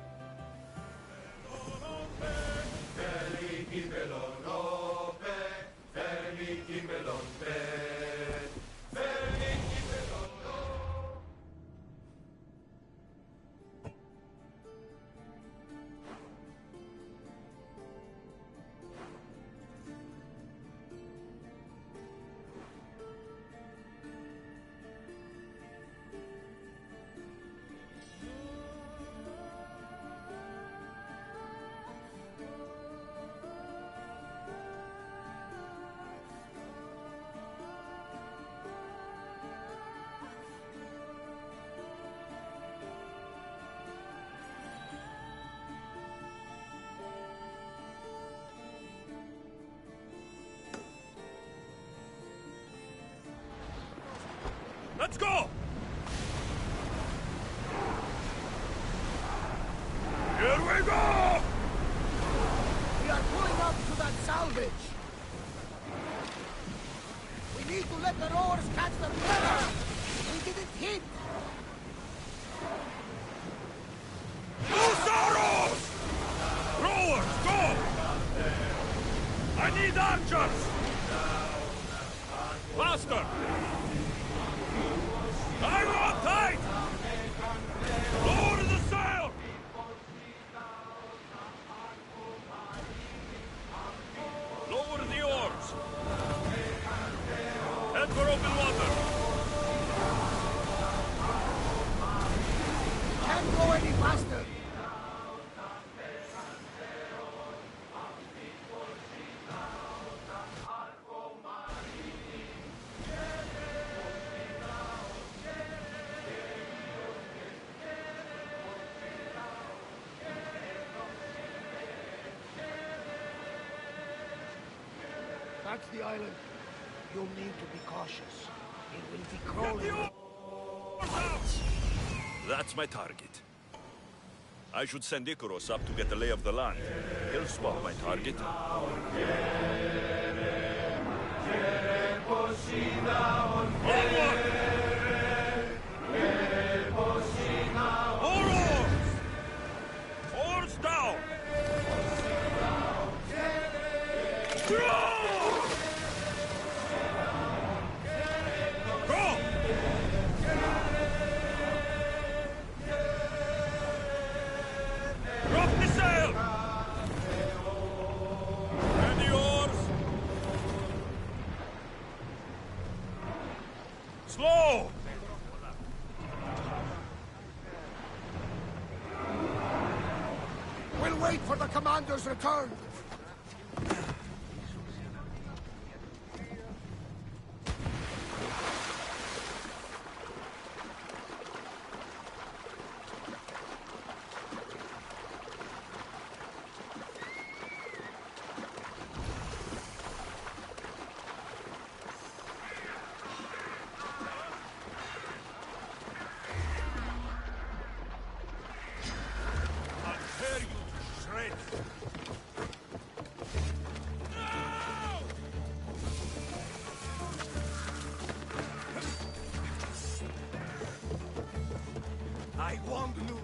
Let's go! Here we go! We are pulling up to that salvage. We need to let the rowers catch the rudder. We didn't hit. Loose arrows! Rowers, go! I need archers! Faster! I'm on tight! Lower the sail! Lower the oars! Head for open water! Can't go any faster. That's the island. You'll need to be cautious. It will be crawling. That's my target. I should send Icaros up to get the lay of the land. He'll spot my target. All oars! Oars down! Drop the sail! And the oars! Slow! We'll wait for the commander's return. I won't lose.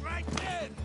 Right then!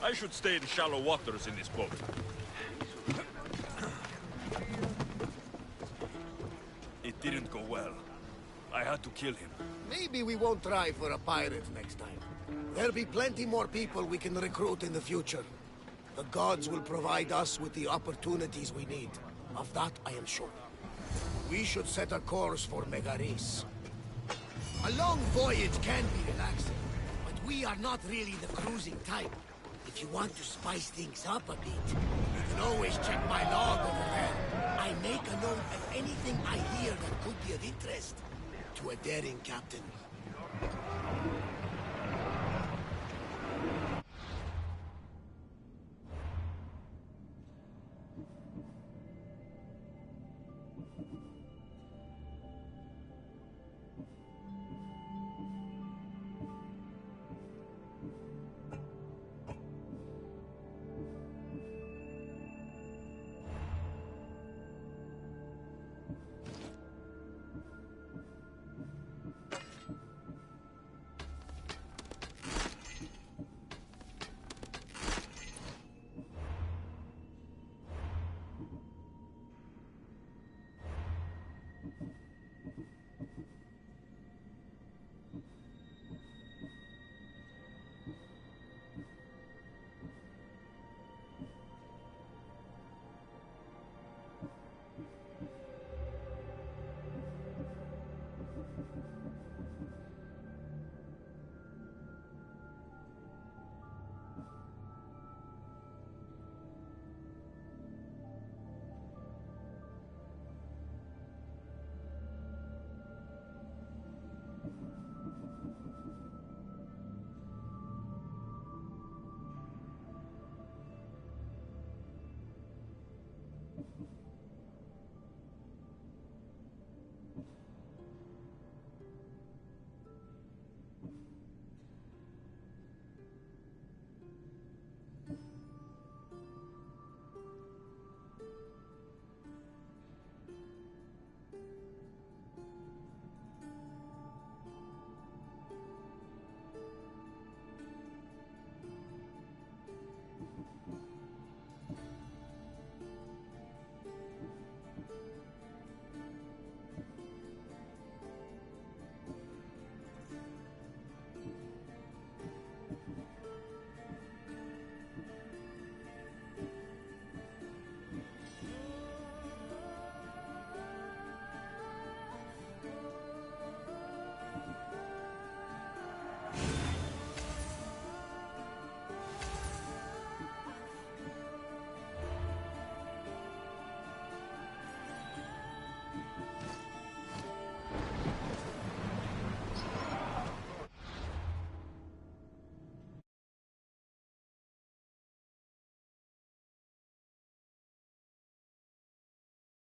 I should stay in shallow waters in this boat. It didn't go well. I had to kill him. Maybe we won't try for a pirate next time. There'll be plenty more people we can recruit in the future. The gods will provide us with the opportunities we need. Of that, I am sure. We should set a course for Megaris. A long voyage can be relaxing, but we are not really the cruising type. If you want to spice things up a bit, you can always check my log over there. I make a note of anything I hear that could be of interest to a daring captain.